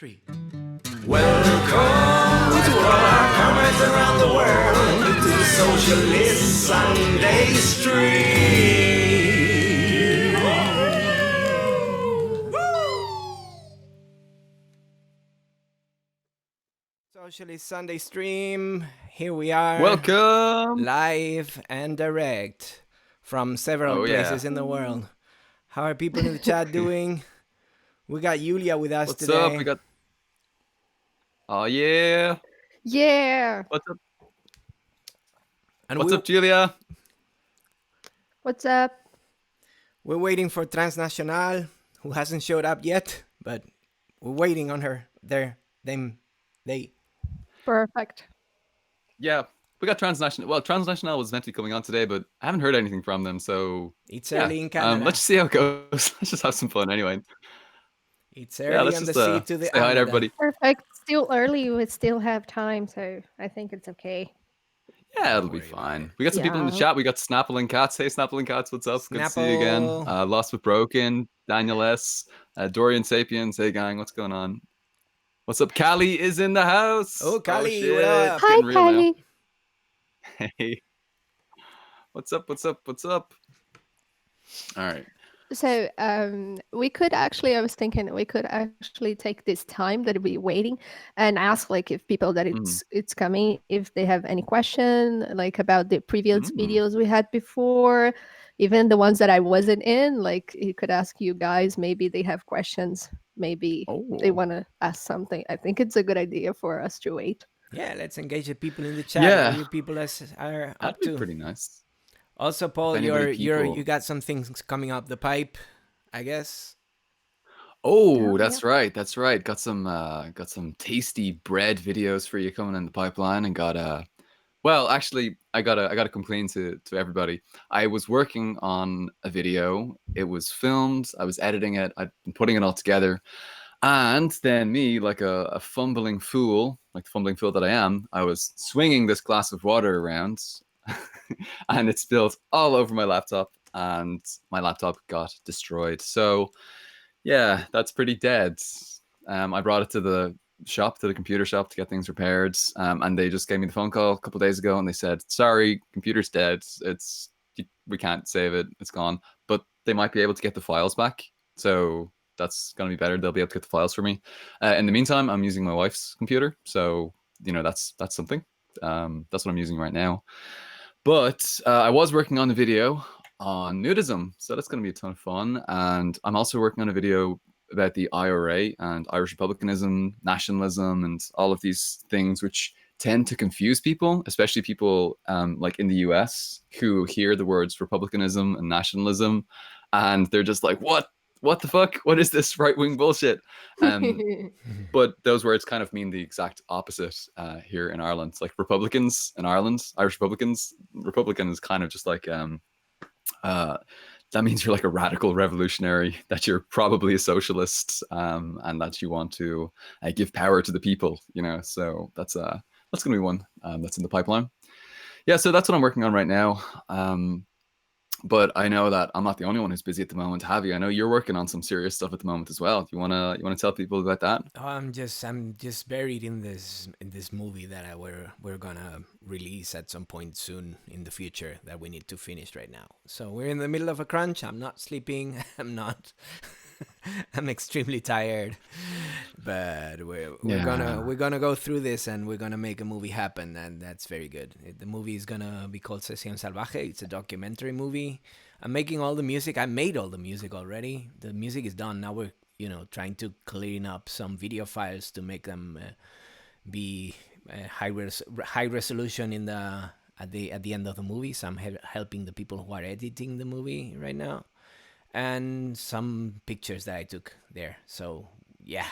3. Welcome to all our comrades around the world to the Socialist Sunday stream. Socialist Sunday stream. Here we are. Welcome. Live and direct from several places in the world. How are people in the chat doing? We got Yulia with us What's today. up? We got. Oh yeah. Yeah. What's up? And What's up, Julia? What's up? We're waiting for Transnational, who hasn't showed up yet, but we're waiting on her. They. Perfect. Yeah, we got Transnational. Well, Transnational was meant to be coming on today, but I haven't heard anything from them. So It's early in Canada. let's just see how it goes. Let's just have some fun anyway. It's early on the sea to the say hi to everybody. Perfect. Still early. We still have time, so I think it's okay. Yeah, it'll be fine. We got some people in the chat. We got Snapple and Cats. Hey, Snapple and Cats, what's up? Good to see you again. Lost with Broken, Daniel S, Dorian Sapiens. Hey, gang, what's going on? What's up? Callie is in the house. Oh, Callie, shit. what up? Hi, Callie. Hey. What's up? What's up? What's up? All right. So we could actually, I was thinking we could actually take this time that we're waiting and ask like if people that it's coming, if they have any question like about the previous videos we had before, even the ones that I wasn't in, like you could ask you guys, maybe they have questions, maybe they want to ask something. I think it's a good idea for us to wait. Yeah, let's engage the people in the chat. Yeah. What you people are up That'd to. be pretty nice. Also, Paul, you got some things coming up the pipe, I guess. Oh, that's right. That's right. Got some tasty bread videos for you coming in the pipeline, and got well, actually, I gotta complain to everybody. I was working on a video. It was filmed. I was editing it. I'd been putting it all together, and then me, like a fumbling fool, like the fumbling fool that I am, I was swinging this glass of water around. And it spilled all over my laptop, and my laptop got destroyed. So yeah, that's pretty dead. I brought it to the computer shop to get things repaired, and they just gave me the phone call a couple of days ago, and they said, sorry, computer's dead, we can't save it, it's gone, but they might be able to get the files back, so that's gonna be better. They'll be able to get the files for me. In the meantime, I'm using my wife's computer, so that's something. That's what I'm using right now. But I was working on a video on nudism, so that's going to be a ton of fun. And I'm also working on a video about the IRA and Irish republicanism, nationalism, and all of these things which tend to confuse people, especially people like in the US who hear the words republicanism and nationalism, and they're just like, what the fuck? What is this right-wing bullshit? But those words kind of mean the exact opposite here in Ireland. Like Republicans in Ireland, Irish Republicans, Republican is kind of just like, that means you're like a radical revolutionary, that you're probably a socialist, and that you want to give power to the people, so that's going to be one that's in the pipeline. Yeah, so that's what I'm working on right now. But I know that I'm not the only one who's busy at the moment. Javi, I know you're working on some serious stuff at the moment as well. You wanna tell people about that? Oh, I'm just buried in this movie that we're gonna release at some point soon in the future that we need to finish right now. So we're in the middle of a crunch. I'm not sleeping. I'm extremely tired, but we're gonna go through this, and we're gonna make a movie happen, and that's very good. The movie is gonna be called Sesión Salvaje. It's a documentary movie. I'm making all the music. I made all the music already. The music is done. Now we're trying to clean up some video files to make them be high resolution at the end of the movie. So I'm helping the people who are editing the movie right now. And some pictures that I took there. So yeah,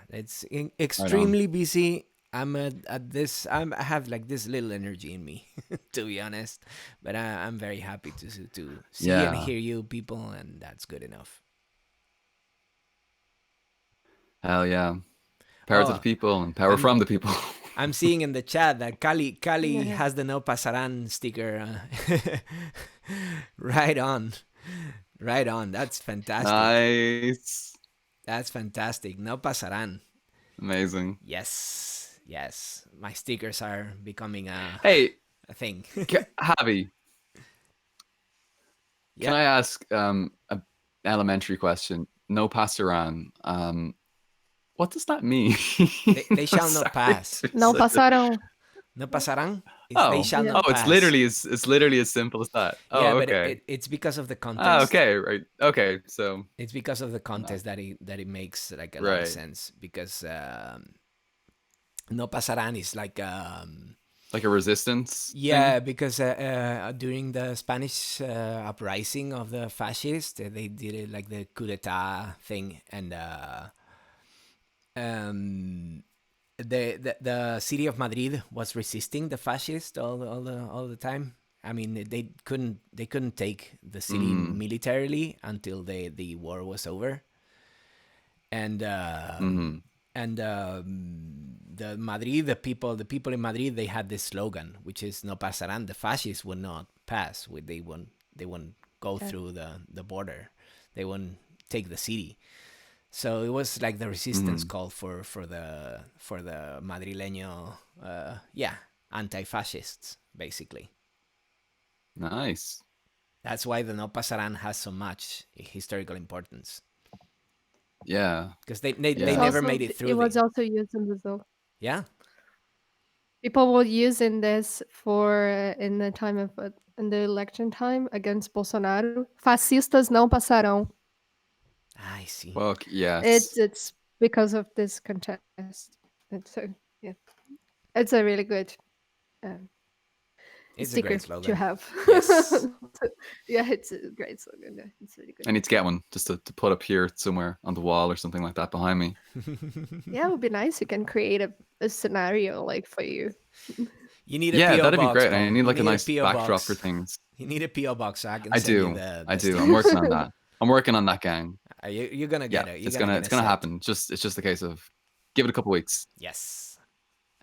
it's extremely busy. I'm at this. I have like this little energy in me, to be honest. But I'm very happy to see and hear you people, and that's good enough. Hell yeah. Power to the people and power from the people. I'm seeing in the chat that Cali has the No Pasarán sticker. Right on. That's fantastic. Nice. That's fantastic. No pasarán. Amazing. Yes, yes. My stickers are becoming Hey, a thing. Javi, can Yeah, I ask a elementary question? No pasaran. What does that mean? they I'm shall not sorry pass. to be No such a... pasaron. No pasarán is they Oh, shall Yeah. oh, not pass. it's literally as simple as that. Oh, Yeah, but okay. it's because of the Ah, context. okay, right. Okay, so It's because of the uh, context that it makes like a lot of right, sense. Because no pasarán is like like a resistance thing. yeah, because during the Spanish uprising of the fascists, they did it like the coup d'état thing, and um, the city of Madrid was resisting the fascists all the time. I mean, they couldn't take the city Mm, militarily until the war was over, and mm, the people in Madrid, they had this slogan, which is "No pasarán." The fascists would not pass. They won't go Yeah. through the border. They won't take the city. So it was like the resistance mm. call for the Madrileño, yeah, anti-fascists basically. Nice. That's why the No Pasarán has so much historical importance, Yeah, because they It's yeah. never also made it it through was the also used in Brazil. yeah. People were using this for in the time of in the election time against Bolsonaro. Fascistas não passarão. I see. Well, It's yes. it's because of this contest. It's so yeah. It's a really good um, It's a sticker great to slogan. have. Yes. Yeah, it's a great slogan. Yeah, it's really good. I need to get one just to put up here somewhere on the wall or something like that behind me. Yeah, it would be nice. You can create a scenario like for you. You need a Yeah, PO that'd be box, great. I Paul. need You like a need a nice PO backdrop for box. things. You need a PO box so I can I send you do. the I the do. I'm working on stickers. that. I'm working on that, gang. You're gonna Yeah, get it. You're gonna get it's a gonna set. happen. It's just a case of give it a couple weeks. Yes.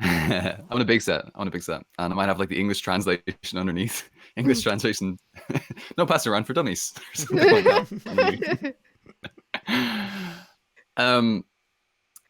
I want a big set. I want a big set, and I might have like the English translation underneath. English translation, no pass around for dummies or something like that underneath. um,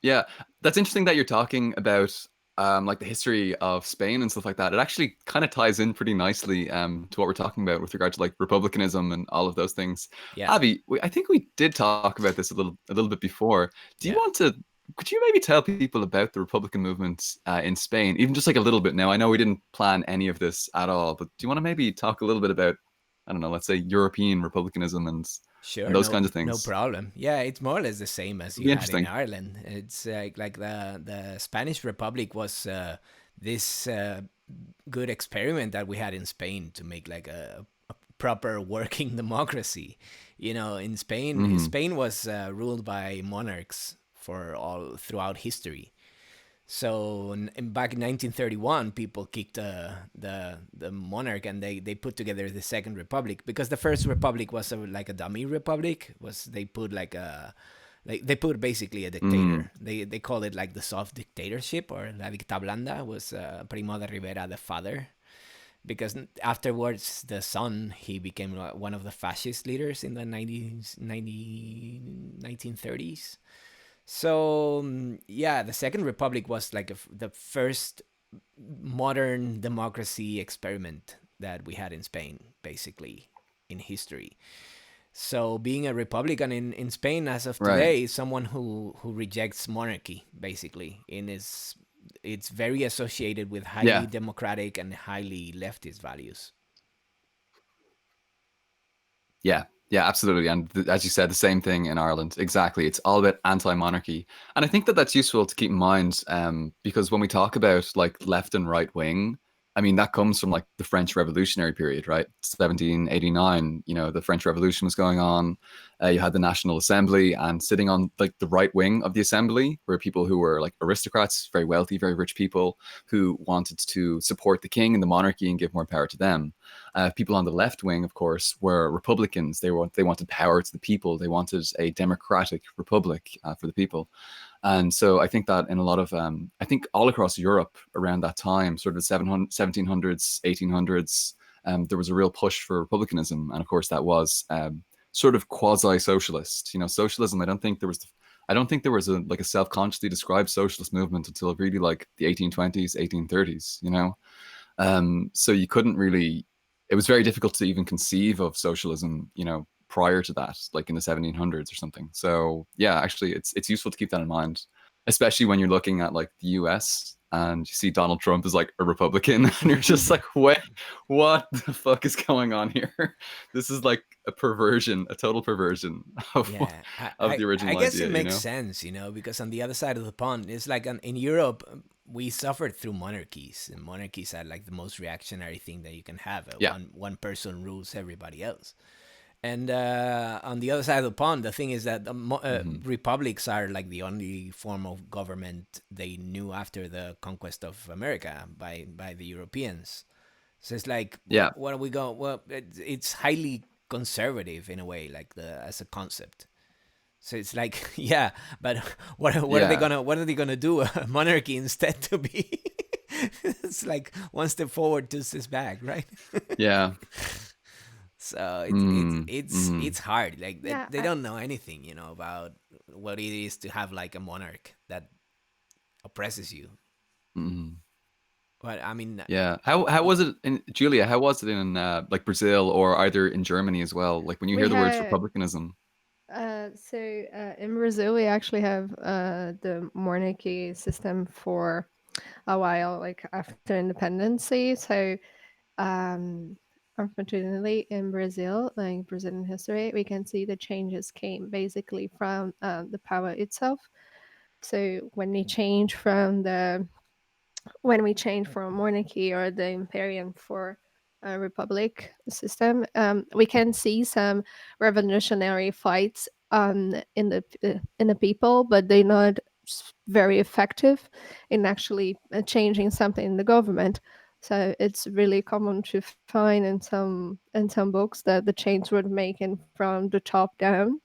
yeah, that's interesting that you're talking about like the history of Spain and stuff like that. It actually kind of ties in pretty nicely to what we're talking about with regard to like republicanism and all of those things. Yeah. Avi, I think we did talk about this a little bit before. Do you Yeah. want to? Could you maybe tell people about the Republican movement in Spain, even just like a little bit? Now, I know we didn't plan any of this at all, but do you want to maybe talk a little bit about, I don't know, let's say European republicanism Sure, and those no, kinds of no things? problem. Yeah, it's more or less the same as It'd you be had in interesting. Ireland. It's like the Spanish Republic was this good experiment that we had in Spain to make like a proper working democracy. In Spain, Hmm. Spain was ruled by monarchs for all throughout history. So back in 1931, people kicked the monarch, and they put together the Second Republic, because the First Republic was like a dummy republic. Was they put they put basically a Mm. dictator. They call it like the soft dictatorship, or la dicta blanda. Was Primo de Rivera the father, because afterwards the son, he became one of the fascist leaders in the 1930s. So yeah, the Second Republic was like the first modern democracy experiment that we had in Spain, basically in history. So being a Republican in Spain as of Right. today is someone who rejects monarchy, basically. It's very associated with highly Yeah. democratic and highly leftist values. Yeah, yeah, absolutely. And as you said, the same thing in Ireland. Exactly. It's all about anti-monarchy. And I think that that's useful to keep in mind because when we talk about like left and right wing, I mean, that comes from like the French Revolutionary period, right? 1789, the French Revolution was going on. You had the National Assembly, and sitting on like the right wing of the assembly were people who were like aristocrats, very wealthy, very rich people who wanted to support the king and the monarchy and give more power to them. People on the left wing, of course, were Republicans. They wanted power to the people. They wanted a democratic republic for the people. And so I think that in a lot of, I think all across Europe around that time, sort of 1700s, 1800s, there was a real push for republicanism. And of course, that was sort of quasi-socialist. Socialism, I don't think there was I don't think there was a self-consciously described socialist movement until really like the 1820s, 1830s. So you couldn't really. It was very difficult to even conceive of socialism, prior to that, like in the 1700s or something. So yeah, actually, it's useful to keep that in mind, especially when you're looking at like the U.S. and you see Donald Trump as like a Republican, and you're just like, wait, what the fuck is going on here? This is like a perversion, a total perversion of Yeah, of the I original guess idea, it makes sense, because on the other side of the pond, it's like in Europe, we suffered through monarchies, and monarchies are like the most reactionary thing that you can have. Yeah. One person rules everybody else. And on the other side of the pond, the thing is that republics are like the only form of government they knew after the conquest of America by the Europeans. So it's like, Yeah. what are we going? Well, it's highly conservative in a way, like as a concept. So it's like, yeah, but what are they Yeah. gonna do? A monarchy instead to be? It's like one step forward, two steps back, right? Yeah. So Mm. it's hard. Like Yeah, they don't know anything, about what it is to have like a monarch that oppresses you. Mm. But I mean, Yeah. How was it in Julia? How was it in like Brazil or either in Germany as well? Like when you we hear the words had republicanism. in Brazil we actually have the monarchy system for a while, like after independency. So um, unfortunately, in Brazil, like Brazilian history, we can see the changes came basically from the power itself. So when we change from monarchy or the imperium for a republic system, we can see some revolutionary fights in the people, but they're not very effective in actually changing something in the government. So it's really common to find in some books that the change were making from the top down.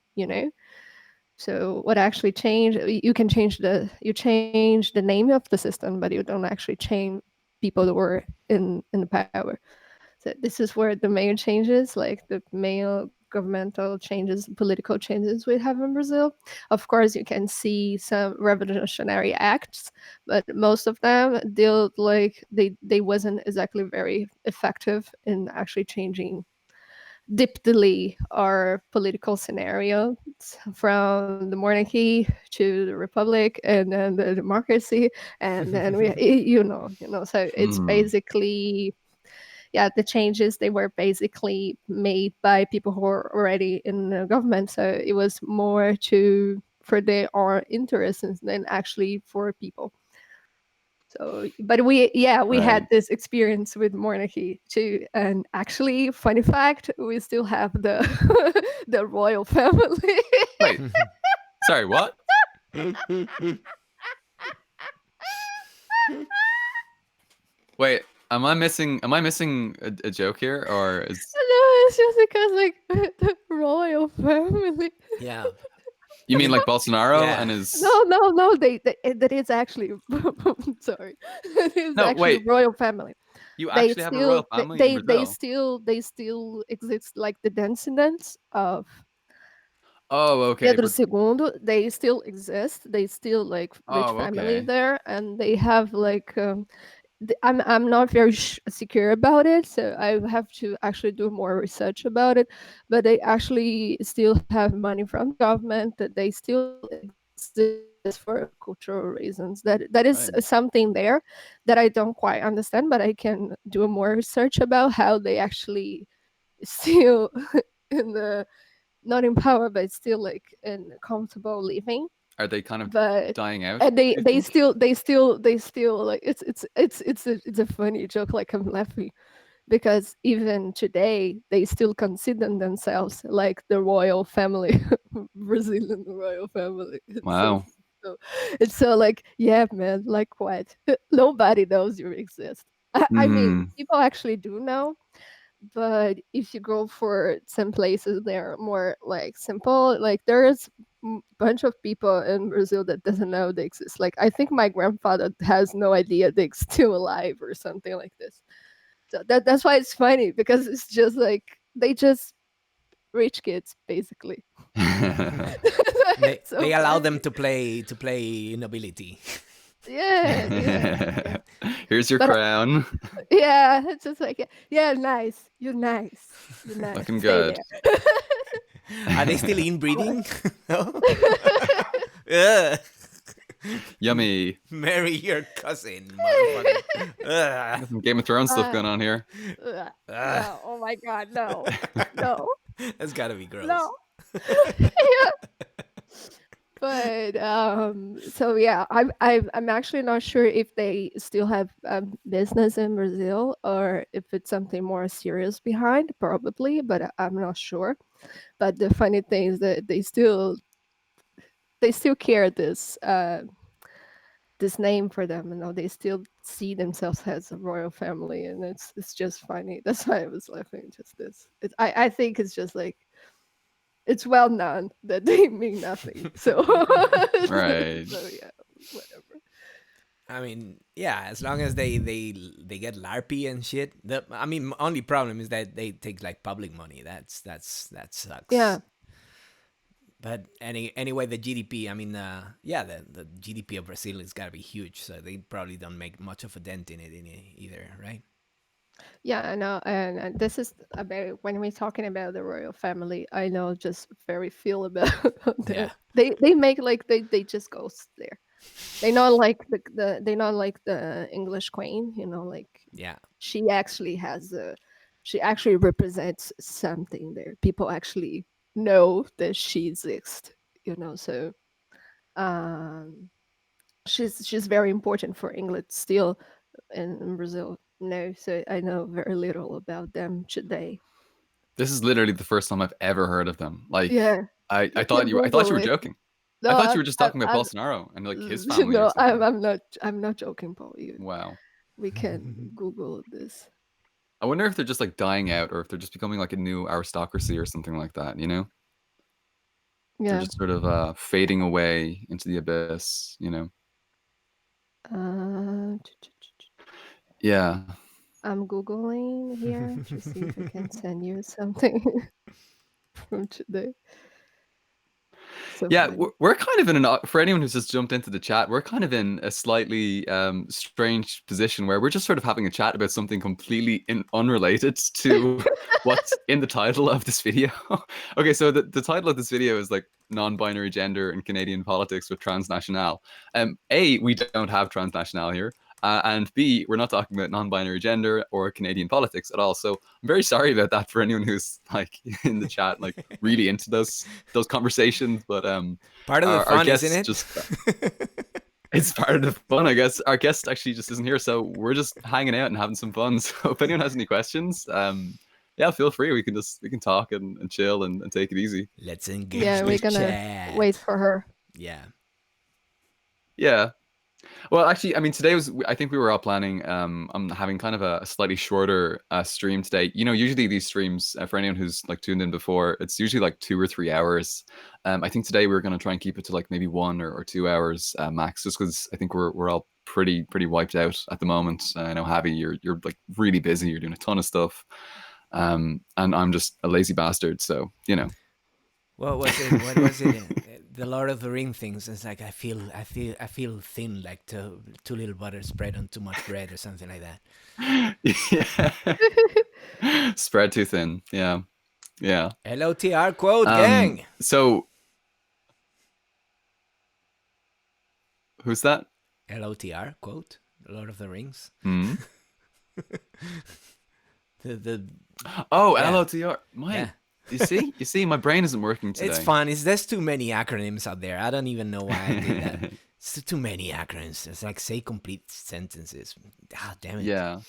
So what actually changed? You change the name of the system, but you don't actually change people that were in the power. So this is where the main changes, like the main governmental changes, political changes we have in Brazil. Of course, you can see some revolutionary acts, but most of them deal like they wasn't exactly very effective in actually changing deeply our political scenario from the monarchy to the republic and then the democracy, and then so it's Mm. basically, yeah, the changes, they were basically made by people who were already in the government, so it was more to for their own interests than actually for people. So, but we Right. had this experience with monarchy too, and actually, funny fact, we still have the the royal family. Wait. Sorry, what? Wait, am I missing a joke here or is No, it's just because like the royal family. yeah, you I mean mean, like Bolsonaro yeah. and his No, no, no. That is actually sorry. That is No, actually wait. royal family. You They actually have a still royal family in they Brazil? still they still exist, like the descendants of Oh, okay. Pedro But II, they still exist. They still like rich oh, family okay. there, and they have like I'm not very secure about it, so I have to actually do more research about it. But they actually still have money from the government. That they still exist for cultural reasons. That is Right. something there that I don't quite understand, but I can do more research about how they actually still in the not in power, but still like in comfortable living. Are they kind of But dying out, and they do you they think? still they still they still like it's a funny joke. Like I'm laughing because even today they still consider themselves like the royal family, Brazilian royal family. Wow. So it's so like, yeah, man, like what? Nobody knows you exist. I mean, Hmm. people actually do know, but if you go for some places they're more like simple, like there's a bunch of people in Brazil that doesn't know they exist. Like I think my grandfather has no idea they're still alive or something like this. So that's why it's funny, because it's just like they just rich kids, basically. They It's so they allow them funny. to play nobility. Yeah, yeah, yeah. Here's your But crown. yeah, it's just like, yeah, nice. You're nice. You're nice. Looking Stay good. there. Are they still inbreeding? No. Ugh. Yummy. Marry your cousin, motherfucker. Got some Game of Thrones stuff Uh, going on here. Ugh. no, oh my God, no, no, That's gotta be gross. no. Yeah. But so yeah, I'm actually not sure if they still have business in Brazil or if it's something more serious behind, probably, but I'm not sure. But the funny thing is that they still care this name for them, you know, they still see themselves as a royal family, and it's just funny. That's why I was laughing. Just this, I think it's just like it's well known that they mean nothing. So, Right. so yeah, whatever. I mean, yeah, as long as they get LARPy and shit. I mean, only problem is that they take like public money. That sucks. Yeah, But anyway, the GDP. I mean, yeah, the GDP of Brazil has got to be huge. So they probably don't make much of a dent in it either, right? yeah, I know, and this is about when we're talking about the royal family. I know just very feel about Yeah, that. They make like they just go there. They not like they not like the English queen, you know, like yeah. she actually she actually represents something there. People actually know that she exists, you know. So um she's very important for England still, in Brazil. No, so I know very little about them today. This is literally the first time I've ever heard of them. Like, Yeah, I you can thought you Google were it. joking. I No, thought you were just talking about I'm Bolsonaro and like his family or no, something. I'm not joking, Paul. Wow. We can Google this. I wonder if they're just like dying out or if they're just becoming like a new aristocracy or something like that, you know? They're Yeah. just sort of fading away into the abyss, you know? Uh, Yeah. I'm Googling here to see if I can send you something from today. So Yeah, funny. we're kind of in for anyone who's just jumped into the chat, we're kind of in a slightly strange position where we're just sort of having a chat about something completely unrelated to what's in the title of this video. Okay, so the title of this video is like non-binary gender in Canadian politics with transnational. A, we don't have transnational here. And B, we're not talking about non-binary gender or Canadian politics at all. So I'm very sorry about that for anyone who's like in the chat, like really into those conversations. But Part of the our fun, isn't guests it? just it's part of the fun, I guess. Our guest actually just isn't here, so we're just hanging out and having some fun. So if anyone has any questions, yeah, feel free. We can talk and chill and take it easy. Let's engage Yeah, we're the gonna chat. wait for her. Yeah. Yeah. Well, actually, I mean, today was, I think we were all planning, I'm having kind of a slightly shorter stream today. You know, usually these streams, for anyone who's like tuned in before, it's usually like 2 or 3 hours. I think today we're going to try and keep it to like maybe 1 or 2 hours max, just because I think we're all pretty wiped out at the moment. I know, Javi, you're like really busy. You're doing a ton of stuff. And I'm just a lazy bastard. So, you know. What was it? What was it? The Lord of the Ring things. It's like I feel thin, like too little butter spread on too much bread or something like that. Yeah. Spread too thin. Yeah. Yeah. LOTR quote, gang. So who's that? LOTR quote. The Lord of the Rings. Hmm? the Oh, yeah. LOTR. My Yeah. you see, my brain isn't working today. It's fun. There's too many acronyms out there. I don't even know why I did that. It's too many acronyms. It's like say complete sentences. Ah, damn it. Yeah.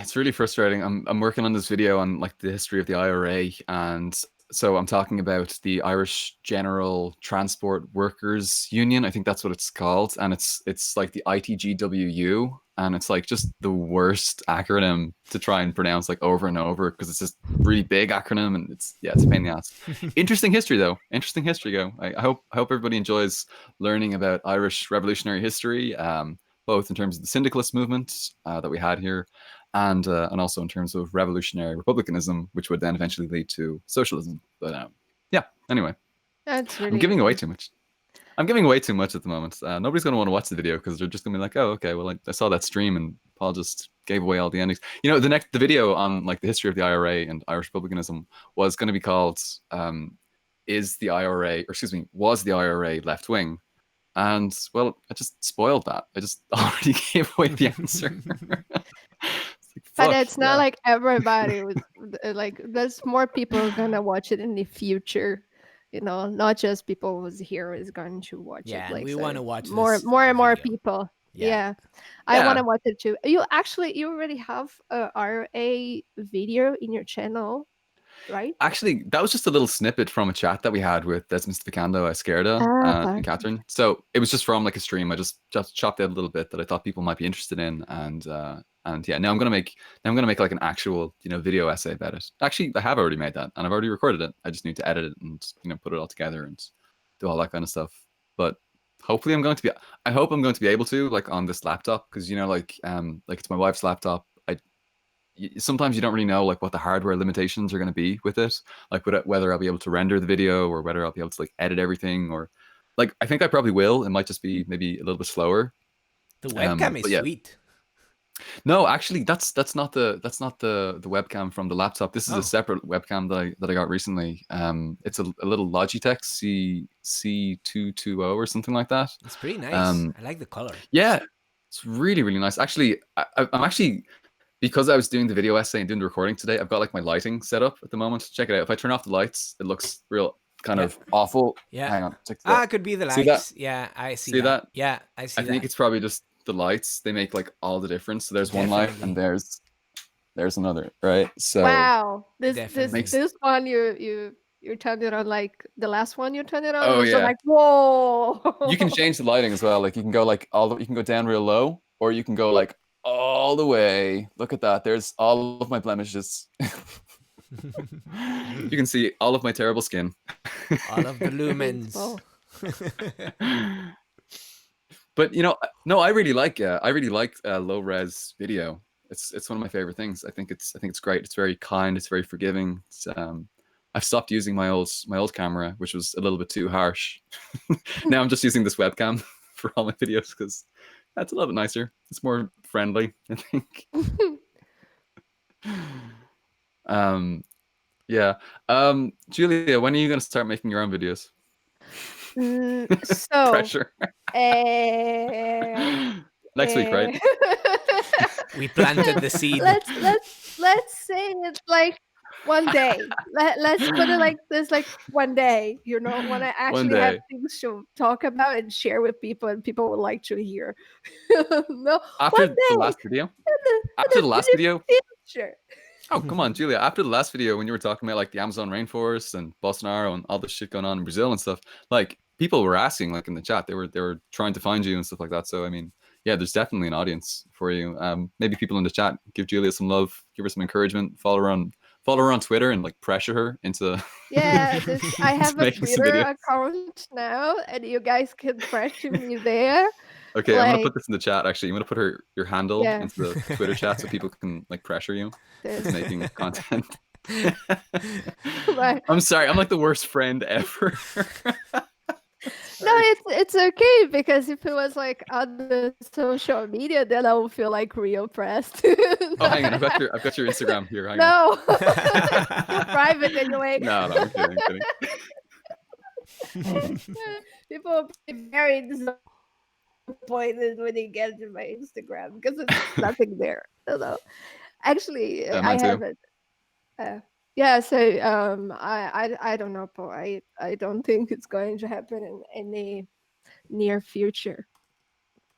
It's really frustrating. I'm working on this video on like the history of the IRA, and so I'm talking about the Irish General Transport Workers Union. I think that's what it's called, and it's like the ITGWU, and it's like just the worst acronym to try and pronounce like over and over because it's just really big acronym, and it's a pain in the ass. Interesting history though. Interesting history though. I hope everybody enjoys learning about Irish revolutionary history. Both in terms of the syndicalist movement that we had here, and also in terms of revolutionary republicanism, which would then eventually lead to socialism. But yeah, anyway, That's I'm really giving away too much. I'm giving away too much at the moment. Nobody's going to want to watch the video because they're just going to be like, oh, okay, well, I saw that stream and Paul just gave away all the endings. You know, the video on like the history of the IRA and Irish republicanism was going to be called "Is the IRA, or excuse me, was the IRA left wing?" And well, I just spoiled that. I just already gave away the answer. But it's not like everybody was like. There's more people gonna watch it in the future. You know, not just people who's here is going to watch it. Yeah, and Like, we so want to watch more this and more video. people. Yeah. Yeah, I want Yeah. to watch it too. You already have a RA video in your channel, right? Actually, that was just a little snippet from a chat that we had with Desmond Sticando, Esquerda, Ah, and Catherine. So it was just from like a stream. I just chopped out a little bit that I thought people might be interested in, and yeah, now I'm gonna make like an actual video essay about it. Actually, I have already made that, and I've already recorded it. I just need to edit it and put it all together and do all that kind of stuff. But hopefully, I hope I'm going to be able to, like, on this laptop, because like it's my wife's laptop. Sometimes you don't really know like what the hardware limitations are going to be with it, like whether I'll be able to render the video or whether I'll be able to like edit everything, or like I think I probably will. It might just be maybe a little bit slower. The webcam is yeah. sweet. No, actually, that's not the webcam from the laptop. This is a separate webcam that I got recently. It's a little Logitech C220 or something like that. It's pretty nice. I like the color. Yeah, it's really, really nice. Actually, I'm actually, because I was doing the video essay and doing the recording today, I've got like my lighting set up at the moment. Check it out. If I turn off the lights, it looks real kind of awful. Yeah. Hang on. Check that. It could be the lights. See that? Yeah, I see, See that? Yeah, I see I think it's probably just the lights. They make like all the difference. So there's one light and there's another, right? So wow, this Definitely. one you turned it on, like the last one you turned it on. Oh, was yeah. like, whoa. you can change the lighting as well. Like you can go like you can go down real low, or you can go like all the way. Look at that. There's all of my blemishes. You can see all of my terrible skin. all of the lumens. But no, I really like low res video. It's one of my favorite things. I think it's great. It's very kind. It's very forgiving. I've stopped using my old camera, which was a little bit too harsh. Now I'm just using this webcam for all my videos because that's a little bit nicer. It's more friendly, I think. Yeah. Julia, when are you going to start making your own videos? So Pressure. Next week, right? We planted the seed. let's say it's like one day. Let's put it like this, like one day, when I actually have things to talk about and share with people, and people would like to hear. No, after the last video? After the last video? Sure. Oh, come on, Julia. After the last video, when you were talking about like the Amazon rainforest and Bolsonaro and all the shit going on in Brazil and stuff, like people were asking, like in the chat, they were trying to find you and stuff like that. So I mean, yeah, there's definitely an audience for you. Maybe people in the chat, give Julia some love, give her some encouragement, follow her on Twitter and like pressure her into. Yeah, I have a Twitter account now, and you guys can pressure me there. Okay, I'm gonna put this in the chat. Actually, I'm gonna put your handle into the Twitter chat so people can like pressure you into making content. I'm sorry, I'm like the worst friend ever. No, it's okay, because if it was like on the social media, then I would feel like real pressed. Oh, hang on, I've got your Instagram here. Hang on. You're private anyway. No, I'm kidding. People will be very disappointed when they get to my Instagram because it's nothing there. No. Actually, I haven't. Yeah, so I don't know, Paul. I don't think it's going to happen in any near future.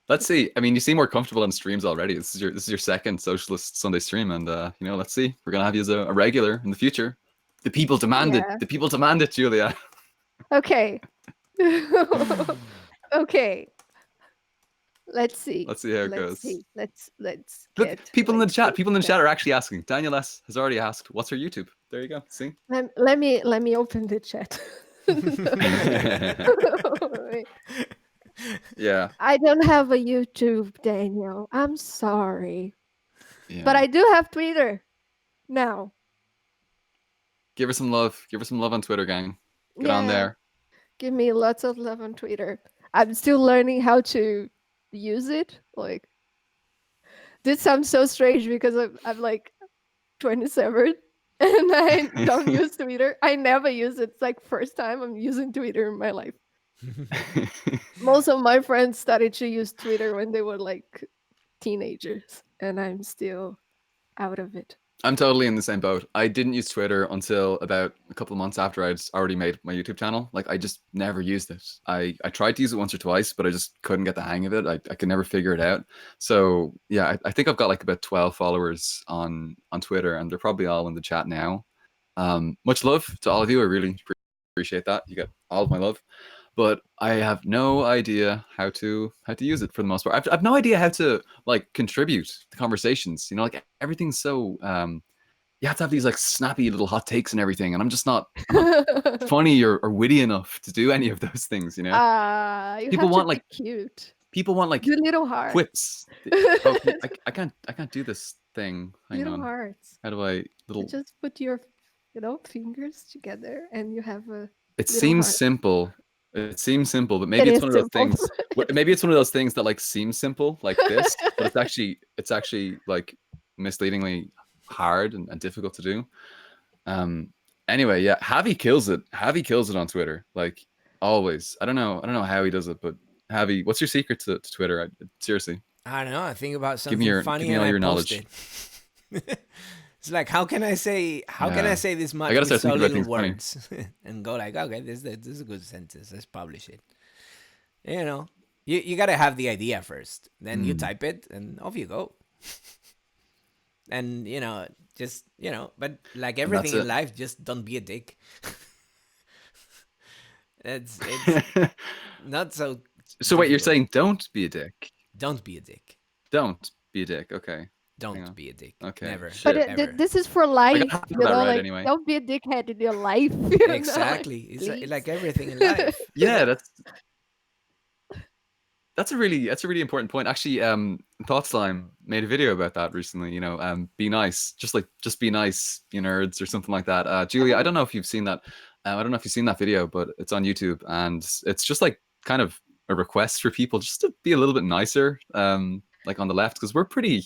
Let's see. I mean, you seem more comfortable on streams already. This is your second Socialist Sunday stream, and let's see. We're gonna have you as a regular in the future. The people demand it. The people demand it, Julia. Okay. Okay. Let's see. Let's see how it goes. Let's Look, people in the chat are actually asking. Daniel S has already asked, "What's her YouTube?" There you go. See. Let me open the chat. Yeah. I don't have a YouTube, Daniel. I'm sorry. But Yeah. I do have Twitter now. Give her some love. Give her some love on Twitter, gang. Get on Yeah, there. give me lots of love on Twitter. I'm still learning how to use it. Like, this sounds so strange because I'm like 27 and I don't use Twitter. I never use it. It's like first time I'm using Twitter in my life. Most of my friends started to use Twitter when they were like teenagers, and I'm still out of it. I'm totally in the same boat. I didn't use Twitter until about a couple of months after I'd already made my YouTube channel. Like I just never used it. I tried to use it once or twice, but I just couldn't get the hang of it. I could never figure it out. So yeah, I think I've got like about 12 followers on Twitter, and they're probably all in the chat now. Much love to all of you. I really appreciate that. You get all of my love. But I have no idea how to use it for the most part. I've no idea how to like contribute to conversations. You know, like everything's so you have to have these like snappy little hot takes and everything, and I'm not funny or witty enough to do any of those things. You know, You people have to want be like cute. people want like Do little hearts. quips. Oh, I can't do this thing. Hang Little on. hearts. How do I You little? just put your, fingers together and you have a It little seems heart. simple. It seems simple, but It maybe it's is one of those simple. things. Maybe it's one of those things that like seems simple, like this, but it's actually like misleadingly hard and difficult to do. Um. Anyway, yeah, Javi kills it. Javi kills it on Twitter, like always. I don't know how he does it, but Javi, what's your secret to Twitter? Seriously, I don't know. I think about give me something your give funny me and all I your post knowledge. it. It's like how can I Yeah, say this I much gotta with start so thinking about little things funny. words and go like, okay, this is a good sentence. Let's publish it. You know, you gotta have the idea first, then you Mm. type it, and off you go. And just but like And that's everything in it. life, just don't be a dick. It's not so So wait, you're difficult. saying don't be a dick. Don't be a dick. Don't be a dick. Okay. Hang Don't on. be a dick. Okay. Never, But Shit. ever. this is for I got life, half of that right like anyway. don't be a dickhead in your life, like Exactly. It's please. like everything in life. Yeah, that's a really important point. Actually, Thought Slime made a video about that recently. You know, be nice, just be nice, you nerds, or something like that. Julia, I Oh. don't know if you've seen that. I don't know if you've seen that video, but it's on YouTube, and it's just like kind of a request for people just to be a little bit nicer. Like on the left, because we're a pretty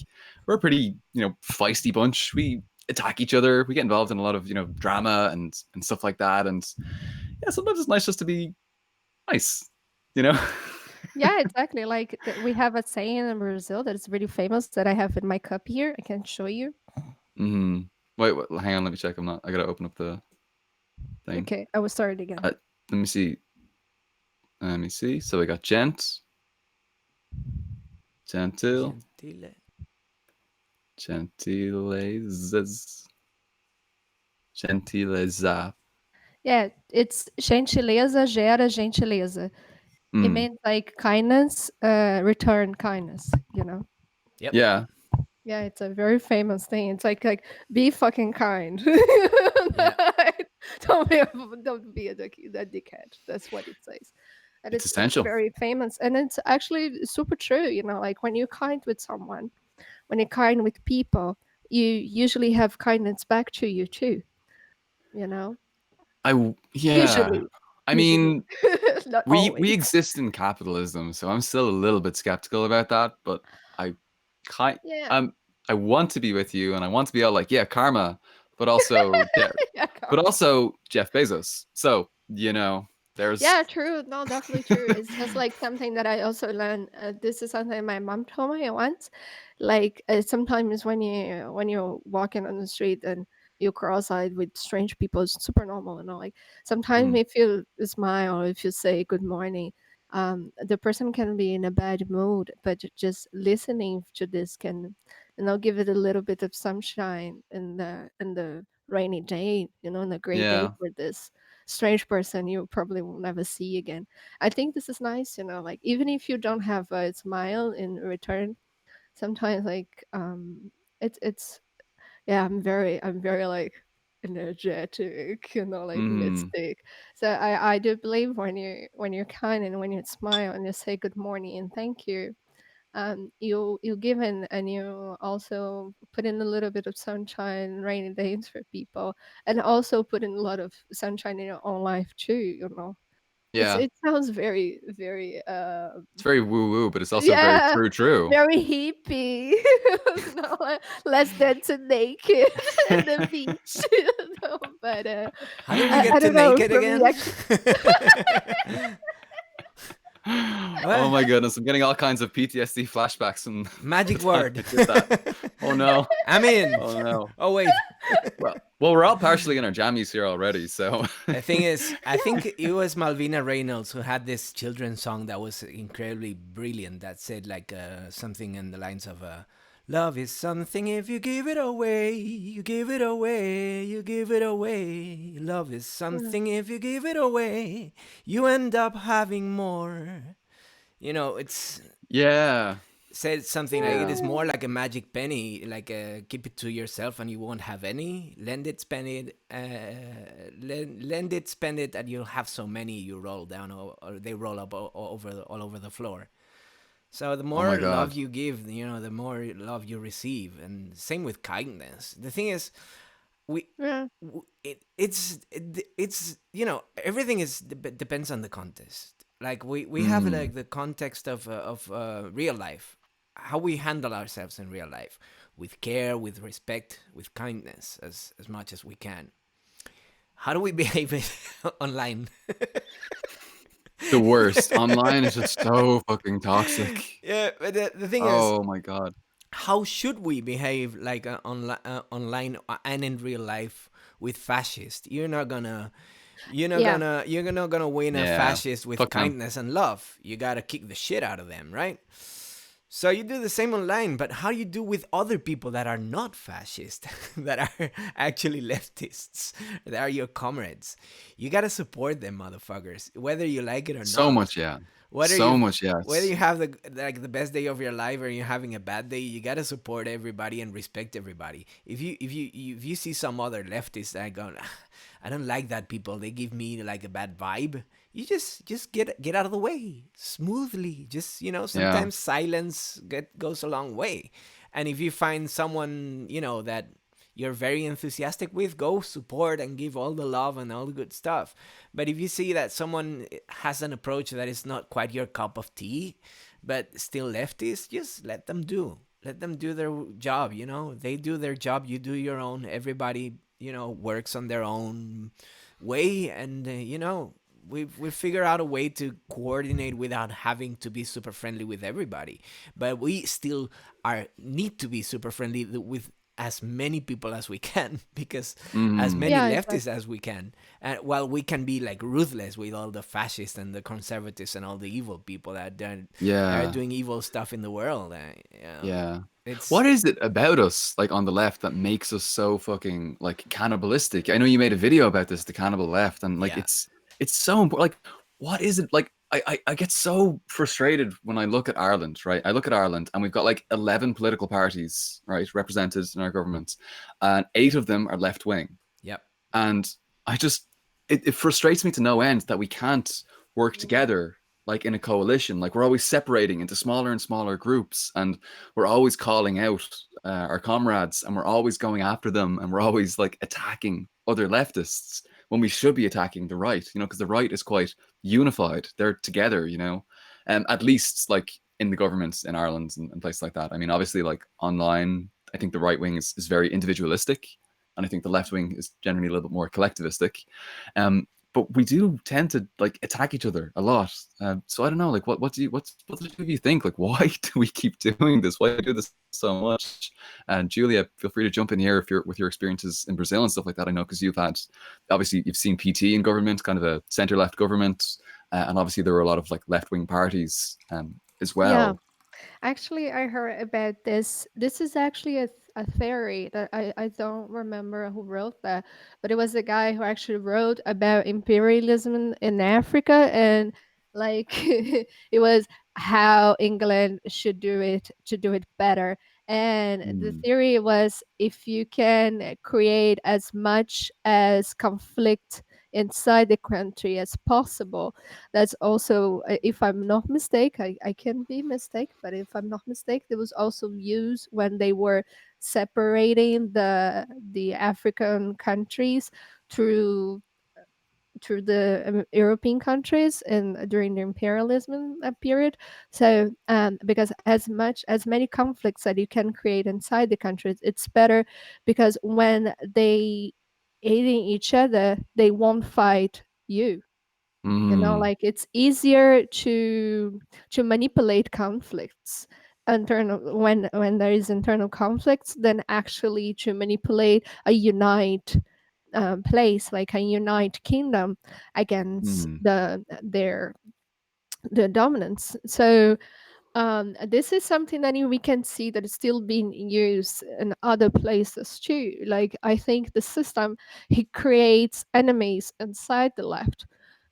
feisty bunch. We attack each other. We get involved in a lot of drama and stuff like that. And yeah, sometimes it's nice just to be nice. You know. Yeah, exactly. Like we have a saying in Brazil that is really famous that I have in my cup here. I can show you. Mm. Wait, hang on. Let me check. I gotta open up the thing. Okay, I will start it again. Let me see. So we got gentle, Gentile. gentilezas, gentileza. Yeah, it's gentileza gera gentileza. It Mm. means like kindness, return kindness. Yep. Yeah, Yeah, it's a very famous thing. It's like be fucking kind. Yeah. Don't be a dickhead. That's what it says. And it's it's essential. very famous, and it's actually super true. Like when you're kind with someone, when you're kind with people, you usually have kindness back to you too. You know, Yeah. usually, I usually, mean, not we always. exist in capitalism, so I'm still a little bit skeptical about that. But I kind Yeah, um I want to be with you, and I want to be all like, yeah, karma, but also yeah, but also Jeff Bezos. So there's yeah, true. No, definitely true. It's just like something that I also learned. This is something my mom told me once. Like sometimes when you're walking on the street and you cross-eyed with strange people, it's super normal. Like sometimes Mm, if you smile or if you say good morning, the person can be in a bad mood, but just listening to this can, give it a little bit of sunshine in the rainy day, in a gray day yeah. for this strange person you probably will never see again. I think this is nice, like even if you don't have a smile in return, sometimes like it's yeah, I'm very like energetic, like Mm, mystic. So I do believe when you're kind and when you smile and you say good morning and thank you, you give in, and you also put in a little bit of sunshine, rainy days for people, and also put in a lot of sunshine in your own life too. Yeah. It sounds very very It's very woo woo, but it's also very yeah, true true. very hippie. No, less than to naked at the beach. No, but How did we get I to don't know. naked For me, again? actually, Oh What? my goodness, I'm getting all kinds of PTSD flashbacks from the Magic time word. I did that. Oh no. I'm in. Oh no. Oh wait. Well, we're all partially in our jammies here already, so The thing is, I think it was Malvina Reynolds who had this children's song that was incredibly brilliant. That said, like something in the lines of "Love is something if you give it away, you give it away, you give it away. Love is yeah, something if you give it away, you end up having more." It's yeah. said something like it Yeah. is more like a magic penny, like keep it to yourself and you won't have any. Lend it, spend it, lend it, spend it, and you'll have so many you roll down or they roll up all over the floor. So the Oh my more love god. you give, the more love you receive, and same with kindness. The thing is, we yeah, it's everything is depends on the context. Like we have Mm. like the context of real life, how we handle ourselves in real life, with care, with respect, with kindness, as much as we can. How do we behave online? The worst. Online is just so fucking toxic. Yeah, but the thing is, Oh my god. how should we behave like online and in real life with fascists? yeah, You're not gonna win a Yeah. fascist with Fuck them. kindness and love. You gotta kick the shit out of them, right? So you do the same online, but how do you do with other people that are not fascist, that are actually leftists, that are your comrades? You gotta support them, motherfuckers, whether you like it or So not. much, yeah. Whether So you much, whether yes. you have the best day of your life or you're having a bad day, you gotta support everybody and respect everybody. If you see some other leftist that go, I don't like that people. They give me like a bad vibe. You just get out of the way smoothly. Just Yeah. sometimes silence goes a long way. And if you find someone that you're very enthusiastic with, go support and give all the love and all the good stuff. But if you see that someone has an approach that is not quite your cup of tea, but still leftist, just let them do. Let them do their job. They do their job. You do your own. Everybody, works on their own way, and we figure out a way to coordinate without having to be super friendly with everybody. But we still are need to be super friendly with as many people as we can because as Mm. many yeah, leftists exactly. as we can, while we can be like ruthless with all the fascists and the conservatives and all the evil people that are Yeah. doing evil stuff in the world. Yeah. It's What is it about us, like on the left, that makes us so fucking like cannibalistic? I know you made a video about this, the cannibal left, and like yeah, it's so important. Like, what is it? Like, I get so frustrated when I look at Ireland, right? I look at Ireland, and we've got like 11 political parties, right, represented in our government, and 8 of them are left wing. yep, And I just it frustrates me to no end that we can't work together like in a coalition. Like we're always separating into smaller and smaller groups, and we're always calling out our comrades, and we're always going after them, and we're always like attacking other leftists when we should be attacking the right. Because the right is quite unified. They're together. At least like in the governments in Ireland and places like that. I mean, obviously, like online, I think the right wing is very individualistic, and I think the left wing is generally a little bit more collectivistic. But we do tend to like attack each other a lot. So I don't know, like what do you think? Like, why do we keep doing this? Why do we do this so much? And Julia, feel free to jump in here if you're with your experiences in Brazil and stuff like that. I know because you've seen PT in government, kind of a center left government, and obviously there were a lot of like left wing parties as Yeah. well. Actually, I heard about this. This is actually a theory that I don't remember who wrote that, but it was a guy who actually wrote about imperialism in Africa, and like it was how England should do it to do it better. And the Mm. theory was if you can create as much as conflict inside the country as possible. That's also, if I'm not mistaken, I can be mistaken, but if I'm not mistaken, it was also used when they were separating the African countries through the European countries and during the imperialism period. So, because as many conflicts that you can create inside the countries, it's better because when they aiding each other, they won't fight you. You know, Mm. like it's easier to manipulate conflicts internal when there is internal conflicts than actually to manipulate a unite place like a unite kingdom against Mm. the dominance. So this is something that we can see that is still being used in other places too. Like I think the system, it creates enemies inside the left.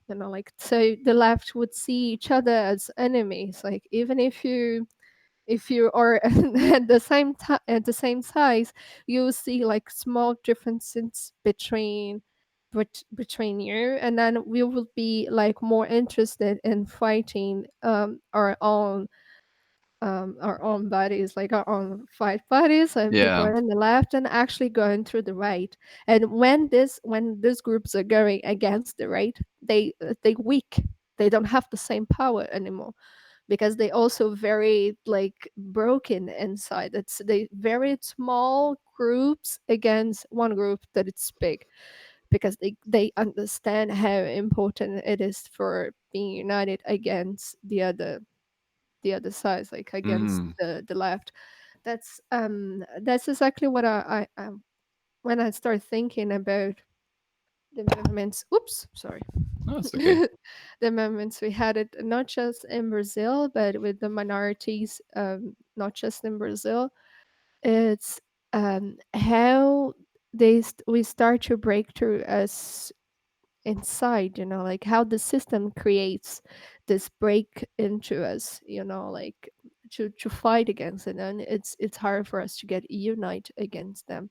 You know, like so the left would see each other as enemies. Like even if you are at the same time at the same size, you will see like small differences between you, and then we will be like more interested in fighting our own bodies, like our own fight bodies, and people Yeah. are in the left and actually going through the right. And when these groups are going against the right, they weak. They don't have the same power anymore because they also very like broken inside. It's they very small groups against one group that it's big because they understand how important it is for being united against the other side, like against Mm. the left. That's exactly what I when I start thinking about the movements. Oops, sorry. No, it's okay. The movements we had it not just in Brazil, but with the minorities, not just in Brazil. It's how we start to break through as inside, you know, like how the system creates this break into us, you know, like to fight against it, and it's hard for us to get unite against them.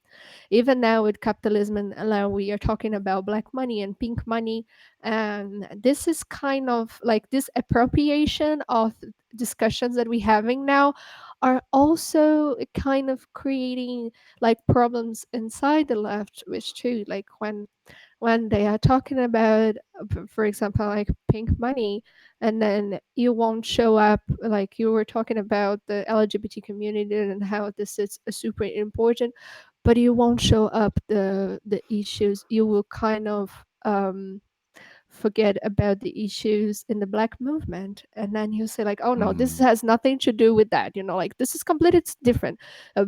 Even now with capitalism, and now we are talking about black money and pink money, and this is kind of like this appropriation of discussions that we're having now are also kind of creating like problems inside the left, which too, like when they are talking about, for example, like pink money, and then you won't show up, like you were talking about the LGBT community and how this is super important, but you won't show up the issues. You will kind of forget about the issues in the black movement, and then you say like, oh no, this Mm. has nothing to do with that, you know, like this is completely different.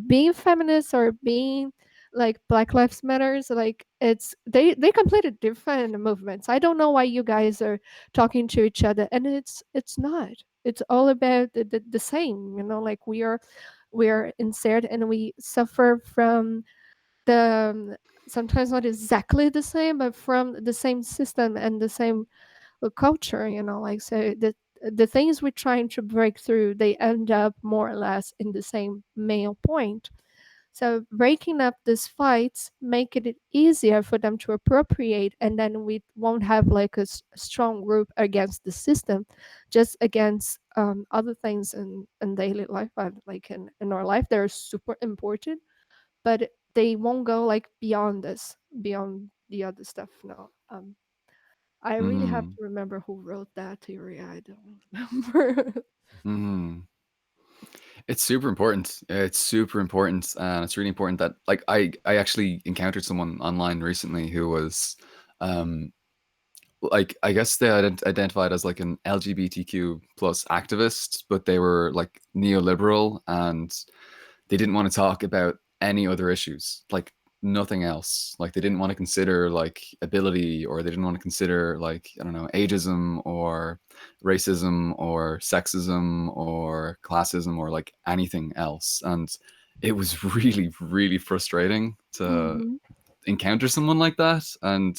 Being feminist or being like black lives matters, like it's they completely different movements. I don't know why you guys are talking to each other, and it's not. It's all about the same, you know, like we are insert and we suffer from the sometimes not exactly the same, but from the same system and the same culture, you know, like so the things we're trying to break through, they end up more or less in the same main point. So breaking up these fights make it easier for them to appropriate, and then we won't have like strong group against the system, just against other things in daily life, like in our life they're super important, but they won't go like beyond this, beyond the other stuff. No, I really have Mm. to remember who wrote that theory. I don't remember. Mm. It's super important. It's super important, and it's really important that like I actually encountered someone online recently who was, um, like I guess they identified as like an LGBTQ plus activist, but they were like neoliberal and they didn't want to talk about any other issues, like nothing else. Like they didn't want to consider like ability, or they didn't want to consider like I don't know ageism or racism or sexism or classism or like anything else. And it was really really frustrating to Hmm. encounter someone like that. And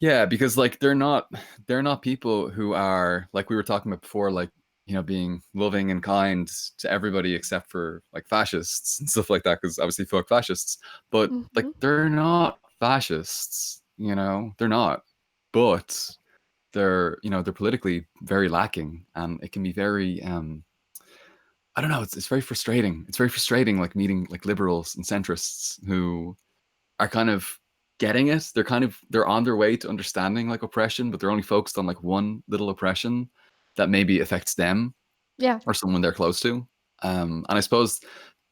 yeah, because like they're not people who are like we were talking about before, like being loving and kind to everybody except for like fascists and stuff like that. Because obviously, fuck fascists, but like Hmm. they're not fascists. You know, they're not, but they're, you know, they're politically very lacking, and it can be very I don't know, it's very frustrating. It's very frustrating, like meeting like liberals and centrists who are kind of getting it. They're on their way to understanding like oppression, but they're only focused on like one little oppression that maybe affects them Yeah, or someone they're close to. And I suppose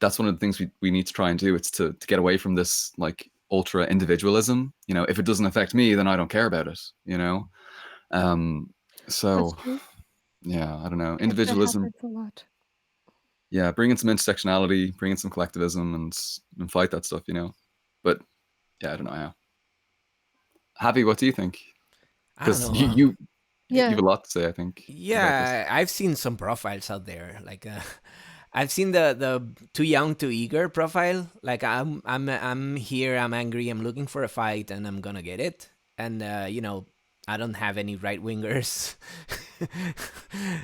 that's one of the things we need to try and do. It's to get away from this like ultra individualism. You know, if it doesn't affect me, then I don't care about it. You know, um, that's so true. yeah, I don't know, That individualism. happens a lot. Yeah, bring in some intersectionality, bring in some collectivism, and fight that stuff. You know, but yeah, I don't know how. Happy, what do you think? I don't Because know. you Yeah. have a lot to say, I think, about this. Yeah, I've seen some profiles out there. Like, I've seen the too young, too eager profile. Like, I'm here. I'm angry. I'm looking for a fight, and I'm gonna get it. And I don't have any right wingers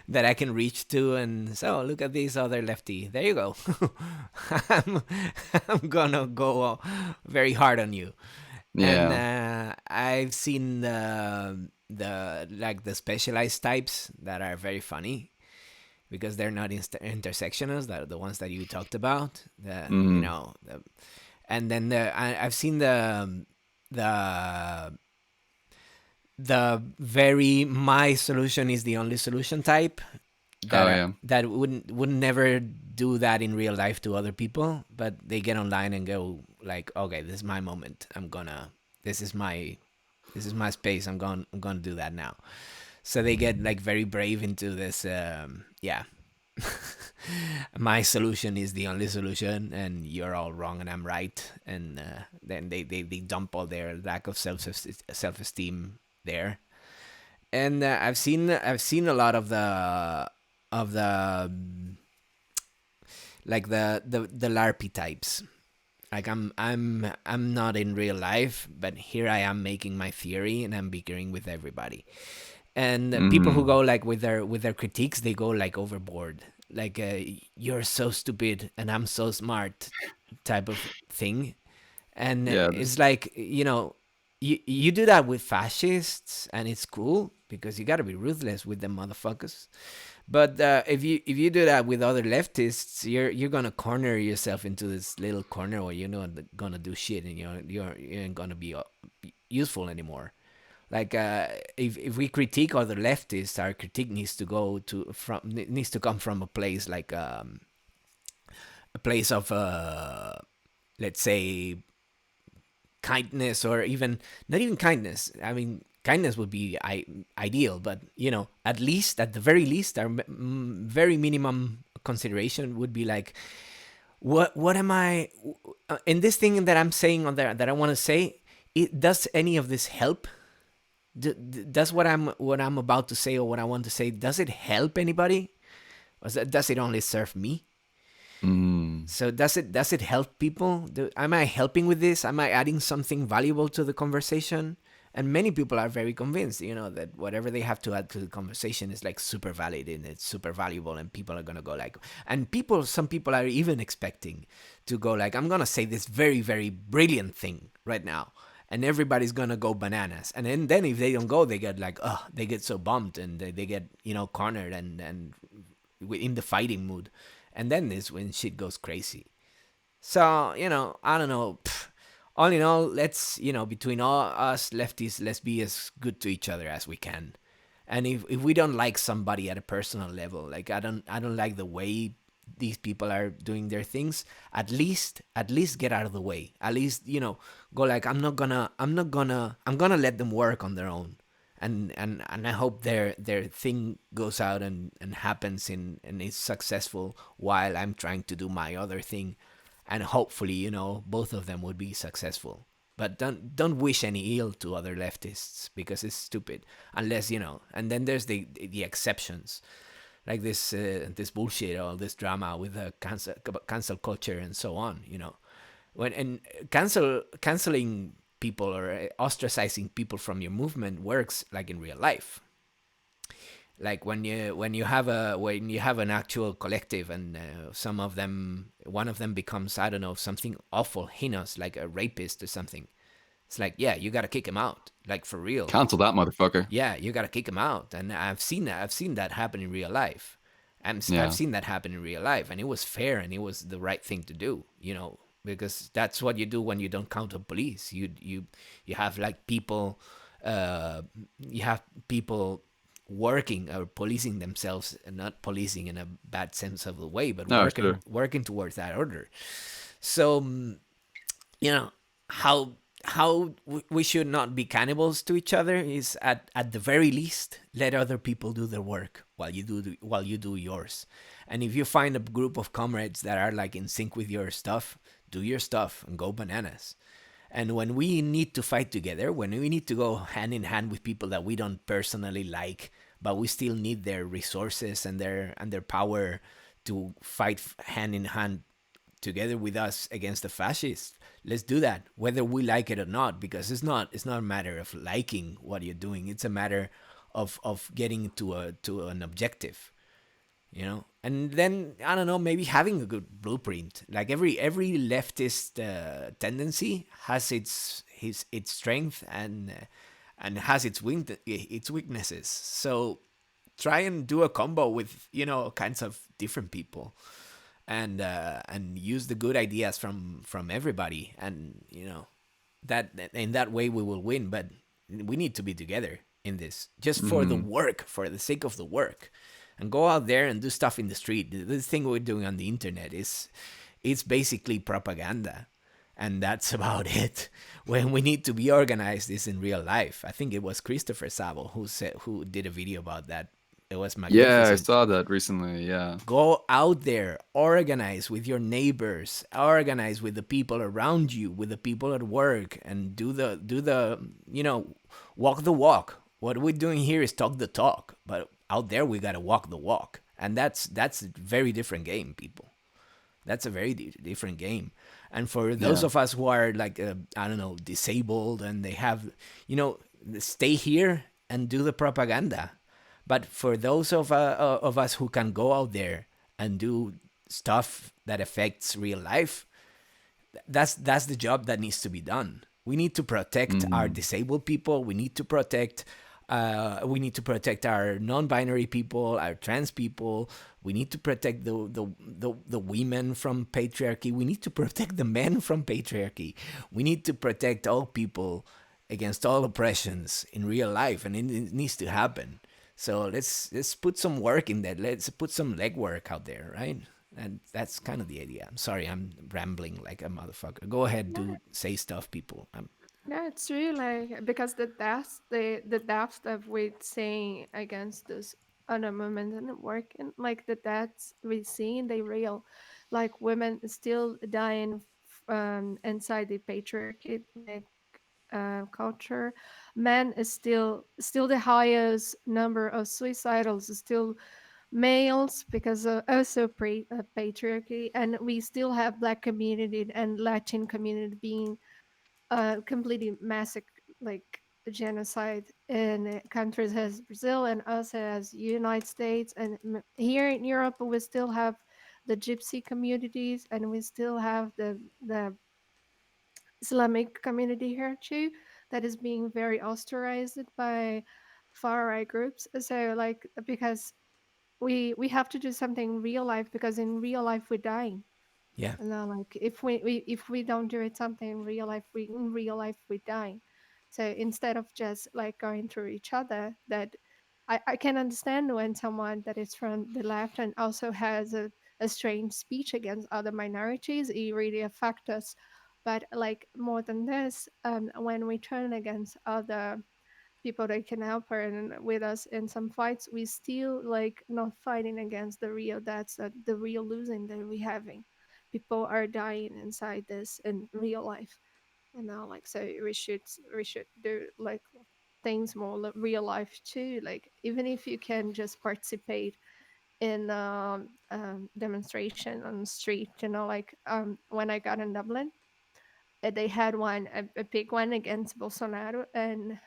that I can reach to. And so look at this other lefty. There you go. I'm I'm gonna go very hard on you. And Yeah. I've seen the specialized types that are very funny because they're not intersectionals. That are the ones that you talked about. Mm. And then I've seen the the very my solution is the only solution type Oh that yeah. that would never do that in real life to other people, but they get online and go like, okay, this is my moment. This is my space. I'm gonna do that now. So they get like very brave into this. Yeah, my solution is the only solution, and you're all wrong, and I'm right. And then they dump all their lack of self esteem there. And I've seen a lot of the like the larpy types. Like I'm not in real life, but here I am making my theory and I'm bickering with everybody. And people who Mm. go like with their critiques, they go like overboard. Like you're so stupid and I'm so smart type of thing. And Yeah. it's like, you do that with fascists and it's cool because you got to be ruthless with them motherfuckers. But if you do that with other leftists, you're gonna corner yourself into this little corner where you're not gonna do shit and you ain't gonna be useful anymore. Like if we critique other leftists, our critique needs to come from a place like a place of let's say kindness, or even not even kindness. I mean, kindness would be ideal, but at the very least, our very minimum consideration would be like, what am I in this thing that I'm saying on there that I want to say? Does any of this help? Does what I'm about to say or what I want to say, does it help anybody? Or does it only serve me? Mm. So does it help people? Am I helping with this? Am I adding something valuable to the conversation? And many people are very convinced, that whatever they have to add to the conversation is like super valid and it's super valuable, and people are gonna go like, some people are even expecting to go like, I'm gonna say this very, very brilliant thing right now, and everybody's gonna go bananas. And then if they don't go, they get like, they get so bummed and they get cornered and in the fighting mood, and then is when shit goes crazy. So, I don't know. All in all, let's, between all us lefties, let's be as good to each other as we can. And if we don't like somebody at a personal level, like I don't like the way these people are doing their things, at least get out of the way. At least, go like, I'm gonna let them work on their own. And I hope their thing goes out and happens and is successful while I'm trying to do my other thing, and hopefully both of them would be successful. But don't wish any ill to other leftists because it's stupid, unless and then there's the exceptions, like this bullshit, all this drama with the cancel culture and so on. When and canceling people or ostracizing people from your movement works like in real life. Like when you have an actual collective, and one of them becomes, I don't know, something awful, heinous, like a rapist or something, It's like, yeah, you got to kick him out, like for real. Cancel that motherfucker. Yeah, you got to kick him out. And I've seen that. I've seen that happen in real life. I've Yeah. seen that happen in real life, and it was fair and it was the right thing to do. Because that's what you do when you don't count on police. You have like people, uh, you have people working or policing themselves, and not policing in a bad sense of the way, but No, working sure. working towards that order. So you know how we should not be cannibals to each other is at the very least let other people do their work while you do yours. And if you find a group of comrades that are like in sync with your stuff, do your stuff and go bananas. And when we need to fight together, when we need to go hand in hand with people that we don't personally like, but we still need their resources and their power to fight hand in hand together with us against the fascists, let's do that, whether we like it or not, because it's not a matter of liking what you're doing. It's a matter of getting to an objective. And then I don't know, maybe having a good blueprint. Like every leftist tendency has its strength and has its weaknesses. So try and do a combo with kinds of different people, and use the good ideas from everybody, and that in that way we will win. But we need to be together in this, just for the Hmm. work, for the sake of the work, and go out there and do stuff in the street. This thing we're doing on the internet is it's basically propaganda, and that's about it. When we need to be organized is in real life. I think it was Christopher Sabo who did a video about that. It was Yeah, I magnificent. saw that recently. Yeah. Go out there, organize with your neighbors, organize with the people around you, with the people at work, and do the walk the walk. What we're doing here is talk the talk, but out there we gotta walk the walk, and that's a very different game, people. That's a very different game. And for those Yeah. of us who are like I don't know, disabled, and they have, stay here and do the propaganda. But for those of us who can go out there and do stuff that affects real life, that's the job that needs to be done. We need to protect our Mm. disabled people. We need to protect our non-binary people, our trans people. We need to protect the women from patriarchy. We need to protect the men from patriarchy. We need to protect all people against all oppressions in real life, and it needs to happen. So let's put some work in that. Let's put some legwork out there, right? And that's kind of the idea. I'm sorry, I'm rambling like a motherfucker. Go ahead, No, do say stuff, people. no, it's really because the deaths that we're seeing against this other movement and work, and like the deaths we're seeing, they real. Like women still dying inside the patriarchy like culture. Men is still the highest number of suicidals is still males because of also patriarchy, and we still have black community and Latin community being completely massacre, like genocide in countries as Brazil and us as United States, and here in Europe we still have the gypsy communities, and we still have the Islamic community here too that is being very ostracized by far right groups. So like because we have to do something in real life, because in real life we're dying. Yeah, No, like if we don't do it something in real life we die. So instead of just like going through each other, that I can understand when someone that is from the left and also has a strange speech against other minorities, it really affects us. But like more than this, when we turn against other people that can help her and with us in some fights, we still like not fighting against the real, that's the real losing that we having. People are dying inside this in real life, and now like so we should do like things more real life too, like even if you can just participate in demonstration on the street, like when I got in Dublin, they had one a big one against Bolsonaro, and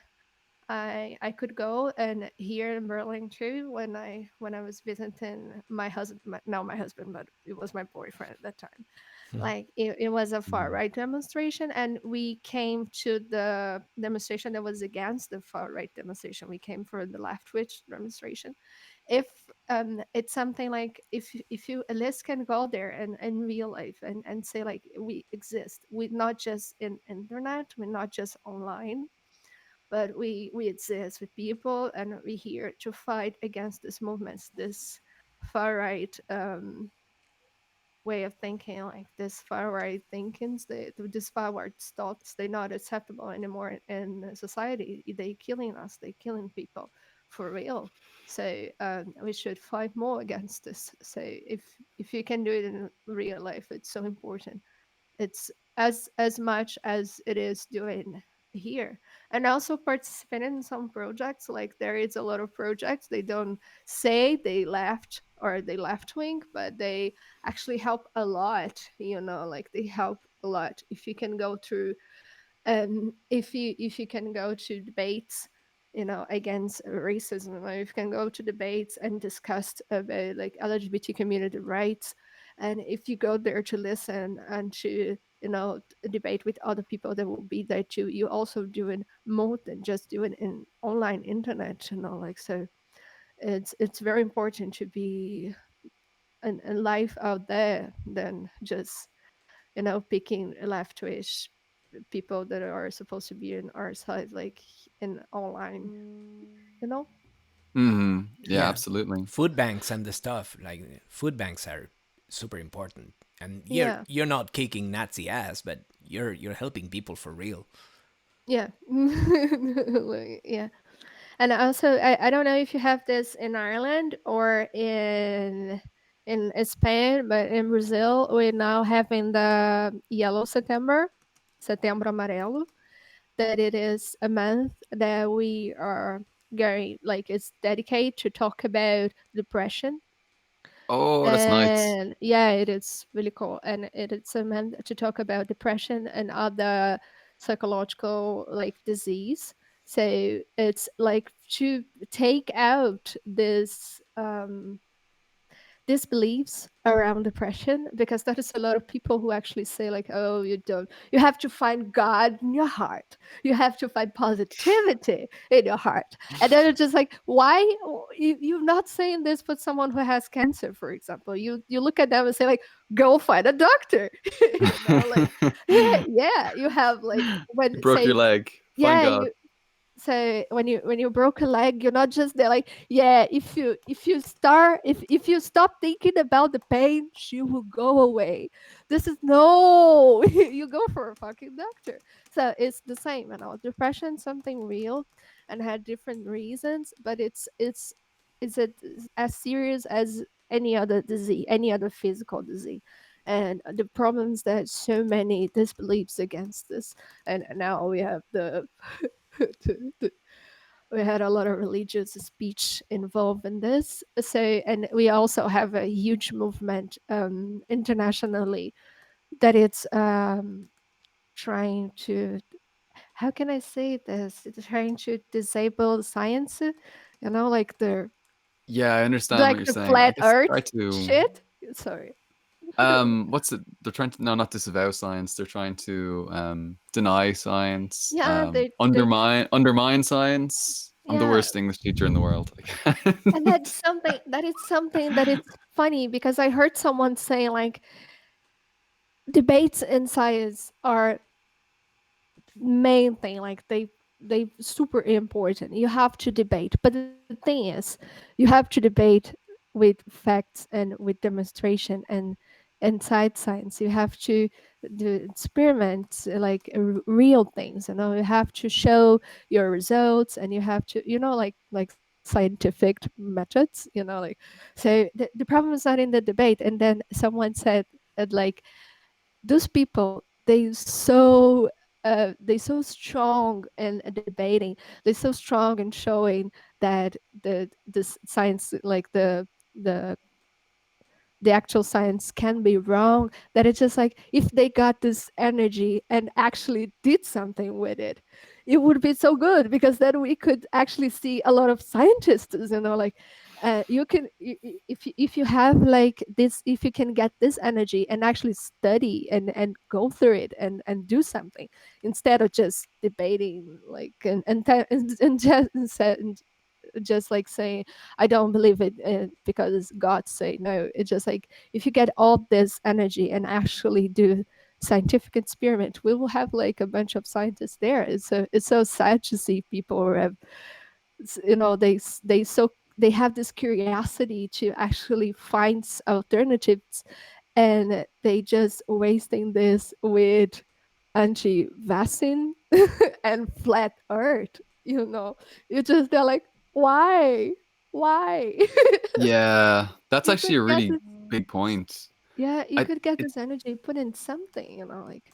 I could go. And here in Berlin too, when I was visiting my husband, not my husband, but it was my boyfriend at that time. Like it was a far Mm. right demonstration, and we came to the demonstration that was against the far right demonstration. We came for the left wing demonstration. If it's something like, if you at least can go there and in real life, and say like, we exist, we not just in internet, we're not just online, but we exist with people, and we're here to fight against these movements, this far right way of thinking, like this far right thinkings, this far right thoughts, they're not acceptable anymore in society. They killing us, they killing people for real. So we should fight more against this. So if you can do it in real life, it's so important. It's as much as it is doing here. And also participate in some projects. Like there is a lot of projects, they don't say they left or they left wing, but they actually help a lot, like they help a lot. If you can go through, if you can go to debates, against racism, or if you can go to debates and discuss about like LGBT community rights, and if you go there to listen and to debate with other people that will be there too, you also doing more than just doing in online internet, like. So it's very important to be in life out there than just picking left-ish people that are supposed to be in our side, like in online, you know? Yeah, Yeah, absolutely. food banks and the stuff, like food banks are super important. And Yeah, you're not kicking Nazi ass, but you're helping people for real. yeah, like, yeah. And also, I don't know if you have this in Ireland or in Spain, but in Brazil, we're now having the Yellow September, Setembro Amarelo, that it is a month that we are going, like, it's dedicated to talk about depression. Oh, that's nice. And yeah, it is really cool. And it's a month to talk about depression and other psychological like disease. So it's like to take out this disbeliefs around depression, because that is a lot of people who actually say like, oh, you have to find God in your heart, you have to find positivity in your heart. And then it's just like, why you're not saying this for someone who has cancer, for example. You look at them and say like, go find a doctor. Like, yeah, yeah, you have like, You when broke your say, leg. Find yeah, God. so when you broke a leg, you're not just there like, yeah, if you stop thinking about the pain, she will go away. This is no, you go for a fucking doctor. So it's the same, depression, something real, and had different reasons, but it's as serious as any other disease, any other physical disease. And the problems that so many disbeliefs against this. And now we have the we had a lot of religious speech involved in this. So, and we also have a huge movement internationally that it's trying to, how can I say this? It's trying to disable science, like Yeah, I understand what you're the saying. I flat guess try Earth to shit. Sorry. what's it? They're trying to, no, not disavow science. They're trying to deny science, Yeah, they undermine science. I'm the yeah, worst English teacher in the world. and that is something that it's funny, because I heard someone say like, debates in science are main thing, like they super important. You have to debate, but the thing is, you have to debate with facts and with demonstration and side science. You have to do experiments, like real things. You have to show your results, and you have to, like scientific methods, so the problem is not in the debate. And then someone said, like, those people, they so strong in debating, they're so strong in showing that this science, like the the actual science can be wrong, that it's just like, if they got this energy and actually did something with it, it would be so good because then we could actually see a lot of scientists, like you can if you have like this, if you can get this energy and actually study and go through it and do something instead of just debating like and just like saying I don't believe it because God say no. It's just like if you get all this energy and actually do scientific experiment, we will have like a bunch of scientists there. It's so sad to see people who have they have this curiosity to actually find alternatives, and they just wasting this with anti-vaccine and flat earth. You just they're like, why Yeah, that's you actually could a get really this, big point. yeah, you I could get it, this energy put in something, like.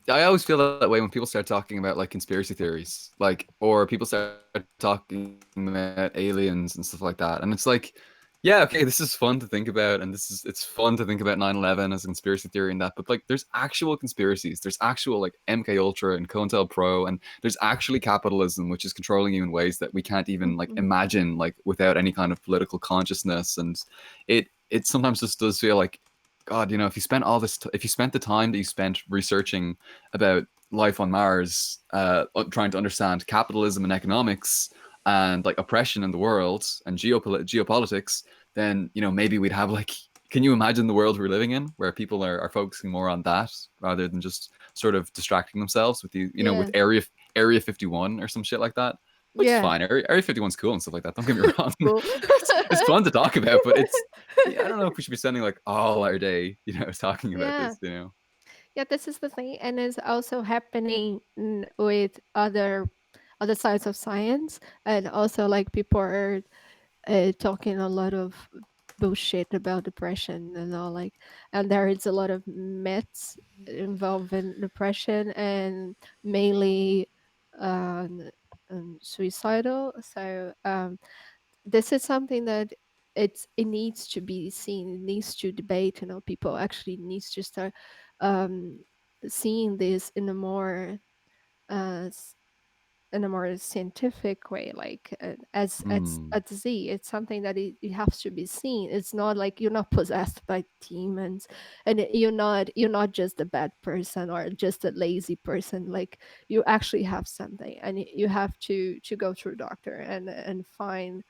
I always feel that way when people start talking about like conspiracy theories, like, or people start talking about aliens and stuff like that. And it's like, yeah, okay, this is fun to think about, and it's fun to think about 9/11 as a conspiracy theory and that, but like there's actual conspiracies. There's actual like MK Ultra and COINTELPRO, and there's actually capitalism which is controlling you in ways that we can't even like Mhm. imagine, like without any kind of political consciousness. And it sometimes just does feel like, God, if you spent if you spent the time that you spent researching about life on Mars, trying to understand capitalism and economics and like oppression in the world and geopolitics, then maybe we'd have like. Can you imagine the world we're living in, where people are focusing more on that rather than just sort of distracting themselves with with Yeah, Area 51 or some shit like that? Which is yeah, fine. Area 51's cool and stuff like that. Don't get me wrong. cool. It's fun to talk about, but yeah, I don't know if we should be spending like all our day, talking about Yeah, this. yeah, this is the thing, and it's also happening with other sides of science, and also like people are talking a lot of bullshit about depression and all, like, and there is a lot of myths involving depression, and mainly um, suicidal. So this is something that it needs to be seen, it needs to debate. People actually needs to start um, seeing this uh, s- in a more scientific way, like as Mm. a disease. It's something that it has to be seen. It's not like you're not possessed by demons, and you're not just a bad person or just a lazy person. Like, you actually have something, and you have to go through doctor and find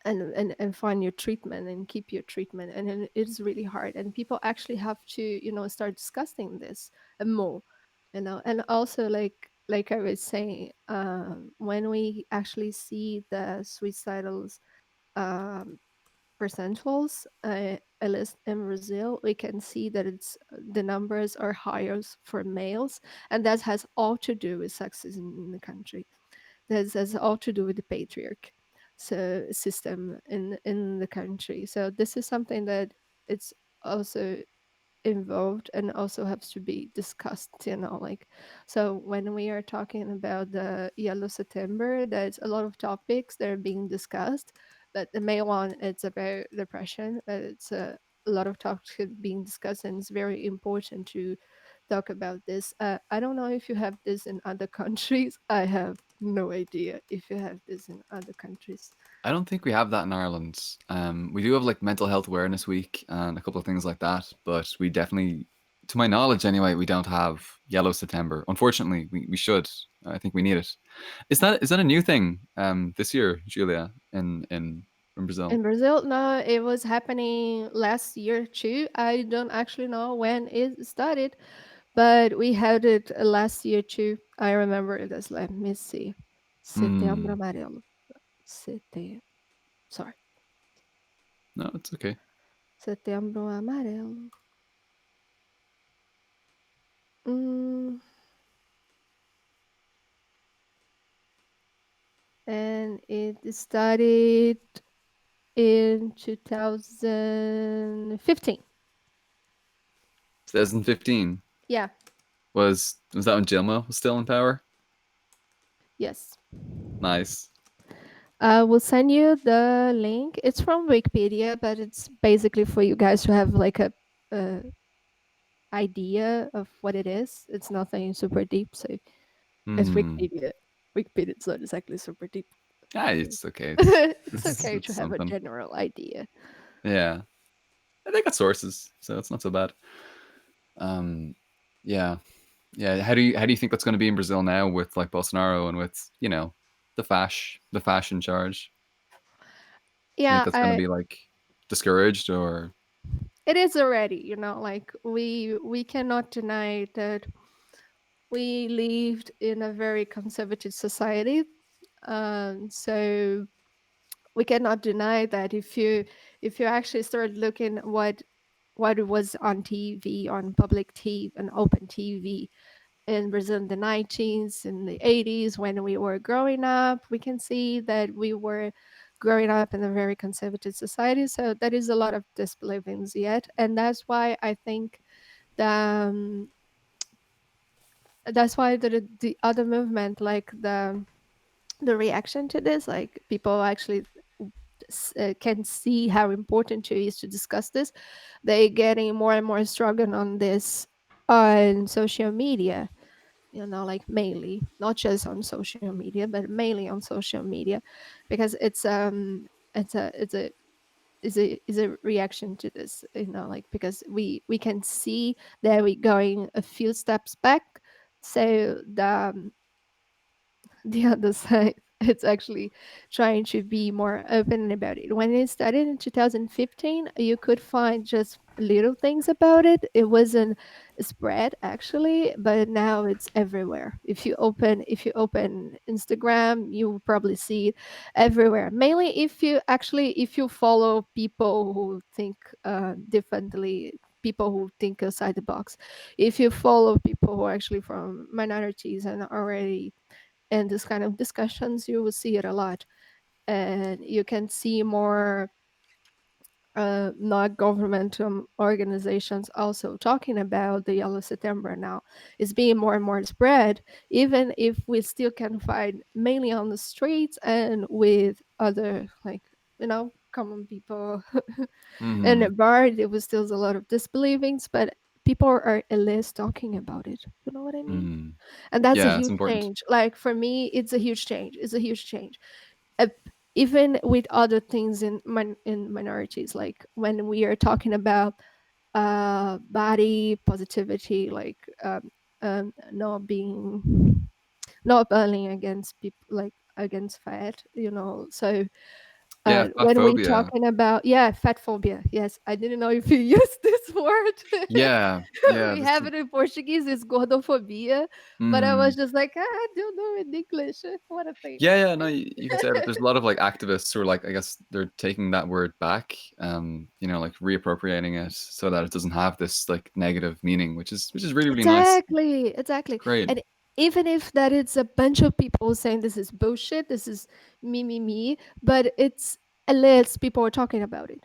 and find your treatment and keep your treatment. And then it's really hard, and people actually have to start discussing this more. And also, like I was saying, when we actually see the suicidal um, percentiles, at least in Brazil, we can see that the numbers are higher for males, and that has all to do with sexism in the country. This has all to do with the patriarch system in the country. So this is something that it's also involved and also has to be discussed. Like, so when we are talking about the Yellow September, there's a lot of topics that are being discussed, but the main one, it's about depression. It's a lot of topics being discussed, and it's very important to talk about this. I don't know if you have this in other countries. I have no idea if you have this in other countries. I don't think we have that in Ireland. We do have like Mental Health Awareness Week and a couple of things like that, but we definitely, to my knowledge anyway, we don't have Yellow September. Unfortunately, we should. I think we need it. Is that a new thing this year, Julia, in Brazil? In Brazil, no, it was happening last year too. I don't actually know when it started, but we had it last year too. I remember this. Let me see. Setembro Hmm. Amarelo. Sete... Sorry. No, it's okay. Setembro Amarelo. Mm, and it started in 2015. 2015 Yeah. was that when Dilma was still in power? Yes. Nice. I will send you the link. It's from Wikipedia, but it's basically for you guys to have like a idea of what it is. It's nothing super deep. So It's Mm. Wikipedia. Wikipedia is not exactly super deep. Ah, it's okay. It's okay to It's have a something. general idea. Yeah, they got sources, so it's not so bad. Um, yeah, yeah. How do you think that's going to be in Brazil now with like Bolsonaro and with the fash in charge? Do you think Yeah, that's going to be like discouraged or? it is already, like we cannot deny that we lived in a very conservative society. So we cannot deny that if you actually start looking what it was on TV, on public TV and open TV in Brazil in the 90s and the 80s when we were growing up, we can see that we were growing up in a very conservative society. So there is a lot of disbeliefs yet, and the that's why the other movement, like the reaction to this, like people actually can see how important it is to discuss this. They getting more and more stronger on this on social media, like mainly, not just on social media, but mainly on social media, because it's a reaction to this, like because we can see that we going a few steps back. So the other side, it's actually trying to be more open about it. When it started in 2015, you could find just little things about it. It wasn't spread actually, but now it's everywhere. If you open Instagram, you will probably see it everywhere. Mainly if you follow people who think differently, people who think outside the box. If you follow people who are actually from minorities and already in this kind of discussions, you will see it a lot. And you can see more not governmental organizations also talking about the Yellow September now. It's being more and more spread, even if we still can find mainly on the streets and with other, like, common people in a Mm, bar. There was still a lot of disbelievings, but people are at least talking about it. You know what I mean? mm. And that's a Yeah, it's huge important. change. Like for me, it's a huge change. It's a huge change. uh, Even with other things in minorities, like when we are talking about body positivity, like not being, not burning against people, like against fat, so Yeah, fat when we phobia. talking about, yeah, fat phobia. Yes, I didn't know if you use this word. Yeah, yeah. We have it in Portuguese, it's gordofobia, but I was Mm. just like, I don't know in English. What a thing. Yeah, yeah, no, you can say it. There's a lot of like activists who are like, I guess they're taking that word back, like reappropriating it so that it doesn't have this like negative meaning, which is really, really nice. Exactly. Great. And even if that it's a bunch of people saying this is bullshit, this is me, but it's at least people are talking about it.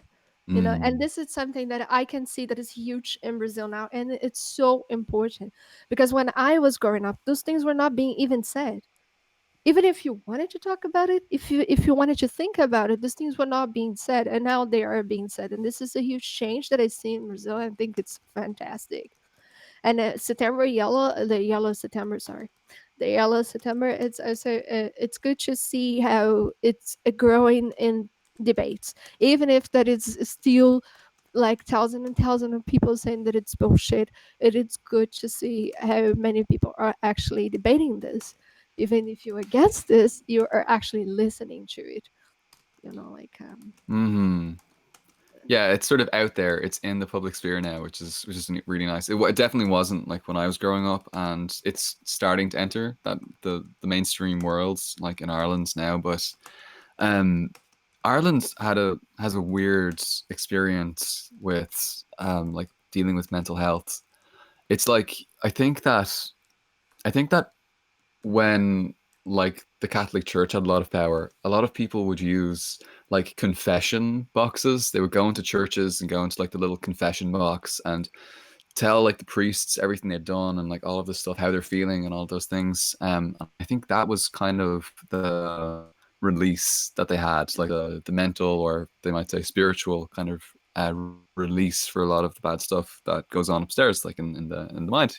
And Mm, this is something that I can see that is huge in Brazil now, and it's so important because when I was growing up, those things were not being even said. Even if you wanted to talk about it, if you wanted to think about it, these things were not being said, and now they are being said. And this is a huge change that I see in Brazil. I think it's fantastic. And September yellow, the yellow September, sorry, the yellow September. It's also it's good to see how it's growing in debates, even if that is still like thousand and thousand of people saying that it's bullshit. It is good to see how many people are actually debating this. Even if you're against this, you are actually listening to it. Like hmm. Yeah, it's sort of out there. It's in the public sphere now, which is really nice. It definitely wasn't like when I was growing up, and it's starting to enter the mainstream worlds like in Ireland now. But um, Ireland has a weird experience with like dealing with mental health. It's like I think that when like the Catholic Church had a lot of power, a lot of people would use like confession boxes. They would go into churches and go into like the little confession box and tell like the priests everything they'd done and like all of this stuff, how they're feeling and all those things. I think that was kind of the release that they had, like the mental, or they might say spiritual kind of release for a lot of the bad stuff that goes on upstairs, like in the mind.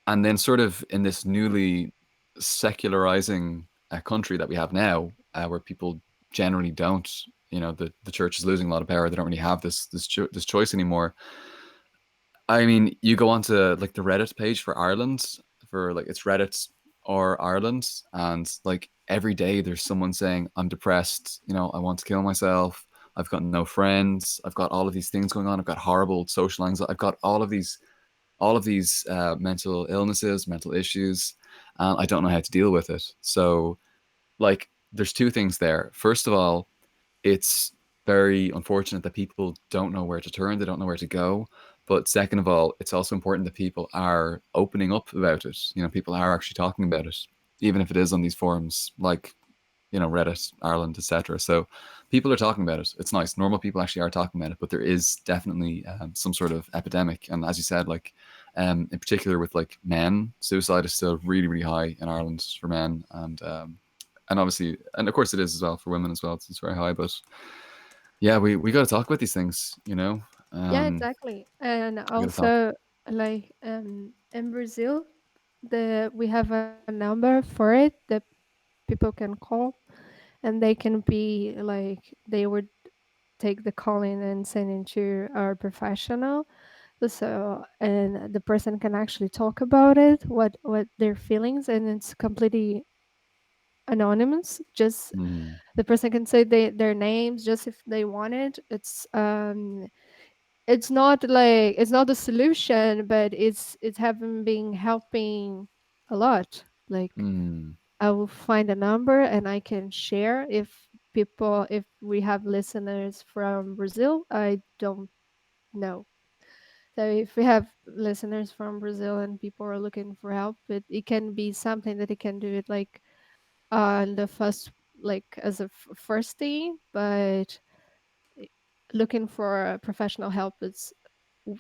And then sort of in this newly secularizing country that we have now, where people generally don't, the church is losing a lot of power. They don't really have this choice anymore. I mean, you go onto like the Reddit page for Ireland, for like it's Reddit or Ireland, and like every day there's someone saying, "I'm depressed. I want to kill myself. I've got no friends. I've got all of these things going on. I've got horrible social anxiety. I've got all of these mental illnesses, mental issues, and I don't know how to deal with it." So, like, there's two things there. First of all, it's very unfortunate that people don't know where to turn, they don't know where to go. But second of all, it's also important that people are opening up about it. People are actually talking about it, even if it is on these forums like, Reddit, Ireland, etc. So people are talking about it. It's nice. Normal people actually are talking about it, but there is definitely some sort of epidemic. And as you said, like in particular with like men, suicide is still really, really high in Ireland for men, and obviously, and of course, it is as well for women as well. It's very high, but yeah, we got to talk about these things. Yeah, exactly. And We got to talk. also, like, in Brazil, we have a number for it that people can call, and they can be like, they would take the call in and send it to our professional. So, and the person can actually talk about it, what their feelings, and it's completely anonymous. Just Mm, the person can say their names just if they want it. It's not like, it's not the solution, but it's having been helping a lot. Like, mm, I will find a number and I can share if we have listeners from Brazil. I don't know. So if we have listeners from Brazil and people are looking for help, it can be something that it can do it like the first, like as a first thing, but i- looking for professional help is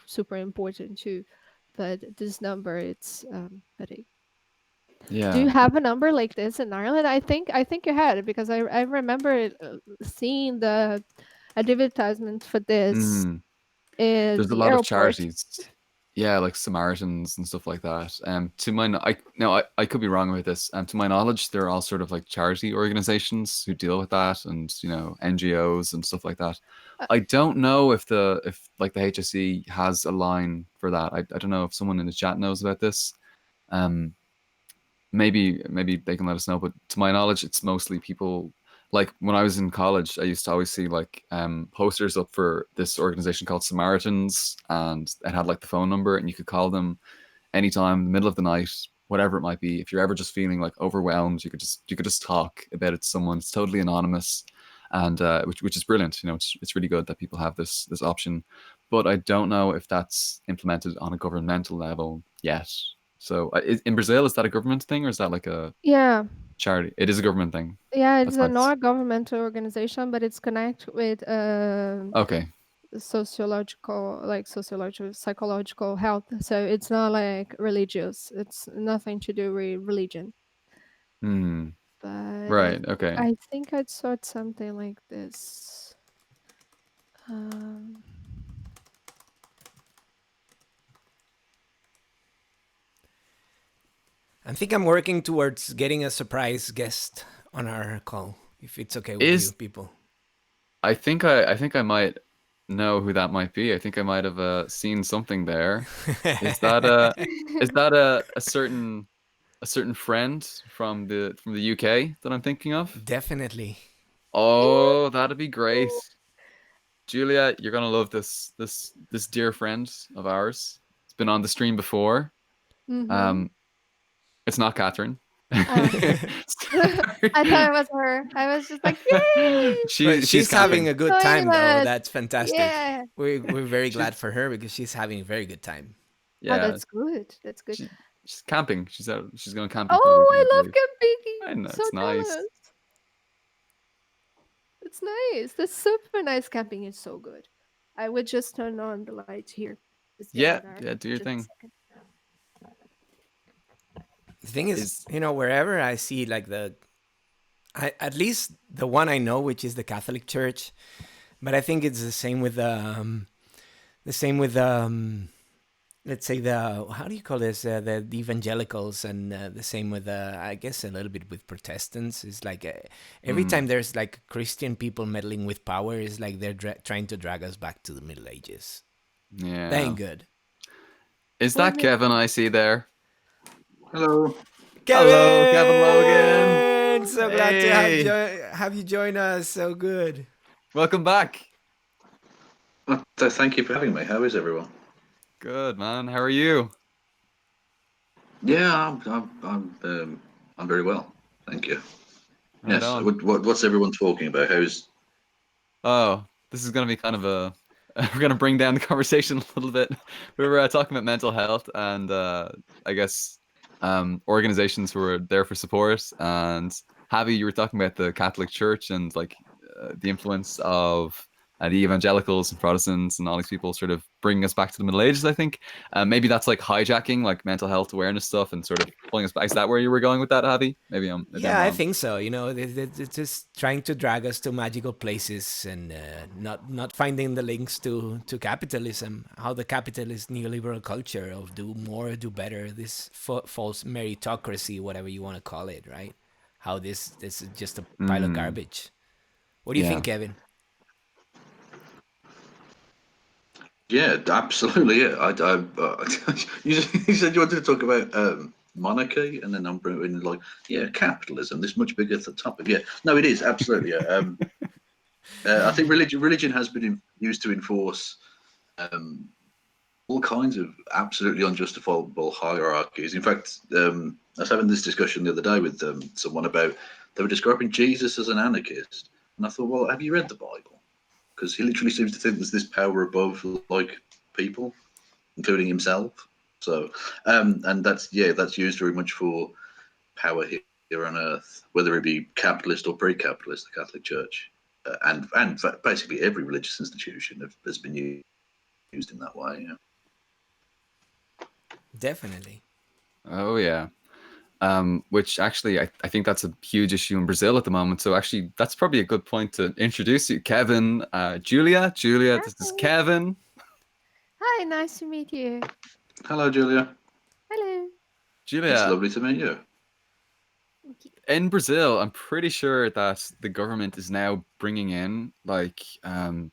super important too. But this number, it's but do you yeah. have a number like this in Ireland? I think you had it, because I remember seeing the advertisement for this Mm. in There's a the lot of airport. charities, yeah, like Samaritans and stuff like that. To my, I no, I could be wrong with this. To my knowledge, they're all sort of like charity organizations who deal with that, and NGOs and stuff like that. Uh, I don't know if like the HSE has a line for that. I don't know if someone in the chat knows about this. Um, maybe they can let us know. But to my knowledge, it's mostly people. Like when I was in college, I used to always see like posters up for this organization called Samaritans, and it had like the phone number, and you could call them anytime, middle of the night, whatever it might be. If you're ever just feeling like overwhelmed, you could just talk about it to someone. It's totally anonymous, and which is brilliant. It's really good that people have this option, but I don't know if that's implemented on a governmental level yet. So in Brazil, is that a government thing or is that like a yeah, charity? It is a government thing. yeah, it's That's a nice. non-governmental organization, but it's connected with Okay. sociological, psychological health. So it's not like religious. It's nothing to do with religion. Hmm. But Right. Okay. I think I saw something like this. Um, I think I'm working towards getting a surprise guest on our call, if it's okay with you Is people. I think I might know who that might be. I think I might have seen something there. Is that a is that a certain friend from the UK that I'm thinking of? Definitely. Oh, that'd be great. Julia, you're gonna love this dear friend of ours. It's been on the stream before. mm-hmm. Um, it's not Catherine. Oh. I thought it was her. I was just like, yay! But She's she's having camping. a good So time, though. excited. That's fantastic. Yeah. We're very She's glad for her because she's having a very good time. Oh, yeah. that's good. That's good. She, she's camping. She's out. She's going camping for the Oh, weekend, I I love believe. camping. I know So it's nice. jealous. It's nice. That's super nice. Camping is so good. I would just turn on the lights here. Just getting Yeah, dark. yeah. Do your Just a thing. second. The thing is, Is wherever I see like at least the one I know, which is the Catholic Church, but I think it's the same with let's say the how do you call this the evangelicals and the same with I guess a little bit with Protestants is like every time Mm, there's like Christian people meddling with power is like they're trying to drag us back to the Middle Ages. That yeah. ain't good. Is Well, that yeah. Kevin I see there? Hello. Hello, Kevin Logan. Kevin, so glad to Hey, have you join us. So good. welcome back. Well, thank you for having me. How is everyone? Good, man. How are you? Yeah, I'm very well. Thank you. Right Yes. on. What's everyone talking about? How's Oh, this is going to be kind of a. We're going to bring down the conversation a little bit. We were talking about mental health and I guess organizations who are there for support. And Javi, you were talking about the Catholic Church and like the influence of the evangelicals and Protestants and all these people sort of bringing us back to the Middle Ages, I think. Maybe that's like hijacking like mental health awareness stuff and sort of pulling us back. Is that where you were going with that, Javi? Maybe I'm Yeah, I wrong. think so. You know, it's just trying to drag us to magical places and not finding the links to capitalism. How the capitalist neoliberal culture of do more, do better. This false meritocracy, whatever you want to call it, right? How this is just a pile of Mm, garbage. What do you yeah. think, Kevin? yeah, absolutely. Yeah, you said you wanted to talk about monarchy, and then I'm bringing like yeah, capitalism. This much bigger topic. Yeah, no, it is absolutely. Yeah. I think religion has been used to enforce um, all kinds of absolutely unjustifiable hierarchies. In fact, I was having this discussion the other day with someone about they were describing Jesus as an anarchist, and I thought, well, have you read the Bible? Because he literally seems to think there's this power above like people, including himself. So, and that's used very much for power here on earth, whether it be capitalist or pre-capitalist, the Catholic Church, and basically every religious institution has been used in that way. Yeah. Definitely. Oh yeah. Which actually I think that's a huge issue in Brazil at the moment. So actually that's probably a good point to introduce you. Kevin, Julia, this is Hi. Kevin. Hi, nice to meet you. Hello, Julia. Hello. It's Julia, lovely to meet you. in Brazil, I'm pretty sure that the government is now bringing in like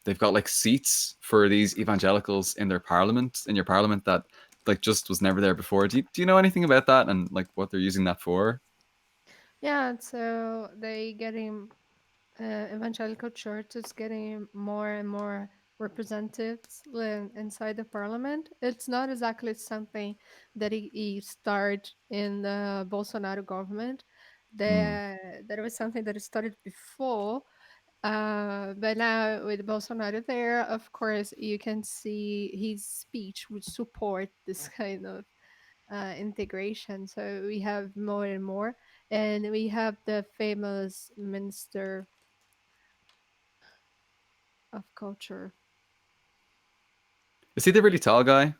they've got like seats for these evangelicals in their parliament, in your parliament that like just was never there before. Do you know anything about that and like what they're using that for? Yeah, so they getting evangelical church is getting more and more representatives inside the parliament. It's not exactly something that he started in the Bolsonaro government. Hmm. There was something that started before, but now with Bolsonaro there, of course, you can see his speech would support this kind of integration. So we have more and more, and we have the famous minister of culture. Is he the really tall guy?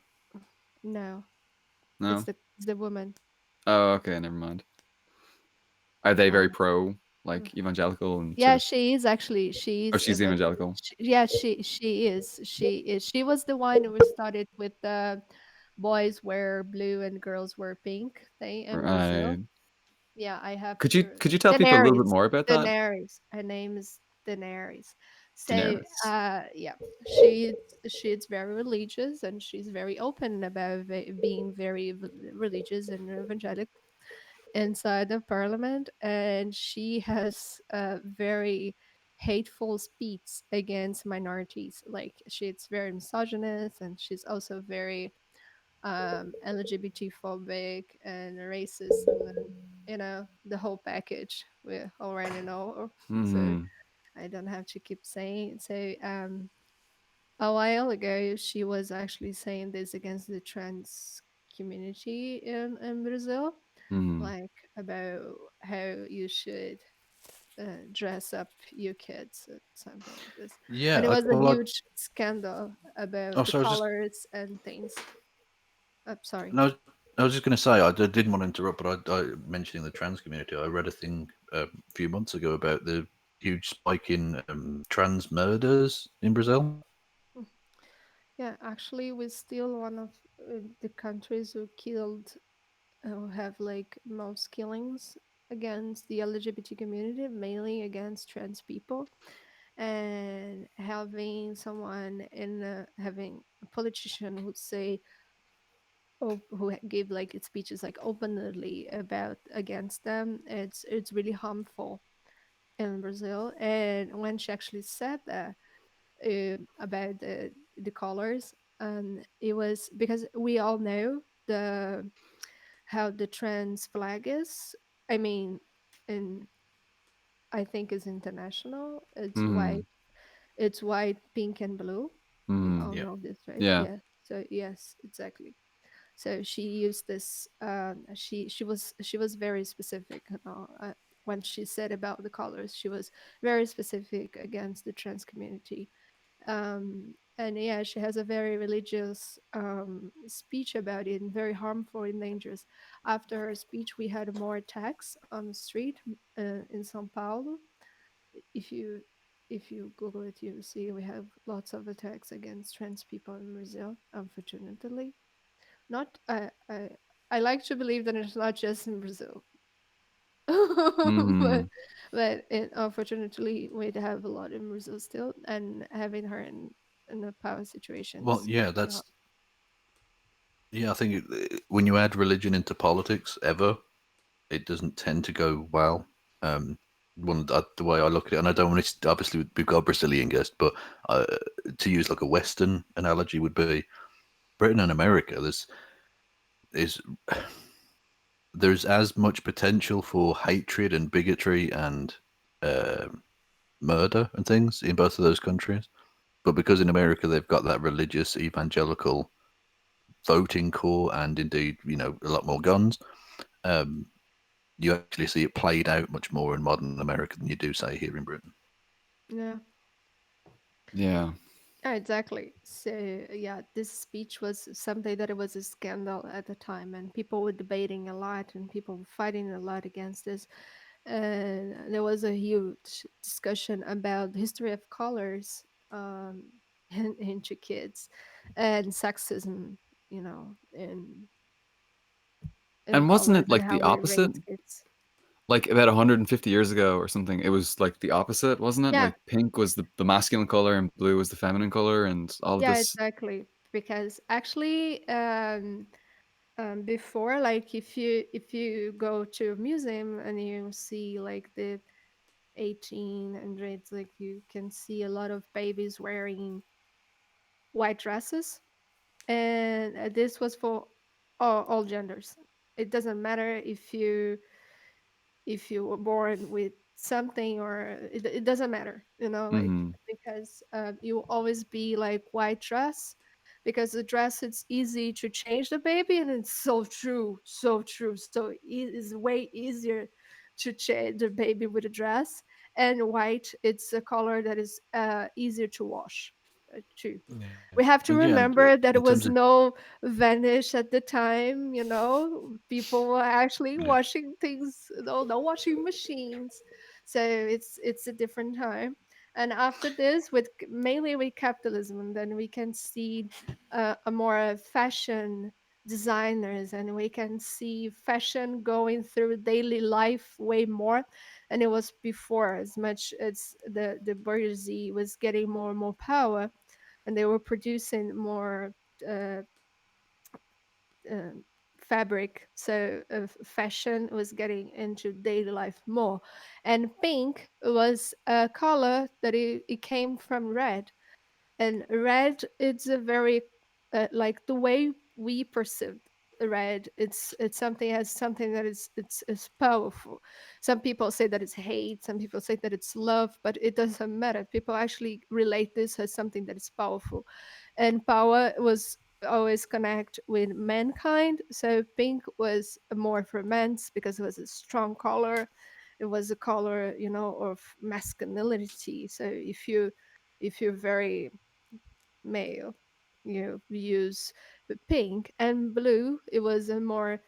No, No. it's the woman. Oh, okay, never mind. Are they very Uh, pro, like evangelical and sort yeah, of? she is actually. Oh, She's she's evangelical. yeah, she is. She is. She was the one who started with the boys wear blue and girls wear pink thing in Brazil. Right. Yeah, I have to. Could you tell people a little bit Daenerys. more about that? Daenerys. Her name is Daenerys. So, Daenerys. yeah, she she's very religious and she's very open about being very religious and evangelical inside the parliament, and she has a very hateful speech against minorities. Like she's very misogynist, and she's also very LGBT phobic and racist, and then the whole package we already know. So Hmm. I don't have to keep saying. So a while ago, she was actually saying this against the trans community in Brazil, Hmm. like about how you should dress up your kids or something like this. And it Yeah, was a well, huge scandal oh, about the so I was just colors and things. Sorry. no, I was just going to say didn't want to interrupt, but I mentioning the trans community. I read a thing a few months ago about the huge spike in trans murders in Brazil. Yeah, actually, we're still one of the countries who killed, who have like most killings against the LGBT community, mainly against trans people. And having someone in, having a politician who say, who give like speeches like openly about against them, it's really harmful in Brazil. And when she actually said that, about the colors, it was because we all know the how the trans flag is. I mean, and I think is international. Mm, It's white, pink, and blue. We mm, all Yeah. know this, right? yeah. Yeah. So yes, exactly. So she used this. She was very specific. When she said about the colors, she was very specific against the trans community. And yeah, she has a very religious speech about it, and very harmful and dangerous. After her speech, we had more attacks on the street in São Paulo. If you if you Google it, you see we have lots of attacks against trans people in Brazil. Unfortunately, not I like to believe that it's not just in Brazil, but Mm, unfortunately we have a lot in Brazil still, and having her in a power situation Well, is yeah, very hard. that's yeah. I think when you add religion into politics, ever, it doesn't tend to go well. Um, the way I look at it, and I don't want to. Obviously, we've got a Brazilian guest, but uh, to use like a Western analogy would be Britain and America. Is there's as much potential for hatred and bigotry and uh, murder and things in both of those countries. But because in America they've got that religious evangelical voting core and indeed, a lot more guns, um, you actually see it played out much more in modern America than you do, say, here in Britain. Yeah. yeah. Yeah, exactly. So yeah, this speech was something that it was a scandal at the time, and people were debating a lot, and people were fighting a lot against this. And there was a huge discussion about the history of colors, into kids, and sexism, in And wasn't colors, it and like how the we opposite? raise kids. Like about 150 years ago or something, it was like the opposite, wasn't it? Yeah, Like pink was the masculine color and blue was the feminine color, and all of yeah, this. exactly. Because actually, before, like if you go to a museum and you see like the 1800s, like you can see a lot of babies wearing white dresses, and this was for all genders. It doesn't matter if you were born with something, or it doesn't matter, like, Hmm. because you will always be like white dress, because the dress, it's easy to change the baby, and it's so true, so true. So it is way easier to change the baby with a dress. And white, it's a color that is easier to wash, too. Yeah. We have to And yeah, and remember that in it terms was of no vanish at the time. People were actually yeah, washing things, no washing machines. So it's a different time. And after this, mainly with capitalism, and then we can see a more fashion designers, and we can see fashion going through daily life way more. And it was before, as much as the bourgeoisie was getting more and more power, and they were producing more uh, uh, fabric. So fashion was getting into daily life more. And pink was a color that it came from red. And red, it's a very like the way we perceive red, it's something, has something that is powerful. Some people say that it's hate, some people say that it's love, but it doesn't matter. People actually relate this as something that is powerful, and power was always connect with mankind. So pink was more for men's, because it was a strong color. It was a color, of masculinity. So if you're very male, you use the pink. And blue, it was a more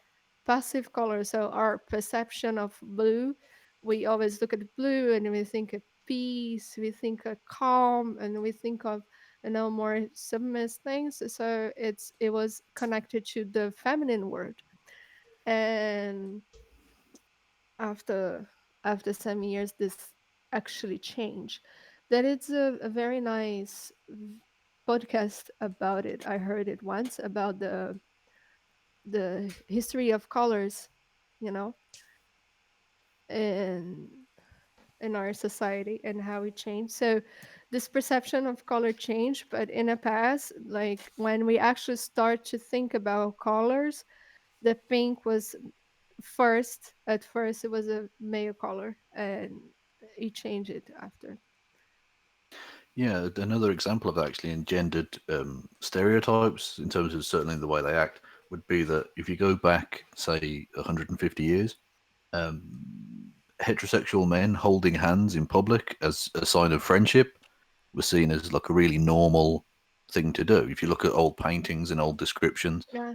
passive color. So our perception of blue, we always look at blue and we think of peace, we think of calm, and we think of more submissive things. So it was connected to the feminine word. And after some years, this actually changed. That it's a very nice podcast about it. I heard it once about the history of colors, you know, in our society and how it changed. So this perception of color changed, but in the past, like when we actually start to think about colors, the pink was first. At first, it was a male color, and it changed it after. Yeah, another example of that actually engendered stereotypes in terms of certainly the way they act would be that if you go back, say, 150 years, um, heterosexual men holding hands in public as a sign of friendship was seen as like a really normal thing to do. If you look at old paintings and old descriptions, Yeah.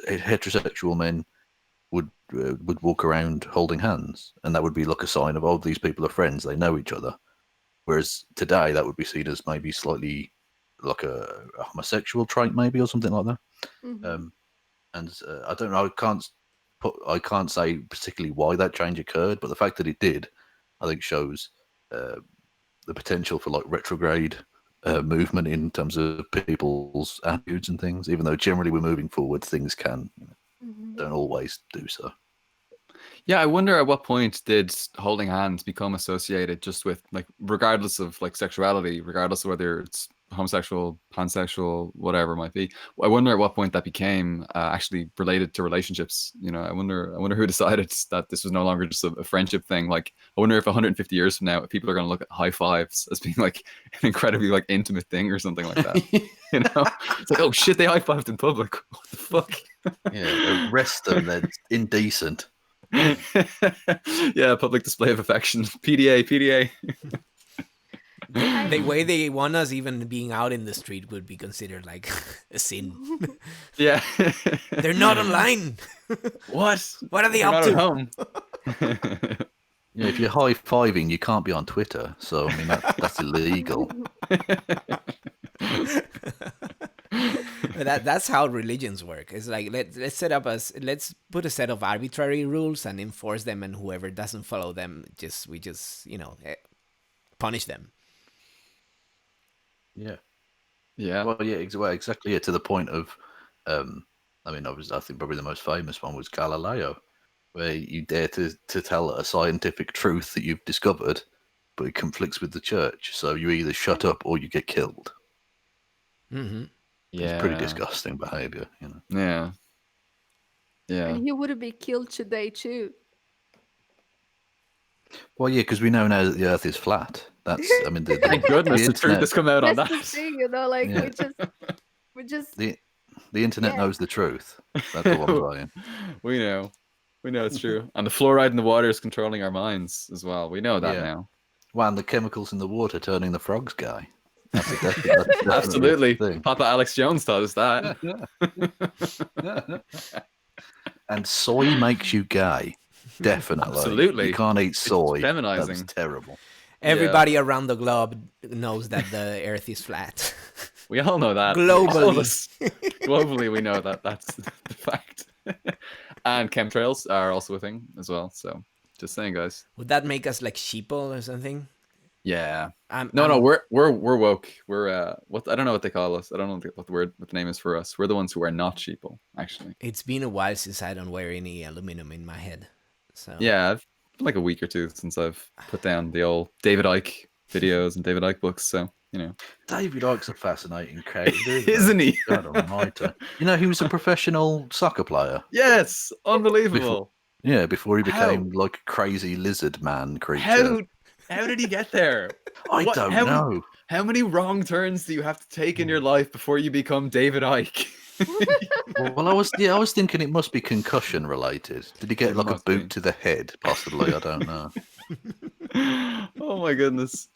heterosexual men would walk around holding hands, and that would be like a sign of, oh, these people are friends, they know each other. Whereas today, that would be seen as maybe slightly like a homosexual trait, maybe, or something like that. Hmm. Um, and I don't know. I can't say particularly why that change occurred, but the fact that it did, I think, shows uh, the potential for like retrograde movement in terms of people's attitudes and things. Even though generally we're moving forward, things Hmm. don't always do so. Yeah, I wonder at what point did holding hands become associated just with like, regardless of like sexuality, regardless of whether it's homosexual, pansexual, whatever it might be. I wonder at what point that became actually related to relationships. You know, I wonder who decided that this was no longer just a friendship thing. Like, I wonder if 150 years from now, people are going to look at high fives as being like an incredibly like intimate thing or something like that. You know, it's like, oh shit, they high fived in public. What the fuck? Yeah, arrest them. They're indecent. Yeah, public display of affection. PDA, PDA. The way they want us even being out in the street would be considered like a sin. Yeah. They're not online. What? What are they They're up not to? at home. Yeah, if you're high fiving, you can't be on Twitter. So I mean, that's illegal. That's how religions work. It's like let's put a set of arbitrary rules and enforce them, and whoever doesn't follow them, we just punish them. Yeah. Yeah. Well, yeah, exactly. Yeah, to the point of, I mean, I think probably the most famous one was Galileo, where you dare to tell a scientific truth that you've discovered, but it conflicts with the church. So you either shut up or you get killed. Mm-hmm. It's pretty Yeah. disgusting behavior, you know. Yeah. Yeah. And he would be killed today too. Well, yeah, because we know now that the Earth is flat. That's, I mean, Thank goodness the truth has come out on That's the that. thing, you know, like Yeah. we just the internet yeah. knows the truth. That's what I'm saying. We know it's true. And the fluoride in the water is controlling our minds as well. We know that Yeah. now. Wow, and the chemicals in the water turning the frogs gay. That's definitely Absolutely. a thing. Papa Alex Jones taught us that. And soy makes you gay. Definitely. Absolutely. You can't eat soy. That's feminizing. terrible. Everybody around the globe knows that the Earth is flat. We all know that. Globally. All of us. Globally, we know that. That's the fact. And chemtrails are also a thing as well. So, just saying, guys. Would that make us like sheeple or something? Yeah. No, No, we're woke. We're what I don't know what they call us. I don't know what the name is for us. We're the ones who are not sheeple, actually. It's been a while since I don't wear any aluminum in my head. So Yeah, I've been like a week or two since I've put down the old David Icke videos and David Icke books. So, you know. David Icke's a fascinating character, Isn't he? God almighty. You know, he was a professional soccer player. Yes, unbelievable. Before he became like a crazy lizard man creature. How did he get there? I don't know. How many wrong turns do you have to take in your life before you become David Icke? Well, I was thinking it must be concussion related. Did he get It like a must boot be. to the head? Possibly, I don't know. Oh my goodness.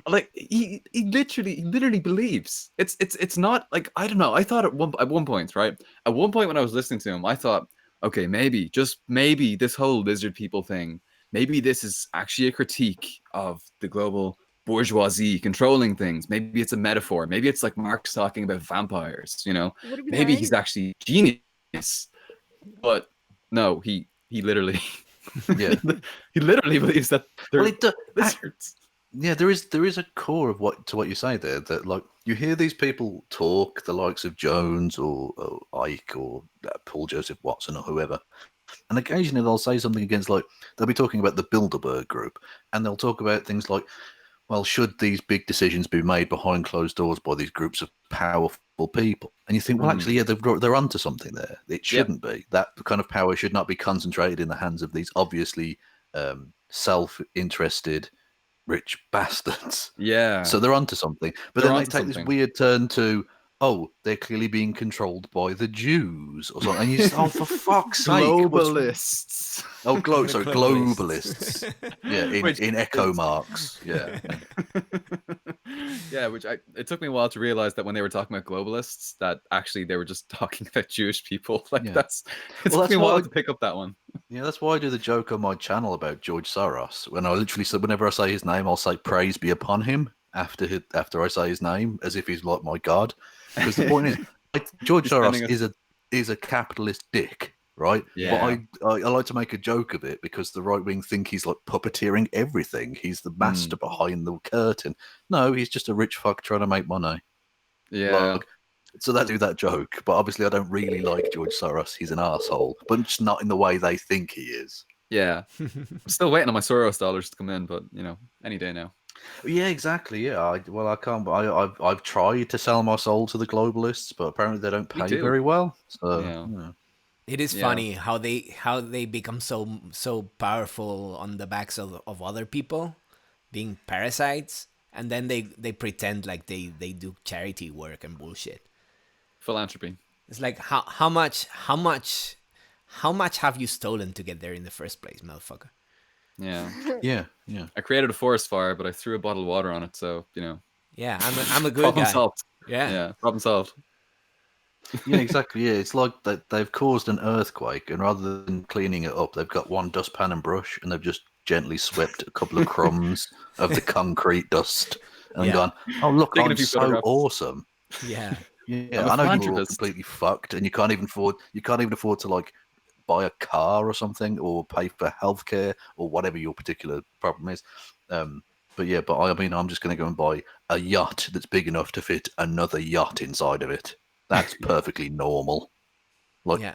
Like he literally believes it's not like, I don't know. I thought at one point, right? At one point when I was listening to him, I thought, okay, maybe, just maybe this whole lizard people thing, maybe this is actually a critique of the global bourgeoisie controlling things. Maybe it's a metaphor. Maybe it's like Marx talking about vampires. Would be Maybe he's nice. actually genius. But no, he literally Yeah. he literally believes that they're Well, lizards. yeah, there is a core of what you say there, that like you hear these people talk, the likes of Jones or Ike or Paul Joseph Watson or whoever, and occasionally they'll say something against, like, they'll be talking about the Bilderberg group, and they'll talk about things like, well, should these big decisions be made behind closed doors by these groups of powerful people? And you think, well, actually, yeah, they're onto something there. It shouldn't be. That kind of power should not be concentrated in the hands of these obviously self-interested rich bastards. Yeah. So they're onto something. But They're then they onto take this something. weird turn to, oh, they're clearly being controlled by the Jews or something. And you just, oh, for fuck's sake. Globalists. Oh, Globalists. globalists. Yeah, in echo it's- marks. Yeah. Yeah, it took me a while to realize that when they were talking about globalists, that actually they were just talking about Jewish people. Like Yeah. it took me a while to pick up that one. Yeah, that's why I do the joke on my channel about George Soros. When I literally said, whenever I say his name, I'll say praise be upon him after I say his name, as if he's like my god. Because the point is, George Soros is a capitalist dick, right? Yeah. But I like to make a joke of it because the right wing think he's like puppeteering everything. He's the master behind the curtain. No, he's just a rich fuck trying to make money. Yeah. Like, so they do that joke, but obviously I don't really like George Soros. He's an asshole, but just not in the way they think he is. Yeah. I'm still waiting on my Soros dollars to come in, but any day now. Yeah, exactly. Yeah, I can't. I've tried to sell my soul to the globalists, but apparently they don't pay too. very well. So Yeah. It is Yeah. funny how they become so powerful on the backs of other people, being parasites, and then they pretend like they do charity work and bullshit. Philanthropy. It's like how much have you stolen to get there in the first place, motherfucker? Yeah. yeah. I created a forest fire, but I threw a bottle of water on it, so Yeah, I'm a good problem guy. solved. Yeah. Yeah, problem solved. Yeah, exactly. Yeah, it's like they've caused an earthquake, and rather than cleaning it up, they've got one dustpan and brush, and they've just gently swept a couple of crumbs of the concrete dust, and Yeah. gone, "Oh, look, Taking a I'm few so photographs. awesome." Yeah. Yeah, I'm a I know you're all philanthropist. completely fucked, and you can't even afford to like buy a car or something, or pay for healthcare or whatever your particular problem is. But I mean, I'm just going to go and buy a yacht that's big enough to fit another yacht inside of it. That's perfectly normal. Like, Yeah.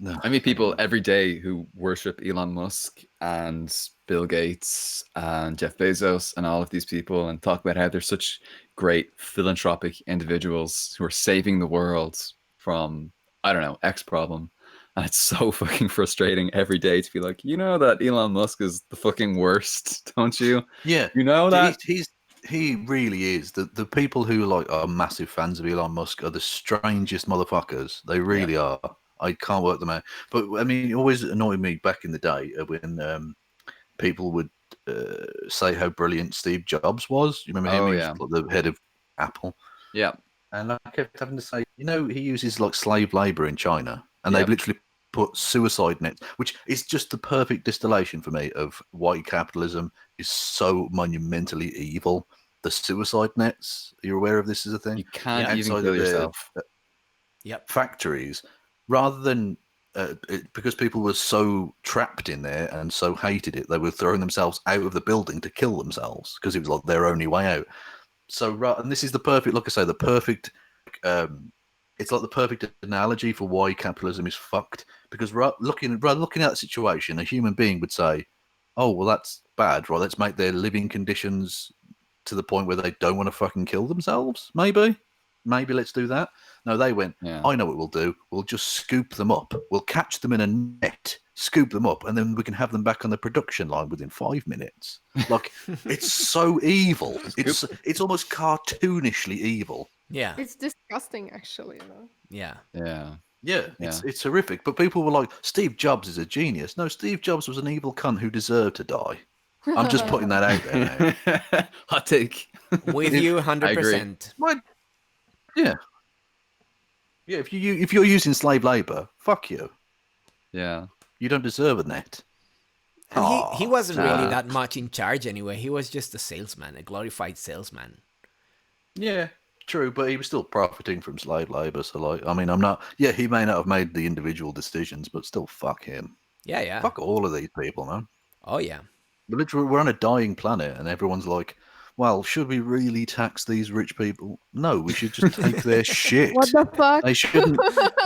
no. I meet people every day who worship Elon Musk and Bill Gates and Jeff Bezos and all of these people and talk about how they're such great philanthropic individuals who are saving the world from, I don't know, X problem. And it's so fucking frustrating every day to be like, that Elon Musk is the fucking worst, don't you? Yeah, You know that? He really is. The people who like are massive fans of Elon Musk are the strangest motherfuckers. They really are. I can't work them out. But I mean, it always annoyed me back in the day when people would say how brilliant Steve Jobs was. You remember him? Oh, He was yeah. like the head of Apple. Yeah. And I kept having to say, he uses like slave labor in China, and Yep. they've literally put suicide nets, which is just the perfect distillation for me of why capitalism is so monumentally evil. The suicide nets, you're aware of this as a thing? You can't Yeah. even Outside kill of their yourself. Yep. factories, rather than because people were so trapped in there and so hated it, they were throwing themselves out of the building to kill themselves because it was like their only way out. So, and this is the perfect, like I say, the perfect. It's like the perfect analogy for why capitalism is fucked. Because looking at the situation, a human being would say, "Oh, well, that's bad, right? Let's make their living conditions to the point where they don't want to fucking kill themselves. Maybe let's do that." No, they went, Yeah. "I know what we'll do. We'll just scoop them up. We'll catch them in a net, scoop them up, and then we can have them back on the production line within 5 minutes." Like, it's so evil. It's almost cartoonishly evil. Yeah. It's disgusting, actually. Yeah. Yeah. Yeah, it's horrific. But people were like, Steve Jobs is a genius. No, Steve Jobs was an evil cunt who deserved to die. I'm just putting that out there now. Hot take. With you 100%. Yeah. Yeah, if you're using slave labor, fuck you. Yeah. You don't deserve a net. And he wasn't really nah. that much in charge anyway. He was just a salesman, a glorified salesman. Yeah, true, but he was still profiting from slave labor. So, like, I mean, I'm not. Yeah, he may not have made the individual decisions, but still, fuck him. Yeah, yeah. Fuck all of these people, man. Oh, yeah. Literally, we're on a dying planet, and everyone's like, "Well, should we really tax these rich people? No, we should just take their shit. What the fuck? They shouldn't.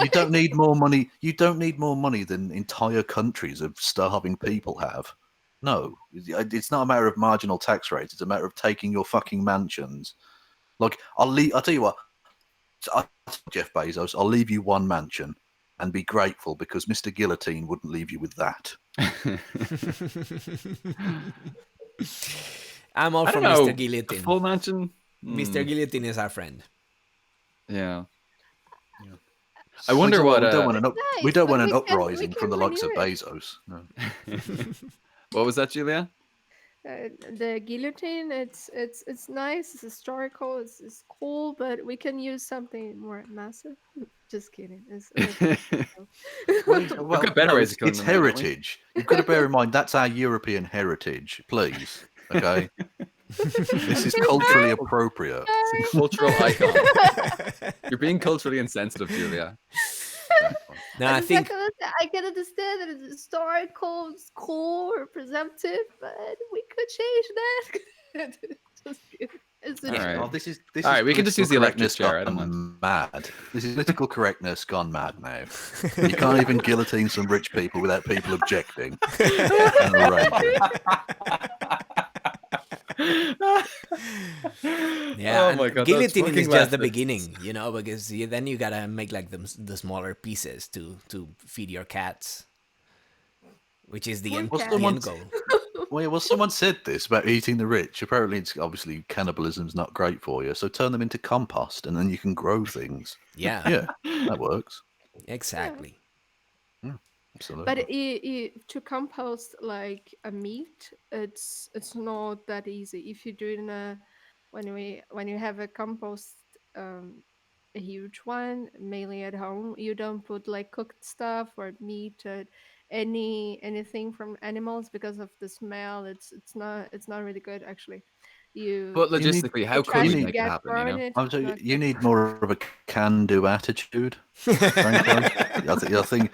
You don't need more money. You don't need more money than entire countries of starving people have. No, it's not a matter of marginal tax rates. It's a matter of taking your fucking mansions. Like, I'll tell you what. Jeff Bezos, I'll leave you one mansion, and be grateful because Mr. Guillotine wouldn't leave you with that. I'm all I for don't know. Mr. Guillotine. Full mansion. Mr. Guillotine is our friend. Yeah. I wonder what. We don't want an, we don't but want an we can uprising from the likes of renew it. Bezos. No. What was that, Julia? The guillotine, it's nice, it's historical, it's cool, but we can use something more massive. Just kidding. Well, got better ways of killing it's them, don't we? heritage. You've got to bear in mind that's our European heritage, please. Okay, this is culturally appropriate. It's a cultural icon. You're being culturally insensitive, Julia. No, I think I can understand that it's historical, it's cool or presumptive, but we could change that. Just kidding. It's a All right. Oh, this is All right, we can just use the political electric chair, I correctness don't gone mad. This is political correctness gone mad now. You can't even guillotine some rich people without people objecting. Outrageous. yeah. Oh and my God, that's guillotine is fucking just the leftist. beginning, because then you gotta make like the smaller pieces to feed your cats, which is the Poor end, cat. the end goal. Well, someone said this about eating the rich. Apparently, it's obviously cannibalism's not great for you. So turn them into compost, and then you can grow things. Yeah, Yeah, that works. exactly. Absolutely. But to compost like a meat, it's not that easy. If you do it when you have a compost, a huge one, mainly at home, you don't put like cooked stuff or meat or anything from animals because of the smell. It's not really good actually. But You need- logistically, how The could trash we you make it get happen? burned, it's I'm saying not you good. need more of a can-do attitude. Frankly, I think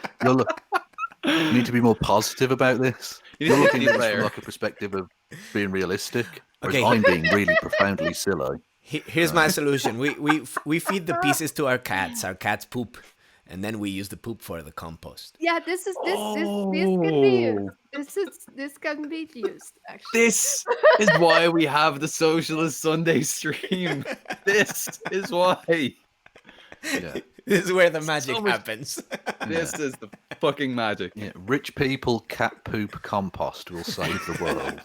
you need to be more positive about this. You You're need looking to at be this from there. like a perspective of being realistic, whereas Okay. I'm being really profoundly silly. Here's my solution. We feed the pieces to our cats. Our cats poop, and then we use the poop for the compost. Yeah, this can be used. This can be used actually. This is why we have the Socialist Sunday stream. This is why. Yeah, This is where the magic So much- happens. This is the fucking magic. yeah. Rich people cat poop compost will save the world.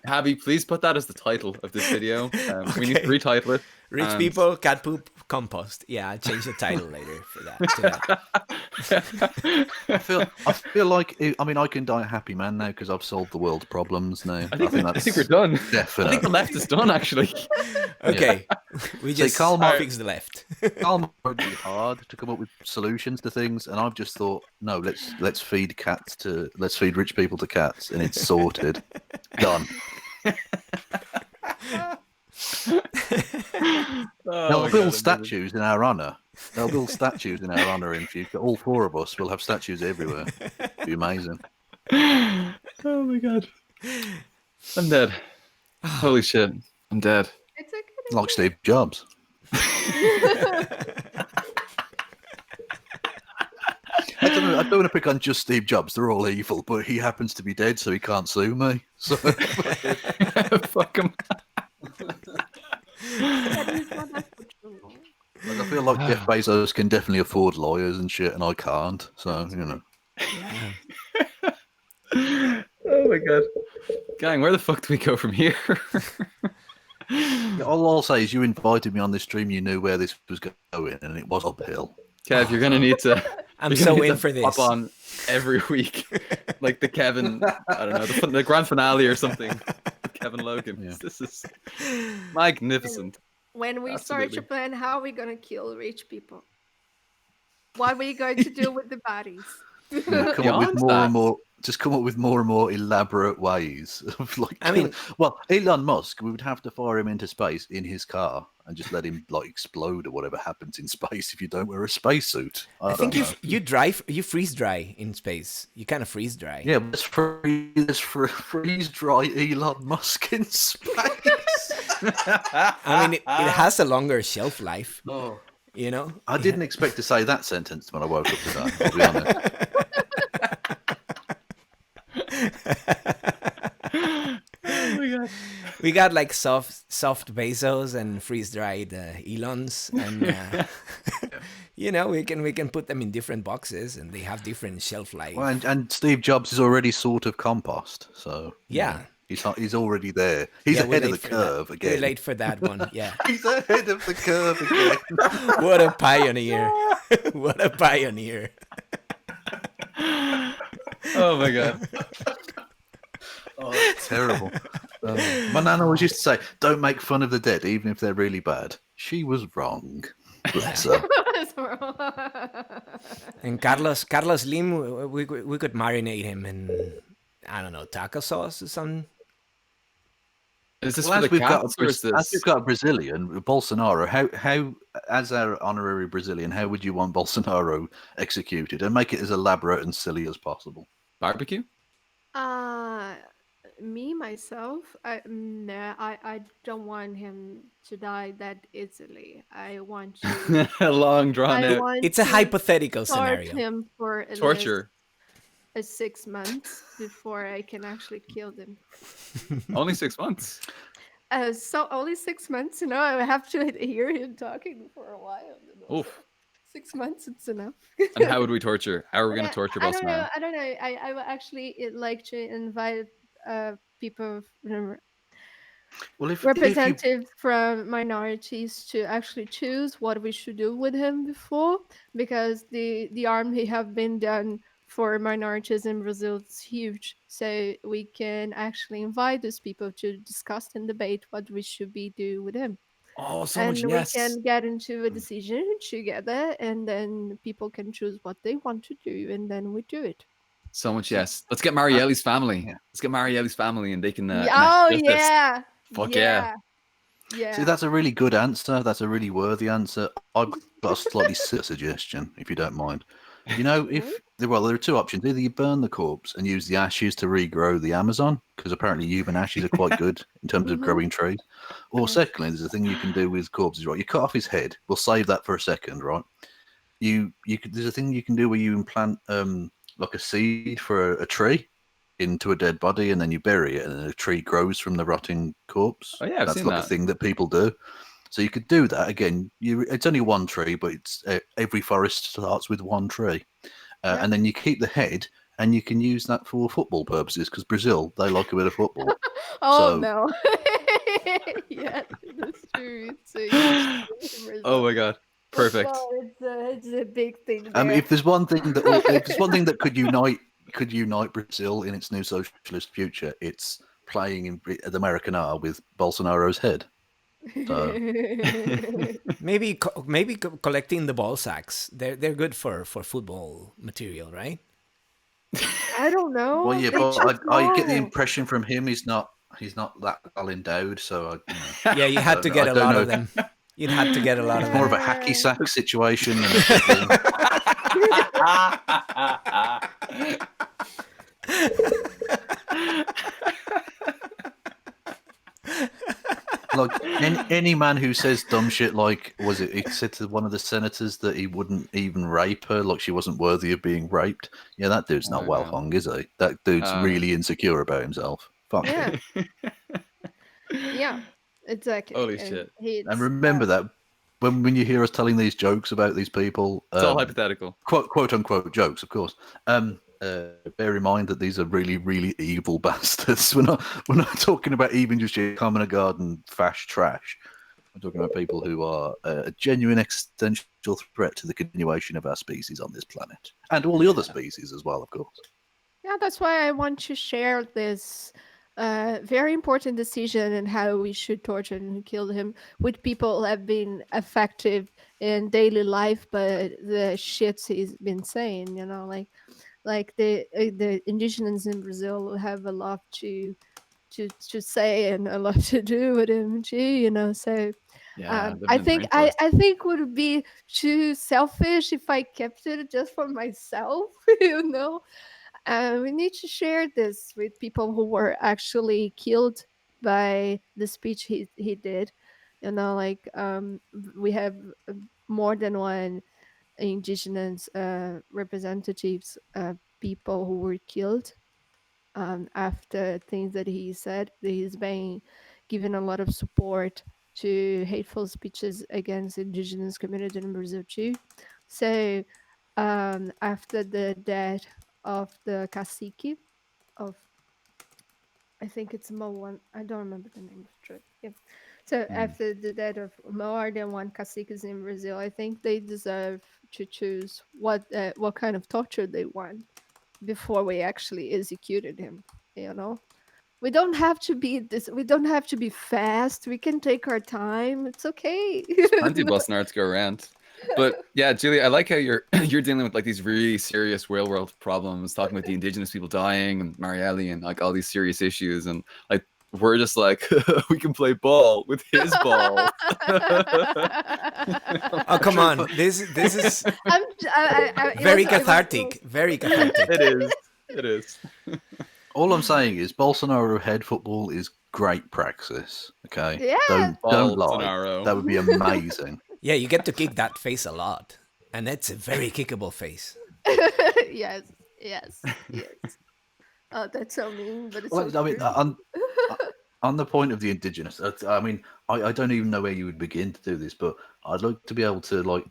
Abby, please put that as the title of this video. We need to retitle it. Rich And- people, cat poop, compost. Yeah, I'll change the title later for that. to that. I feel like I can die a happy man now because I've solved the world's problems now. I think we're done. I definite. think the left is done, actually. Okay, we So just Karl Marx- fix the left. Karl Marx would be hard to come up with solutions to things, and I've just thought, no, let's feed rich people to cats, and it's sorted, done. They'll build statues in our honour. They'll build statues in our honour in future. All four of us will have statues everywhere. It'd be amazing. Oh my god. I'm dead. Holy shit. I'm dead. It's a good Like Steve Jobs. I don't want to pick on just Steve Jobs. They're all evil, but he happens to be dead, so he can't sue me. So Fuck him. like, I feel like Jeff Bezos can definitely afford lawyers and shit, and I can't. So Oh my god. Gang, where the fuck do we go from here? all I'll say is you invited me on this stream. You knew where this was going, and it was uphill. Kev, you're gonna need to. I'm you're so gonna need in to for this. Hop on every week, like the Kevin. I don't know the grand finale or something. Kevin Logan. Yeah. This is magnificent. when we start to Absolutely. plan how we're gonna kill rich people. What are we going to do with the bodies? Come up with Beyond more that. and more. just come up with more and more elaborate ways of like. I mean, well, Elon Musk, we would have to fire him into space in his car and just let him like explode or whatever happens in space if you don't wear a spacesuit. I I think don't know. you freeze dry in space. You kind of freeze dry. Yeah, but freeze dry Elon Musk in space. I mean, it has a longer shelf life. Oh. You know, I didn't expect to say that sentence when I woke up today. I'll be honest. Oh my god. We got like soft Bezos and freeze dried Elons, and you know, we can put them in different boxes, and they have different shelf life. Well, and Steve Jobs is already sort of compost, so Yeah. he's already there. He's Yeah, we're ahead of late the for that. curve We're again. late for that one. Yeah. He's ahead of the curve again. What a pioneer! What a pioneer! Oh my god. Oh, that's terrible. My nana always used to say, "Don't make fun of the dead, even if they're really bad." She was wrong. Bless her. And Carlos Lim, we could marinate him in, I don't know, taco sauce or something. Is this Well, for as the we've got cats or is as this? we've got a Brazilian, Bolsonaro. How as our honorary Brazilian, how would you want Bolsonaro executed, and make it as elaborate and silly as possible? Barbecue? Me myself, I don't want him to die that easily. I want to. Long drawn I out want It's a to hypothetical torture scenario. him for at torture. least 6 months before I can actually kill them. Only 6 months. So only 6 months, I have to hear him talking for a while. Oof. 6 months, it's enough. And how would we torture? How are we going Yeah, to torture I don't know. Bolsonaro? I don't know. I would actually like to invite people, Well, if you representatives from minorities to actually choose what we should do with him before, because the harm he have been done for minorities in Brazil is huge. So we can actually invite those people to discuss and debate what we should be do with him. Oh, so And much we yes. can get into a decision together, and then people can choose what they want to do, and then we do it. So much yes. Let's get Marielli's family. Yeah. Let's get Marielli's family and they can Oh enact justice. yeah, Fuck yeah. yeah. See, that's a really good answer. That's a really worthy answer. I've got a slightly silly suggestion, if you don't mind. You know, there are two options. Either you burn the corpse and use the ashes to regrow the Amazon, because apparently human ashes are quite good in terms of growing trees. Or secondly, there's a thing you can do with corpses, right? You cut off his head. We'll save that for a second, right? There's a thing you can do where you implant like a seed for a tree into a dead body, and then you bury it, and then a tree grows from the rotting corpse. Oh, yeah, I've that's seen like that. a thing that people do. So you could do that again. It's only one tree, but it's every forest starts with one tree, and then you keep the head, and you can use that for football purposes because Brazil, they like a bit of football. Oh So- no. Yeah, that's true. It's a huge thing. Oh my god. Perfect. It's a big thing. I mean, there. if there's one thing that could unite Brazil in its new socialist future, it's playing in the American R with Bolsonaro's head. So, Maybe collecting the ball sacks. They're good for football material, right? I don't know. well, yeah, They but just I get the know. impression from him he's not that well endowed. So Yeah, you had to I get a don't lot know. of them. You'd had to get a lot of it's more them. of a hacky sack situation. Than a football. Like any man who says dumb shit, like he said to one of the senators that he wouldn't even rape her, like she wasn't worthy of being raped. Yeah, that dude's not Oh, well no. hung, is he? That dude's really insecure about himself. Fuck. Yeah. Yeah. Exactly. Holy And shit. And remember that when you hear us telling these jokes about these people, It's all hypothetical. quote unquote jokes, of course. Bear in mind that these are really, really evil bastards. We're not talking about even just your common garden fash trash. We're talking about people who are a genuine existential threat to the continuation of our species on this planet, and all the other species as well, of course. Yeah, that's why I want to share this very important decision and how we should torture and kill him with people who have been effective in daily life, but the shit he's been saying, like like the indigenous in Brazil have a lot to say and a lot to do with him too, so Yeah, living I in the think I, rainforest. I think would be too selfish if I kept it just for myself, you know. We need to share this with people who were actually killed by the speech he did. Like we have more than one indigenous representatives, people who were killed after things that he said. He's been given a lot of support to hateful speeches against indigenous community in Brazil too. So after the death of the cacique of, I think it's Moan. I don't remember the name of the tribe. Yeah. So after the death of more than one caciques in Brazil, I think they deserve to choose what kind of torture they want before we actually executed him. You know, we don't have to be this. We don't have to be fast. We can take our time. It's okay. Plenty of Bolsonaro to go around. But yeah, Julie, I like how you're you're dealing with like these really serious real world problems, talking about the indigenous people dying and Marielle and like all these serious issues, and like we're just like we can play ball with his ball. Oh, come on. This is It very was cathartic. Very cathartic. It is. It is. All I'm saying is Bolsonaro head football is great praxis. Okay, Yeah. don't lie. Bolsonaro. That would be amazing. Yeah, you get to kick that face a lot. And it's a very kickable face. yes, yes, yes. Oh, that's so mean, but it's Well, so I mean, true. on the point of the indigenous, I mean, I don't even know where you would begin to do this, but I'd like to be able to, like,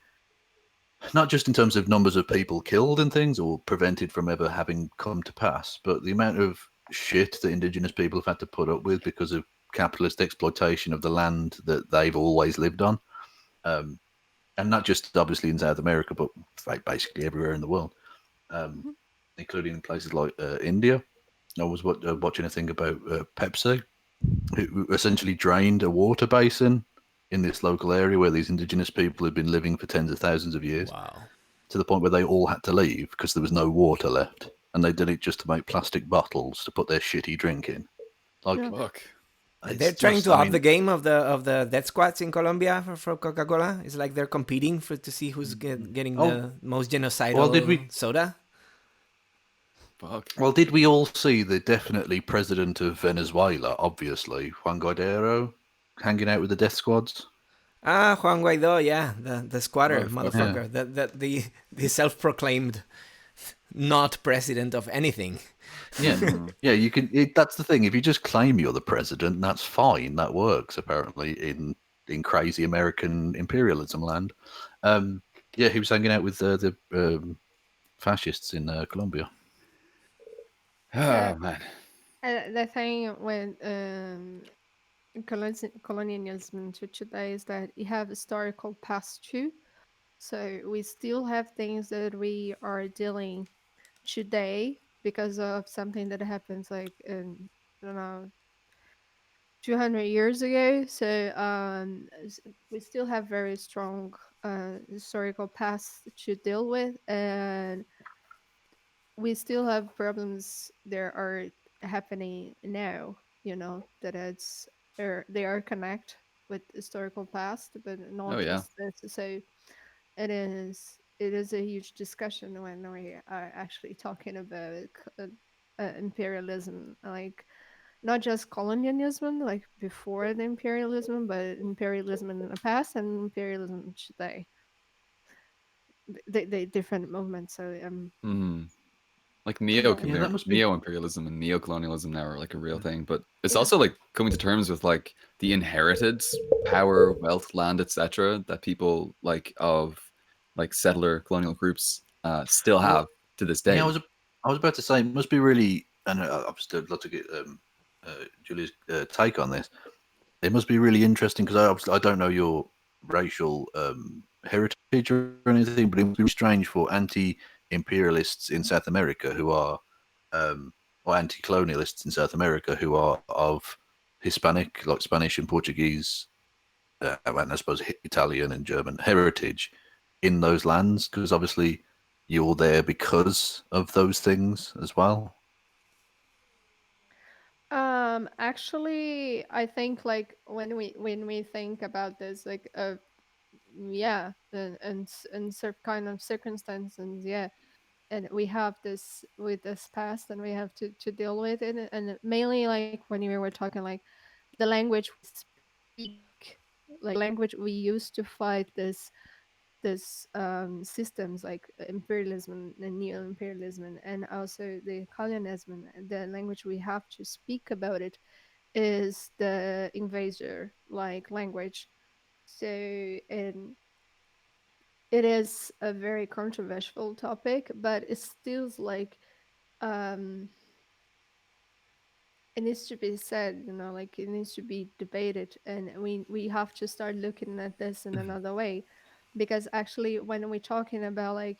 not just in terms of numbers of people killed and things or prevented from ever having come to pass, but the amount of shit that indigenous people have had to put up with because of capitalist exploitation of the land that they've always lived on. And not just obviously in South America, but like basically everywhere in the world, including in places like India. I was watching a thing about Pepsi, who essentially drained a water basin in this local area where these indigenous people had been living for tens of thousands of years, Wow. to the point where they all had to leave because there was no water left, and they did it just to make plastic bottles to put their shitty drink in. Like, Yeah. Look. They're it's trying just, to I up mean, the game of the death squads in Colombia for Coca-Cola. It's like they're competing to see who's getting the most genocidal well, soda. Fuck. Well, did we all see the definitely president of Venezuela, obviously, Juan Guaidó, hanging out with the death squads? Ah, Juan Guaidó, yeah, the squatter, Motherfucker. motherfucker, the self-proclaimed not president of anything. Yeah, yeah. You can. That's the thing. If you just claim you're the president, that's fine. That works apparently in crazy American imperialism land. Yeah, he was hanging out with the fascists in Colombia. Oh man. The thing with colonialism to today is that you have historical past too. So we still have things that we are dealing today because of something that happens like in, I don't know, 200 years ago. So we still have very strong historical past to deal with, and we still have problems that are happening now. That they are connect with historical past, but Oh not yeah. just this. So it is a huge discussion when we are actually talking about imperialism, like not just colonialism, like before the imperialism, but imperialism in the past and imperialism today. They different movements. So Like yeah. Yeah, that must be. neo imperialism and neo colonialism now are like a real thing, but it's Yeah. also like coming to terms with like the inherited power, wealth, land, etc. that people like of like settler colonial groups still have Well, to this yeah, day. I was about to say it must be really, and I'd still love to get Julie's take on this. It must be really interesting because I don't know your racial heritage or anything, but it must be strange for anti-imperialists in South America who are, or anti-colonialists in South America who are of Hispanic, like Spanish and Portuguese, and I suppose Italian and German heritage in those lands, because obviously you're there because of those things as well? Actually, I think like when we think about this, like yeah, and certain kind of circumstances, yeah, and we have this with this past, and we have to deal with it, and mainly like when you were talking like the language we speak, like language we use to fight this systems like imperialism and neo-imperialism and also the colonialism, and the language we have to speak about it is the invasor like language. So, and it is a very controversial topic, but it still like um it needs to be said, like it needs to be debated, and we have to start looking at this in another way, because actually when we're talking about like,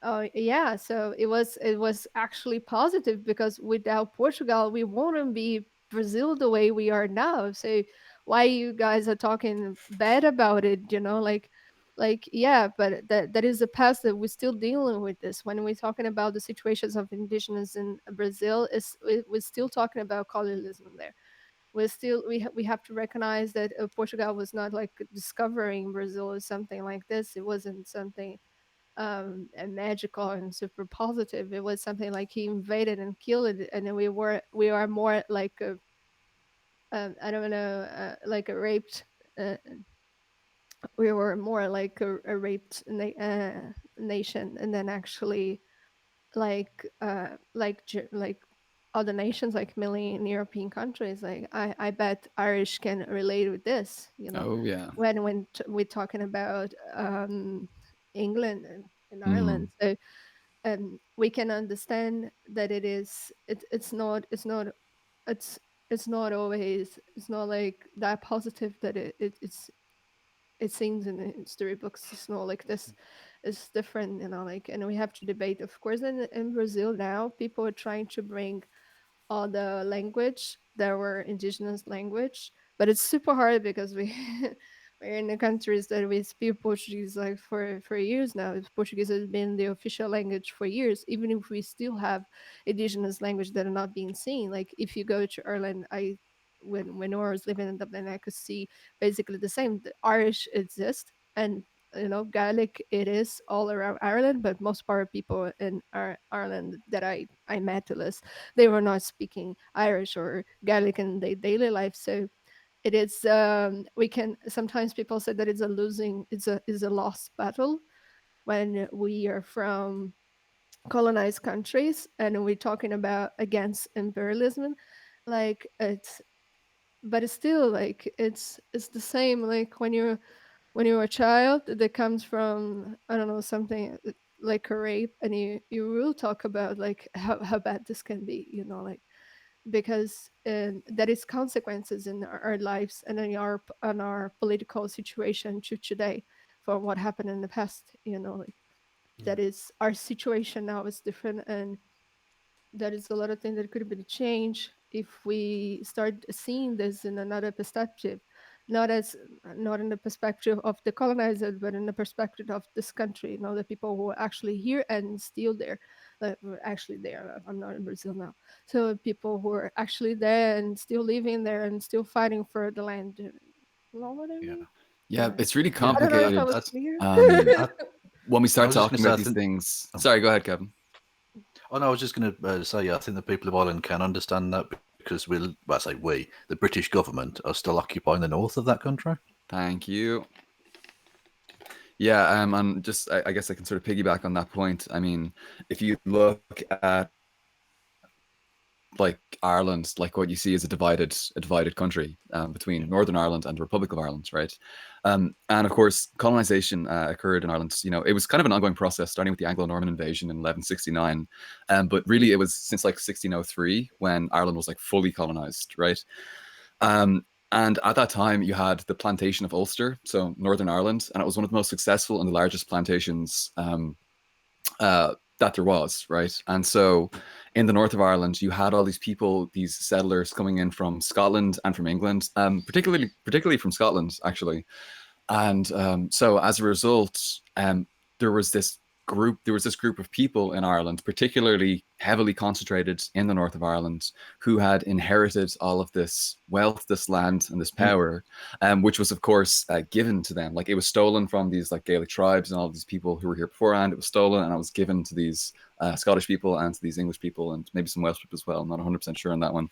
oh yeah, so it was actually positive, because without Portugal we wouldn't be Brazil the way we are now. So why you guys are talking bad about it, like yeah, but that is a past that we're still dealing with. This when we're talking about the situations of indigenous in Brazil, we're still talking about colonialism there. We have to recognize that Portugal was not like discovering Brazil or something like this. It wasn't something and magical and super positive. It was something like he invaded and killed it, and then we are more like a I don't know, like a raped. We were more like a raped nation, and then actually like other nations, like million European countries. Like I bet Irish can relate with this. Oh yeah. When we're talking about England and Mm. Ireland. So we can understand that it's it's not always, it's not like that positive that it seems in the storybooks. It's not like this. It's different, like, and we have to debate, of course. In Brazil now, people are trying to bring all the language that were indigenous language, but it's super hard because we're in the countries that we speak Portuguese like for years now. Portuguese has been the official language for years, even if we still have indigenous language that are not being seen. Like if you go to Ireland, when I was living in Dublin, I could see basically the same. The Irish exist, and Gaelic it is all around Ireland, but most part of people in Ireland that I met, at least, they were not speaking Irish or Gaelic in their daily life. So it is, we can sometimes people say that it's a lost battle when we are from colonized countries and we're talking about against imperialism. Like it's but it's still like it's the same, like when you're a child that comes from, I don't know, something like a rape, and you will talk about like how bad this can be, like, because that is consequences in our lives and in our political situation to today for what happened in the past, like Yeah. that is our situation now is different, and there is a lot of things that could be changed if we start seeing this in another perspective, not as not in the perspective of the colonizer, but in the perspective of this country, the people who are actually here and still there. We're actually there, I'm not in Brazil now. So people who are actually there and still living there and still fighting for the land. You know what I Yeah. mean? Yeah, Yeah. it's really Yeah. I don't know if I complicated. was That's, clear. Um, I, when we I start was just going talking to say, about I these think. things, Oh, sorry, go ahead, Kevin. oh no, I was just going to say, yeah, I think the people of Ireland can understand that because I say we, the British government, are still occupying the north of that country. Thank you. Yeah, and just I guess I can sort of piggyback on that point. I mean, if you look at like Ireland, like what you see is a divided country between Northern Ireland and the Republic of Ireland, right? And of course, colonization occurred in Ireland. It was kind of an ongoing process, starting with the Anglo-Norman invasion in 1169, but really it was since like 1603 when Ireland was like fully colonized, right? Um, and at that time, you had the plantation of Ulster, so Northern Ireland, and it was one of the most successful and the largest plantations that there was, right? And so in the north of Ireland, you had all these people, these settlers coming in from Scotland and from England, particularly from Scotland, actually. And so as a result, there was this this group of people in Ireland, particularly heavily concentrated in the north of Ireland, who had inherited all of this wealth, this land, and this power, which was, of course, given to them. Like, it was stolen from these like Gaelic tribes and all of these people who were here beforehand. It was stolen and it was given to these Scottish people and to these English people and maybe some Welsh people as well. I'm not 100% sure on that one.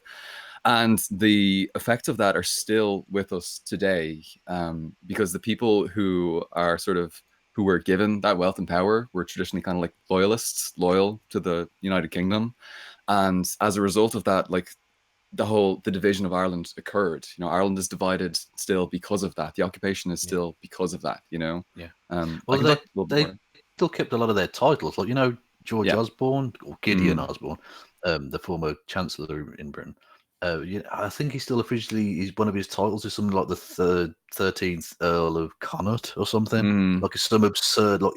And the effects of that are still with us today, because the people who were given that wealth and power were traditionally kind of like loyalists, loyal to the United Kingdom. And as a result of that, like the division of Ireland occurred. Ireland is divided still because of that. The occupation is still because of that, Yeah. Well, they still kept a lot of their titles. Like, George Osborne, or Gideon Osborne, the former Chancellor in Britain. I think he's still officially, one of his titles is something like the 13th Earl of Connaught or something. Like, it's some absurd, like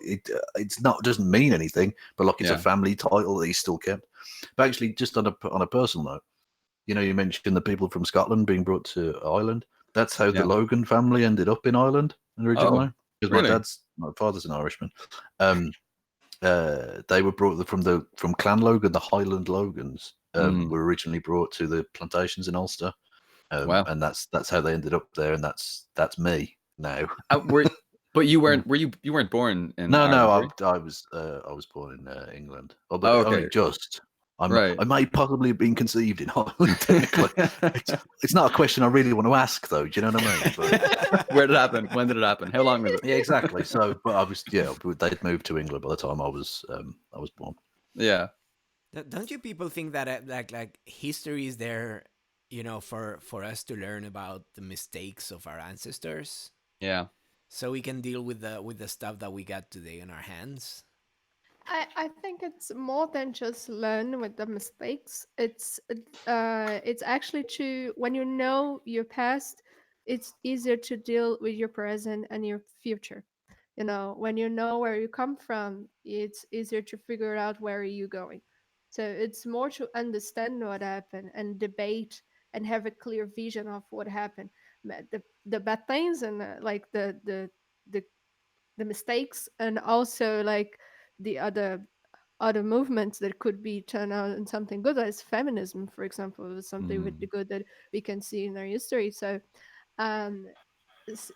it's not, doesn't mean anything, but like it's a family title that he's still kept. But actually, just on a personal note, you mentioned the people from Scotland being brought to Ireland. That's how the Logan family ended up in Ireland originally. Because really? my father's an Irishman. They were brought from Clan Logan, the Highland Logans. Were originally brought to the plantations in Ulster, Wow. and that's how they ended up there, and that's me now. But you weren't you weren't born in No, Ireland, I was born in England. Oh, but okay. only just. Right. I may possibly have been conceived in Ireland. Technically, it's not a question I really want to ask, though. Do you know what I mean? But, where did it happen? When did it happen? How long was it? Yeah, exactly. So, but I was, they'd moved to England by the time I was born. Yeah. Don't you people think that like history is there, for us to learn about the mistakes of our ancestors, Yeah. so we can deal with the stuff that we got today in our hands? I think it's more than just learn with the mistakes. It's actually when you know your past, it's easier to deal with your present and your future. When you know where you come from, it's easier to figure out where you're going. So it's more to understand what happened and debate and have a clear vision of what happened. The bad things and like the the mistakes, and also like the other movements that could be turned out in something good, as feminism, for example, is something really good that we can see in our history. So um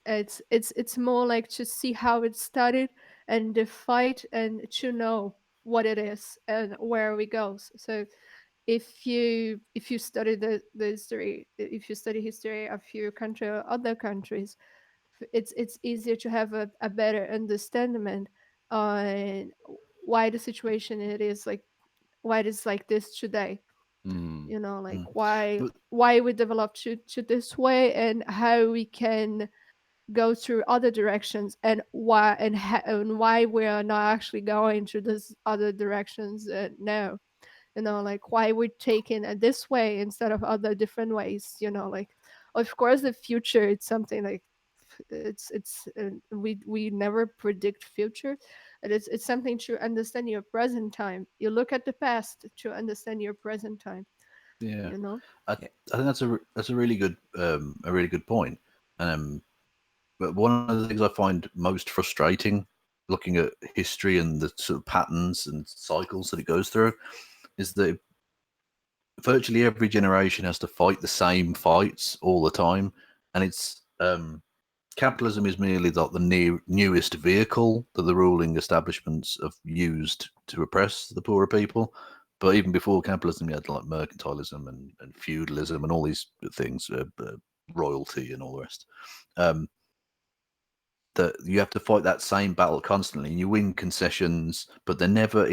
it's more like to see how it started and the fight, and to know what it is and where we go. So if you study the history, if you study history of your country or other countries, it's easier to have a better understanding on why the situation it is like, why it is like this today. Like why we developed to this way, and how we can go through other directions, and why we are not actually going to this other directions now. Like why we're taking it this way instead of other different ways. Like, of course, the future, it's something like we never predict future, but it's something to understand your present time. You look at the past to understand your present time. Yeah, I think that's a really good point. But one of the things I find most frustrating, looking at history and the sort of patterns and cycles that it goes through, is that virtually every generation has to fight the same fights all the time, and it's capitalism is merely the newest vehicle that the ruling establishments have used to oppress the poorer people. But even before capitalism, you had like mercantilism and feudalism and all these things, royalty and all the rest. That you have to fight that same battle constantly, and you win concessions, but they're never.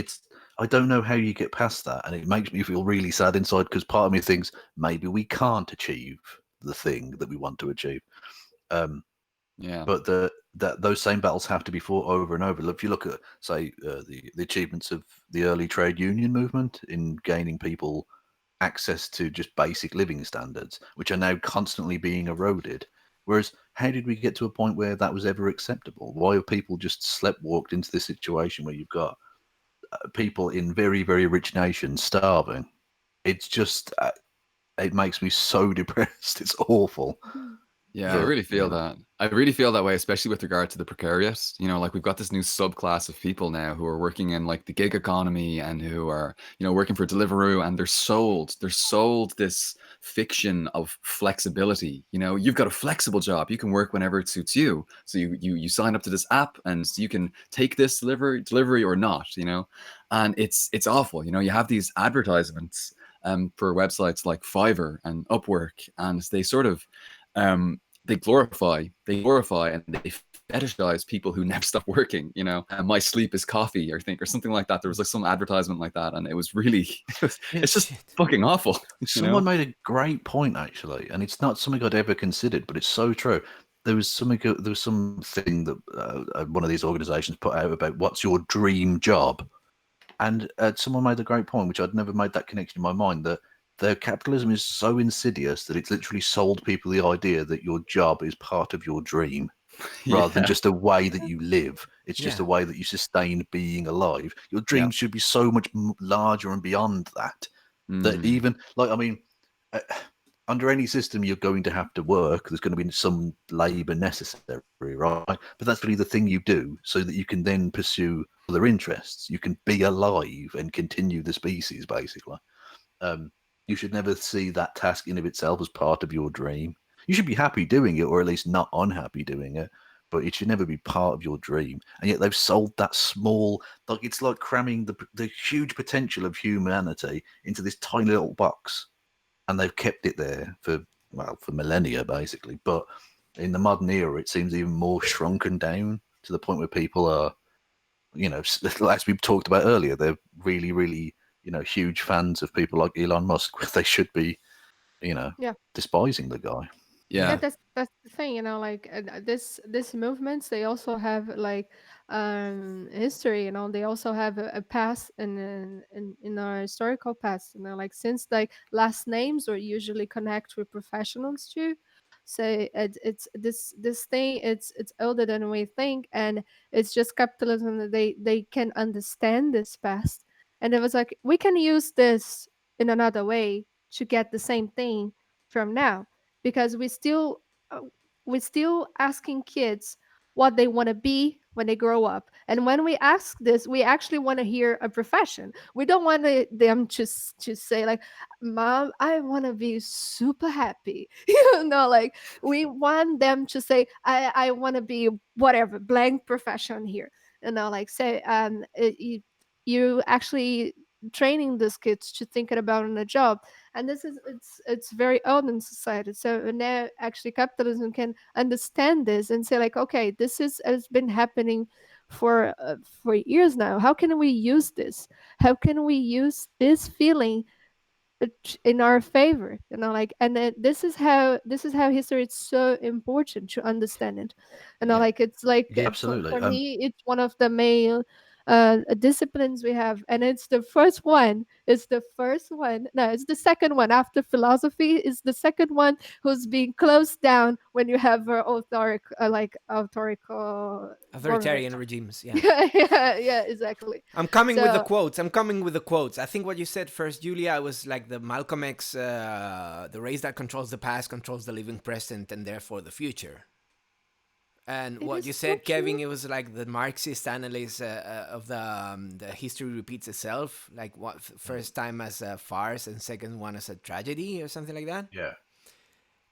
I don't know how you get past that, and it makes me feel really sad inside, because part of me thinks maybe we can't achieve the thing that we want to achieve. But those same battles have to be fought over and over. If you look at, say, the achievements of the early trade union movement in gaining people access to just basic living standards, which are now constantly being eroded. Whereas, how did we get to a point where that was ever acceptable? Why have people just sleptwalked into this situation where you've got people in very, very rich nations starving? It's just, it makes me so depressed. It's awful. Yeah, I really feel that. I really feel that way, especially with regard to the precariat. You know, like we've got this new subclass of people now who are working in like the gig economy and who are, you know, working for Deliveroo, and they're sold this fiction of flexibility. You know, you've got a flexible job. You can work whenever it suits you. So you sign up to this app and you can take this delivery or not, you know. And it's awful. You know, you have these advertisements for websites like Fiverr and Upwork, and they sort of they glorify and they fetishize people who never stop working, you know. And my sleep is coffee, or something like that. There was like some advertisement like that, and it was really it's just fucking awful. Someone made a great point actually, and it's not something I'd ever considered, but it's so true. There was something that one of these organizations put out about what's your dream job, and someone made a great point, which I'd never made that connection in my mind, that the capitalism is so insidious that it's literally sold people the idea that your job is part of your dream rather than just a way that you live. It's just a way that you sustain being alive. Your dreams should be so much larger and beyond that. That even, like, I mean, under any system, you're going to have to work. There's going to be some labor necessary, right? But that's really the thing you do so that you can then pursue other interests. You can be alive and continue the species, basically. You should never see that task in of itself as part of your dream. You should be happy doing it, or at least not unhappy doing it, but it should never be part of your dream. And yet they've sold that small, like it's like cramming the huge potential of humanity into this tiny little box. And they've kept it there for millennia, basically. But in the modern era, it seems even more shrunken down to the point where people are, you know, as we talked about earlier, they're really, really, you know, huge fans of people like Elon Musk. They should be, you know, despising the guy. Yeah, that's the thing, you know, like this movements, they also have like history, you know. They also have a past in our historical past, you know, like since like last names are usually connect with professionals too. So it's this thing, it's older than we think, and it's just capitalism that they can understand this past, and it was like we can use this in another way to get the same thing from now, because uh, we're still asking kids what they want to be when they grow up. And when we ask this, we actually want to hear a profession. We don't want them to say like, "Mom, I want to be super happy." You know, like we want them to say, I want to be whatever blank profession here. You know, like say you actually training these kids to thinking about in a job, and this is it's very old in society. So now actually capitalism can understand this and say like, okay, this has been happening for years now. How can we use this? How can we use this feeling in our favor, you know, like, and then this is how history is so important to understand it. You know, like it's like Absolutely. for me it's one of the main disciplines we have, and it's the first one. It's the first one. No, it's the second one after philosophy. Is the second one who's being closed down when you have authoritarian government. regimes. Yeah. Yeah, exactly. I'm coming with the So quotes. I think what you said first, Julia, was like the Malcolm X, the race that controls the past controls the living present and therefore the future. And it what is you so said, Kevin, true. it was like the Marxist analysis of the history repeats itself, like what first time as a farce and second one as a tragedy or something like that. Yeah.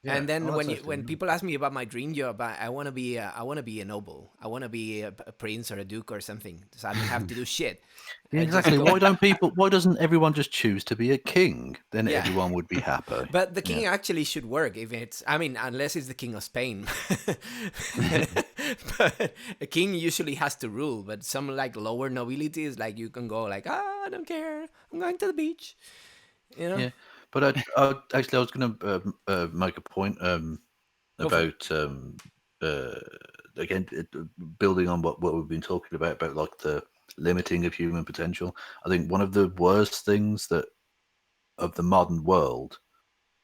And then when people ask me about my dream job, I want to be a noble. I want to be a prince or a duke or something, so I don't have to do shit. Yeah, I just exactly. go- Why doesn't everyone just choose to be a king? Then Yeah. everyone would be happy. But the king actually should work if it's, I mean, unless it's the king of Spain. But a king usually has to rule, but some like lower nobility is like you can go like, I don't care, I'm going to the beach, you know. Yeah, but I was going to make a point Go for it. about again building on what we've been talking about like the limiting of human potential. I think one of the worst things that of the modern world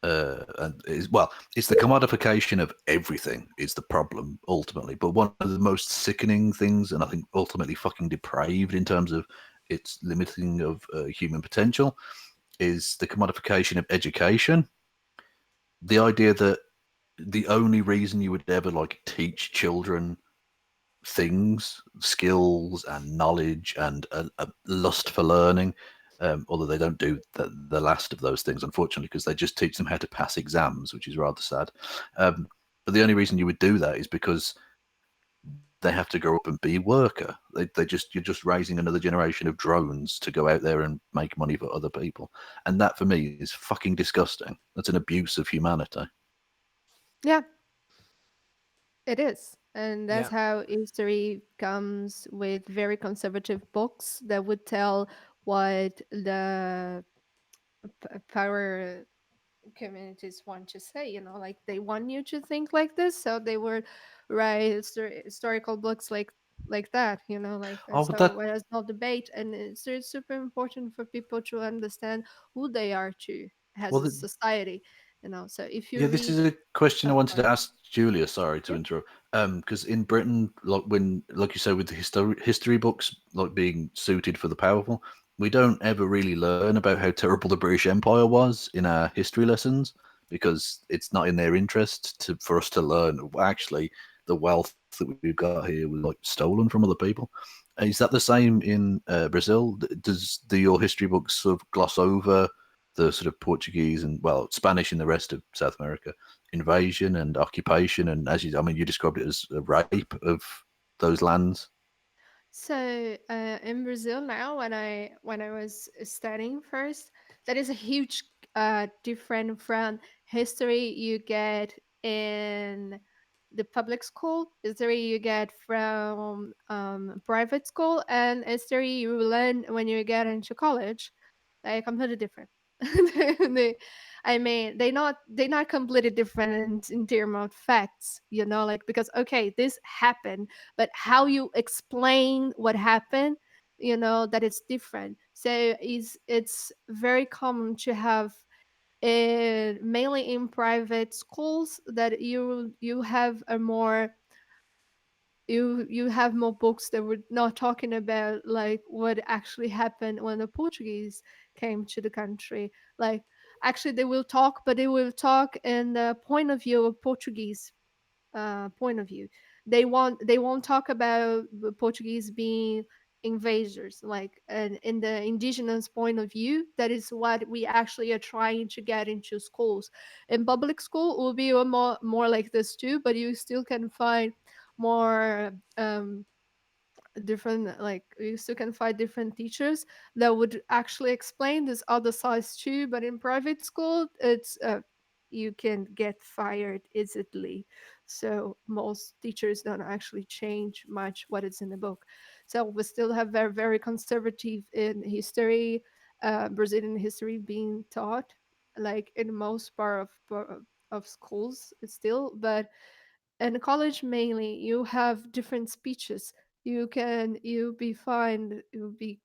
and it's the commodification of everything is the problem ultimately. But one of the most sickening things, and I think ultimately fucking depraved in terms of its limiting of human potential, is the commodification of education. The idea that the only reason you would ever like teach children things, skills, and knowledge, and a lust for learning. Although they don't do the last of those things, unfortunately, because they just teach them how to pass exams, which is rather sad. But the only reason you would do that is because they have to grow up and be a worker. They just you're just raising another generation of drones to go out there and make money for other people, and that for me is fucking disgusting. That's an abuse of humanity. Yeah, it is. And that's Yeah. how history comes with very conservative books that would tell what the power communities want to say, like they want you to think like this, so they would write historical books like that, like Oh, so that whereas no debate. And it's super important for people to understand who they are too as well, a society, so if you yeah, this read. is a question I Oh, wanted to sorry. ask Julia. Sorry to Yeah. interrupt. Because in Britain, like when, like you said, with the history books like being suited for the powerful, we don't ever really learn about how terrible the British Empire was in our history lessons because it's not in their interest to for us to learn. Actually, the wealth that we've got here was like stolen from other people. Is that the same in Brazil? Do your history books sort of gloss over the sort of Portuguese and well Spanish in the rest of South America invasion and occupation, and as you, I mean, you described it as a rape of those lands. So in Brazil now, when I was studying first, that is a huge different from history you get in the public school, history you get from private school, and history you learn when you get into college. They're completely different. they, I mean, they not completely different in terms of facts, like because okay, this happened, but how you explain what happened, that it's different. So it's very common to have mainly in private schools that you have a more you have more books that were not talking about like what actually happened when the Portuguese came to the country. Like actually they will talk, but they will talk in the point of view of Portuguese point of view. They won't talk about the Portuguese being invaders, like in the indigenous point of view. That is what we actually are trying to get into schools. In public school, it will be more like this too, but you still can find more different, like you still can find different teachers that would actually explain this other sides too. But in private school, it's you can get fired easily, so most teachers don't actually change much what is in the book. So we still have very very conservative in history, Brazilian history being taught like in most part of schools still. But in college mainly you have different speeches. You'll be fine, you'll be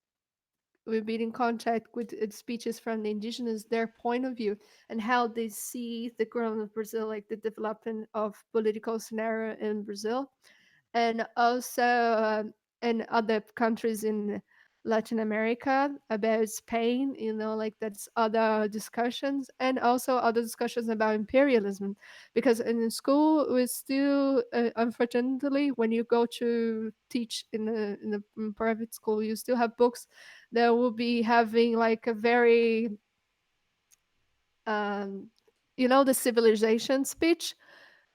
in contact with speeches from the indigenous, their point of view, and how they see the growth of Brazil, like the development of political scenario in Brazil, and also in other countries in Latin America, about Spain, like that's other discussions, and also other discussions about imperialism. Because in school, we still, unfortunately, when you go to teach in private school, you still have books that will be having like a very, um, the civilization speech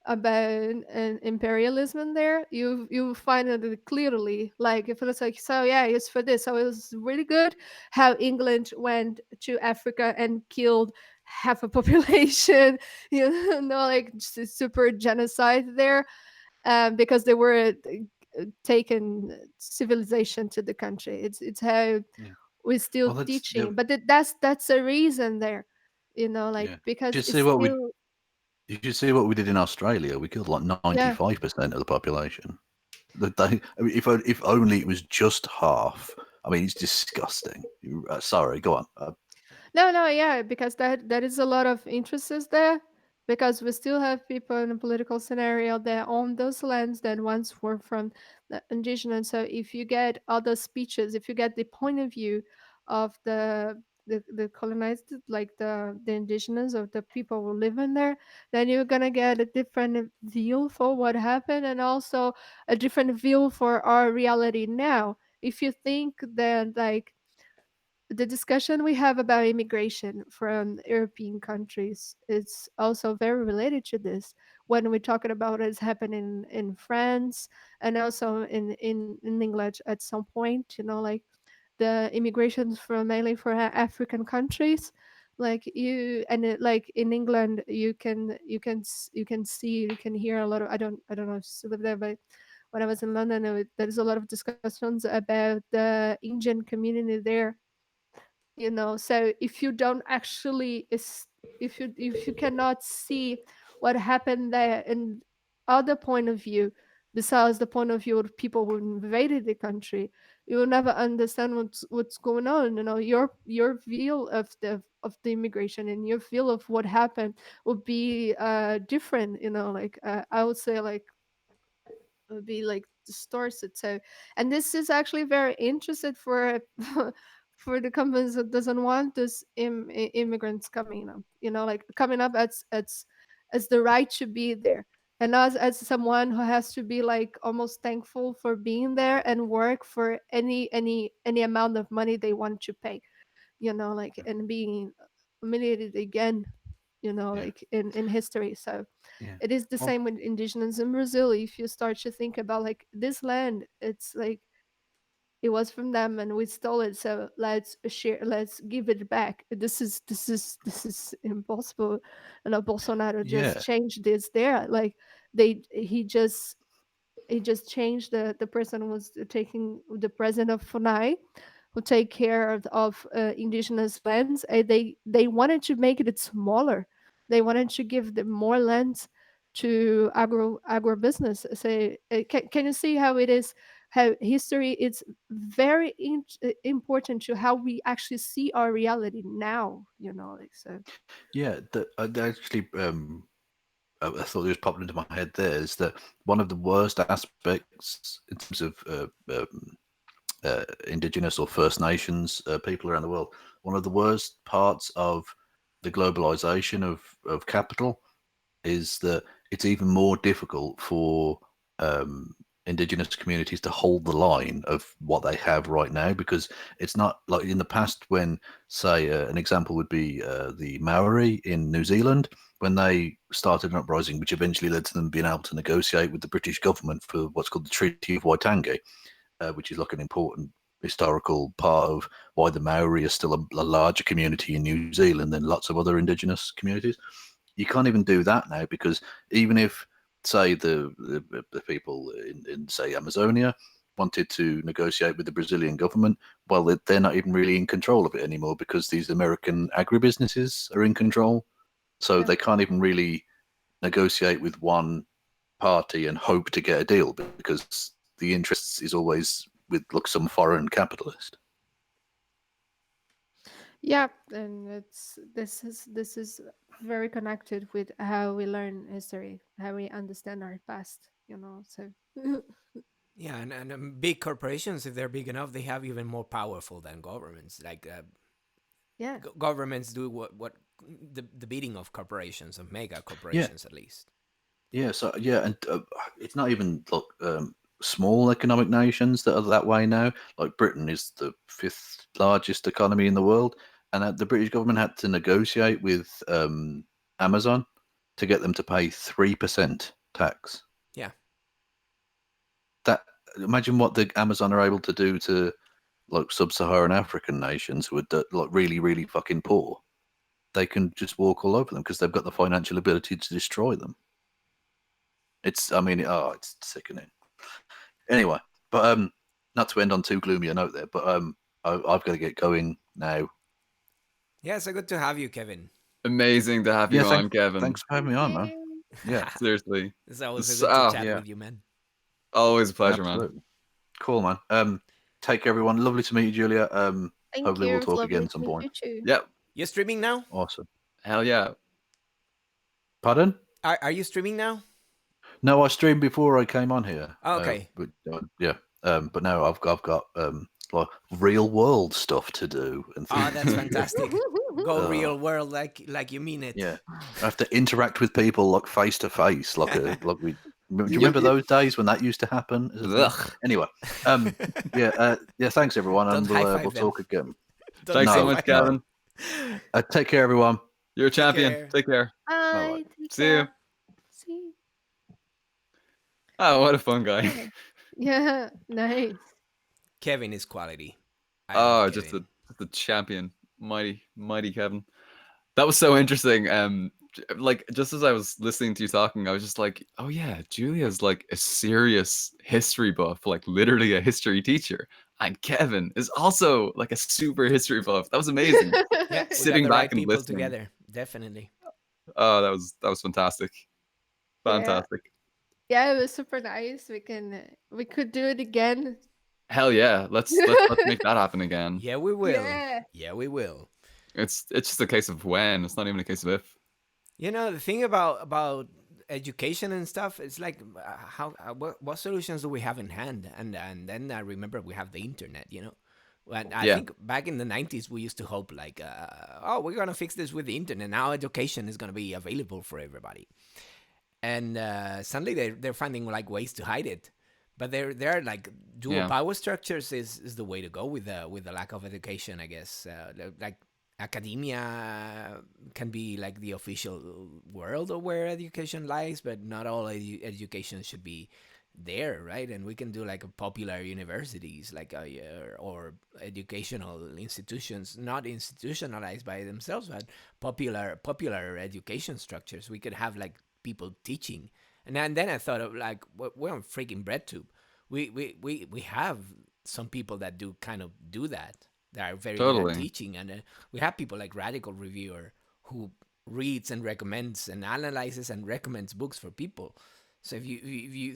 about an imperialism. There you find it clearly, like if it's like, so yeah, it's for this, so it was really good how England went to Africa and killed half a population, like super genocide there, because they were taken civilization to the country. It's how Yeah. we're still Well, that's yeah, teaching, but that's a reason there, yeah. like You because should it's see what we still. you should see what we did in Australia. We killed like Yeah. 95% of the population. I mean, if only it was just half. I mean, it's disgusting. Sorry, go on. No, no, yeah, because that is a lot of interests there. Because we still have people in a political scenario that own those lands that once were from the indigenous. So if you get other speeches, if you get the point of view of the the colonized, like the indigenous or the people who live in there, then you're gonna get a different view for what happened, and also a different view for our reality now. If you think that, like, the discussion we have about immigration from European countries is also very related to this. When we're talking about what's happening in France and also in England at some point, like the immigrations from mainly from African countries. Like like in England, you can see, you can hear a lot of, I don't know if you still live there, but when I was in London, there's a lot of discussions about the Indian community there. So if you don't actually if you cannot see what happened there in other point of view besides the point of view of people who invaded the country, you will never understand what's going on. Your view of the immigration and your view of what happened would be different. Like I would say, like, would be like distorted. So, and this is actually very interesting for for the companies that doesn't want this immigrants coming up. Like coming up as the right to be there, and as someone who has to be like almost thankful for being there and work for any amount of money they want to pay. Like, and being humiliated again. Yeah. Like in history. So Yeah. it is the Well, same with indigenous in Brazil. If you start to think about, like, this land, it's like it was from them and we stole it, so let's give it back. This is impossible. And Bolsonaro just yeah. changed this there. Like, he just changed the person who was taking the president of Funai, who take care of indigenous lands. And they wanted to make it smaller. They wanted to give them more lands to agribusiness. So can you see how it is? How history is very important to how we actually see our reality now. Like, so. Yeah. Actually, I thought it was popping into my head there is that one of the worst aspects in terms of indigenous or First Nations people around the world, one of the worst parts of the globalization of capital is that it's even more difficult for indigenous communities to hold the line of what they have right now, because it's not like in the past when, say, an example would be the Maori in New Zealand, when they started an uprising which eventually led to them being able to negotiate with the British government for what's called the Treaty of Waitangi, which is like an important historical part of why the Maori are still a larger community in New Zealand than lots of other indigenous communities. You can't even do that now, because even if, say, the people in say Amazonia wanted to negotiate with the Brazilian government, well, they're not even really in control of it anymore, because these American agribusinesses are in control. So Yeah. they can't even really negotiate with one party and hope to get a deal, because the interest is always with some foreign capitalist. Yeah, and this is very connected with how we learn history, how we understand our past. So. Yeah, and big corporations, if they're big enough, they have even more powerful than governments. Like Yeah. governments do what the beating of corporations, of mega Yeah, corporations at least. yeah. So yeah, and it's not even small economic nations that are that way now. Like Britain is the fifth largest economy in the world, and the British government had to negotiate with Amazon to get them to pay 3% tax. Yeah. That, imagine what the Amazon are able to do to like sub-Saharan African nations who are like really, really fucking poor. They can just walk all over them because they've got the financial ability to destroy them. It's, I mean, it's sickening. Anyway, but not to end on too gloomy a note there, but I've got to get going now. Yeah, so good to have you, Kevin. Amazing to have Yeah, you on, Kevin. thanks for having me on, man. you. Yeah, Seriously. It's always It's, good to chat yeah. with you, man. always a pleasure, man. Absolutely. Cool, man. Take care, everyone. Lovely to meet you, Julia. Thank Hopefully you. we'll It was talk lovely again to at some meet point. you too. Yep. You streaming now? Awesome. Hell yeah. Pardon? Are you streaming now? No, I streamed before I came on here. Oh, okay. But yeah. But now I've got like real world stuff to do and things. Oh, that's fantastic. Go Oh. real world like you mean it. Yeah, I have to interact with people like face to face, like we. Do you Yep. remember those days when that used to happen? as a thing? Ugh. Anyway, yeah. Thanks everyone, Don't and we'll high-five them. talk again. Don't Thanks so No, much, high-five. Kevin. Take care, everyone. You're a champion. care. Take care. Bye. Take See you. care. See. Oh, what a fun guy. Yeah. Nice. Kevin is quality. I Oh, love just Kevin. a champion. Mighty Kevin. That was so interesting. Like just as I was listening to you talking, I was just like, oh yeah, Julia's like a serious history buff, like literally a history teacher. And Kevin is also like a super history buff. That was amazing. Yeah, we Sitting got the back right and people listening. together. Definitely. Oh, that was fantastic. Yeah. Fantastic. Yeah, it was super nice. We could do it again. Hell yeah. Let's make that happen again. Yeah, we will. Yeah. Yeah, we will. It's just a case of when. It's not even a case of if. You know, the thing about education and stuff, it's like what solutions do we have in hand? And then I remember we have the internet, you know. And I Yeah. think back in the 90s we used to hope like oh, we're going to fix this with the internet. Now education is going to be available for everybody. And suddenly they're finding like ways to hide it. But they're like dual Yeah. power structures is the way to go with the lack of education, I guess. Like academia can be like the official world of where education lies, but not all education should be there, right? And we can do like a popular universities, like or educational institutions, not institutionalized by themselves, but popular education structures. We could have like people teaching, and then I thought of like we're on freaking BreadTube. We have some people that do kind of do that. They are very good Totally. at teaching, and we have people like Radical Reviewer who reads and recommends and analyzes and recommends books for people. So if you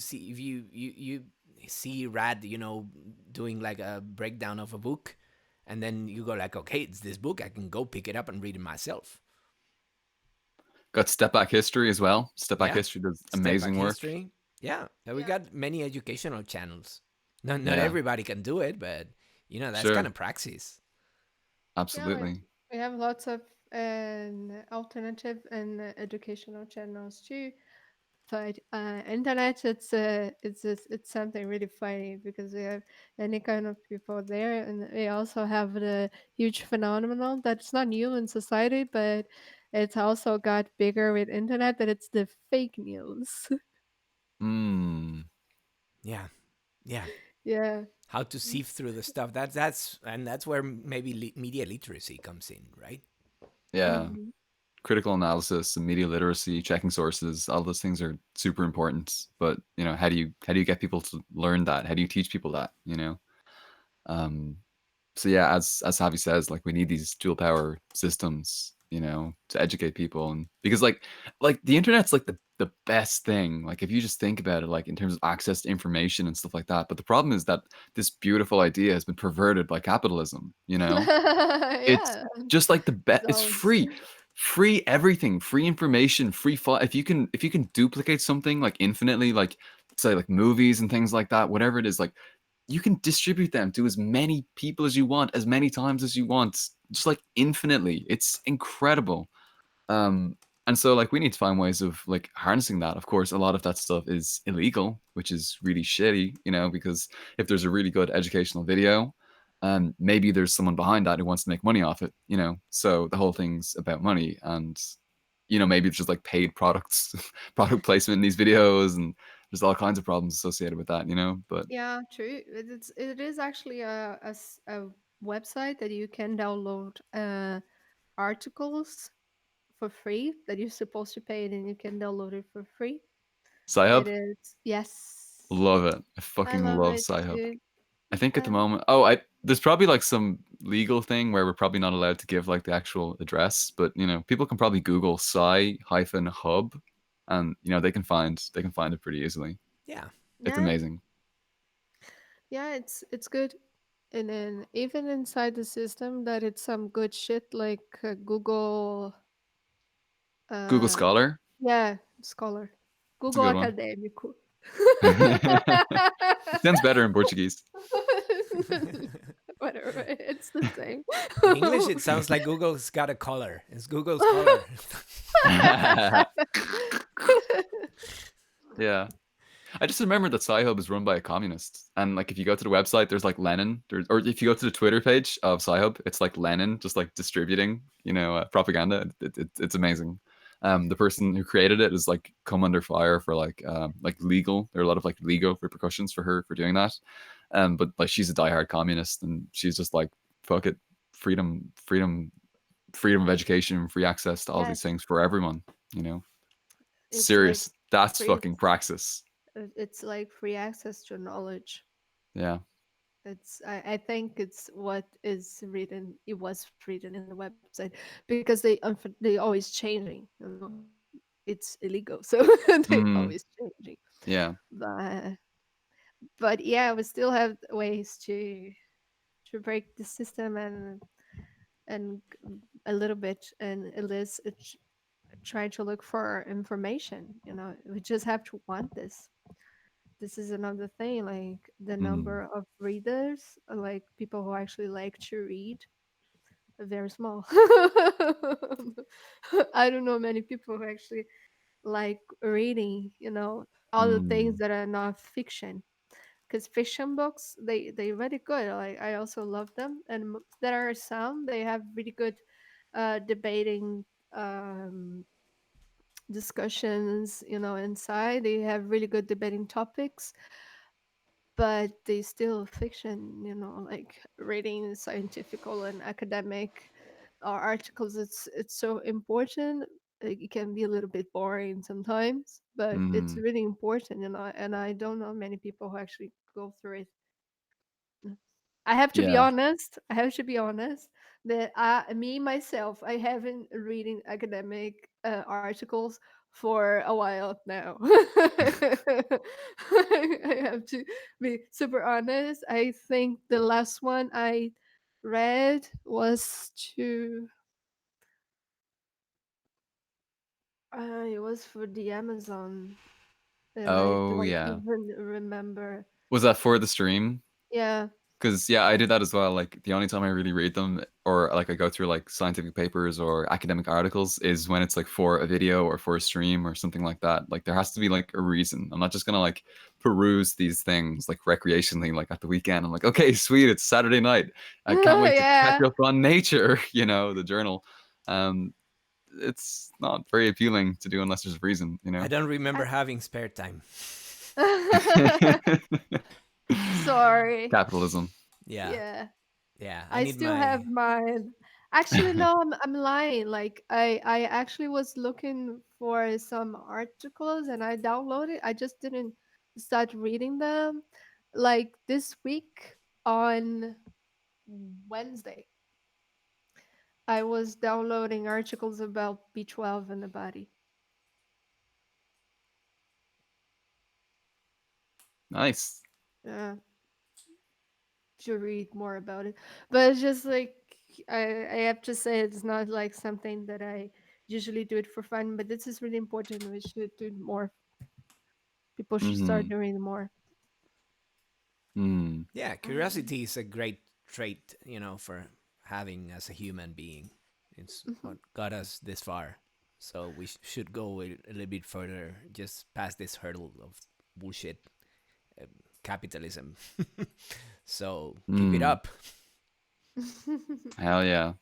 see Rad, you know, doing like a breakdown of a book, and then you go like, okay, it's this book, I can go pick it up and read it myself. Got Step Back History as well. Step Back Yeah. History does Step amazing Back work. History. Yeah, we Yeah. got many educational channels. Not Yeah. everybody can do it, but you know that's Sure. kind of praxis. Absolutely. We have lots of alternative and educational channels too. But internet, it's something really funny because we have any kind of people there, and we also have the huge phenomenon that's not new in society, but it's also got bigger with internet. That it's the fake news. Mm. Yeah, yeah. Yeah. How to sift through the stuff. That's where maybe media literacy comes in, right? Yeah. Mhm. Critical analysis and media literacy, checking sources, all those things are super important. But you know, how do you get people to learn that? How do you teach people that? You know? So yeah, as Javi says, like we need these dual power systems, you know, to educate people, and because like the internet's like the best thing. Like if you just think about it, like in terms of access to information and stuff like that. But the problem is that this beautiful idea has been perverted by capitalism. You know, it's Yeah. just like the best. It's So- free everything, free information, free file. If you can duplicate something like infinitely, like say like movies and things like that, whatever it is, like you can distribute them to as many people as you want, as many times as you want, just like infinitely. It's incredible. And so like we need to find ways of like harnessing that. Of course, a lot of that stuff is illegal, which is really shitty, you know, because if there's a really good educational video, maybe there's someone behind that who wants to make money off it, you know. So the whole thing's about money, and you know, maybe it's just like paid products, product placement in these videos, and there's all kinds of problems associated with that, you know. But Yeah, true. It is actually a website that you can download articles for free that you're supposed to pay, and you can download it for free. It Sci-Hub, is, yes. love it. I I fucking love love it Sci-Hub. too. I think at the Um, moment, there's probably like some legal thing where we're probably not allowed to give like the actual address, but you know, people can probably Google Sci-Hub, and you know they can find it pretty easily. Yeah. It's yeah, amazing. yeah, it's good. And then even inside the system, that it's some good shit like Google. Google Uh, Scholar, yeah, Scholar. it's a Google good one. Acadêmico. Sounds better in Portuguese. whatever. It's the same. In English, it sounds like Google's got a color. It's Google's color. Yeah. I just remembered that Sci-Hub is run by a communist, and like if you go to the website, there's like Lenin, or if you go to the Twitter page of Sci-Hub, it's like Lenin just like distributing, propaganda. It's amazing. The person who created it is like come under fire for like legal. There are a lot of like legal repercussions for her for doing that. But like she's a diehard communist, and she's just like fuck it, freedom of education, free access to all these Yes, things for everyone. You know, it's like serious. That's free. fucking praxis. It's like free access to knowledge. Yeah. I think it's what is written. It was written in the website because they always changing. It's illegal, so they Mm, always changing. yeah. But yeah, we still have ways to break the system and a little bit, and at least try to look for information. We just have to want this. This is another thing, like the number of readers, like people who actually like to read, are very small. I don't know many people who actually like reading, all the things that are not fiction. Because fiction books, they really good. Like I also love them, and there are some they have really good debating um, discussions, inside. They have really good debating topics, but they still fiction, like reading scientific and academic articles. It's so important. Like, it can be a little bit boring sometimes, but it's Mm, really important, and I don't know many people who actually go through it. I have to be yeah. honest. I have to be honest that me myself, I haven't reading academic articles for a while now. I have to be super honest. I think the last one I read was to it was for the Amazon, and I Oh don't yeah. even remember. Was that for the stream? Yeah. Because yeah, I did that as well. Like the only time I really read them, or like I go through like scientific papers or academic articles, is when it's like for a video or for a stream or something like that. Like there has to be like a reason. I'm not just gonna like peruse these things like recreationally, like at the weekend. I'm like, okay, sweet, it's Saturday night. I can't wait to catch Yeah. up on Nature, the journal. Um, it's not very appealing to do unless there's a reason, I don't remember I- having spare time. Sorry. Capitalism. Yeah, Yeah. yeah. I I need still my. have mine. Actually, no, I'm lying. Like I actually was looking for some articles and I downloaded. I just didn't start reading them. Like this week on Wednesday, I was downloading articles about B12 in the body. Nice. Yeah, to read more about it. But it's just like I have to say it's not like something that I usually do it for fun, but this is really important. We should do more. People should start Mm-hmm. doing more. Mm. Yeah, curiosity is a great trait, for having as a human being. It's Mhm. what got us this far. So we should go a little bit further, just past this hurdle of bullshit uh, capitalism. So keep it Mm. up. Hell yeah.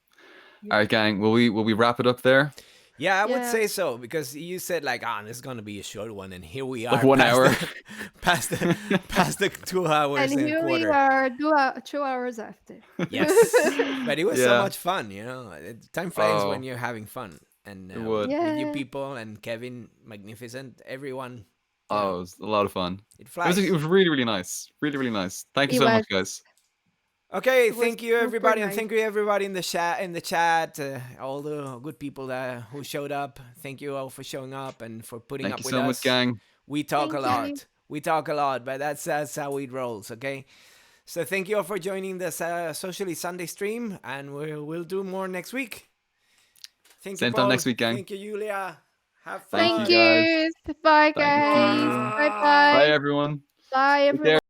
Yeah. All right, gang. Will we wrap it up there? Yeah, I would Yeah. say so because you said like, this is gonna be a short one, and here we Like are 1 past hour. past the 2 hours And and a here we quarter. are 2 hours after. Yes, but it was so Yeah. much fun. Time flies when Oh, you're having fun, and it would. with you Yeah. people and Kevin, magnificent, everyone. Oh, it was a lot of fun. It It flies. was really, really nice. Really, really nice. Thank you It so was much, guys. Okay, it was thank you super everybody, and nice. thank you everybody in the chat. All the good people who showed up. Thank you all for showing up and for putting Thank up you with so much, us. gang. We talk a Thank you. lot. We talk a lot, but that's how it rolls. Okay. So thank you all for joining this Socialist Sunday stream, and we'll do more next week. Thank you, Same time Paul. next week, gang. Thank you, Julia. Have Thank you, Thank fun. guys. you. Bye, Thank guys. you. Bye Mwah. Bye, bye. everyone. Bye, Take care. everyone.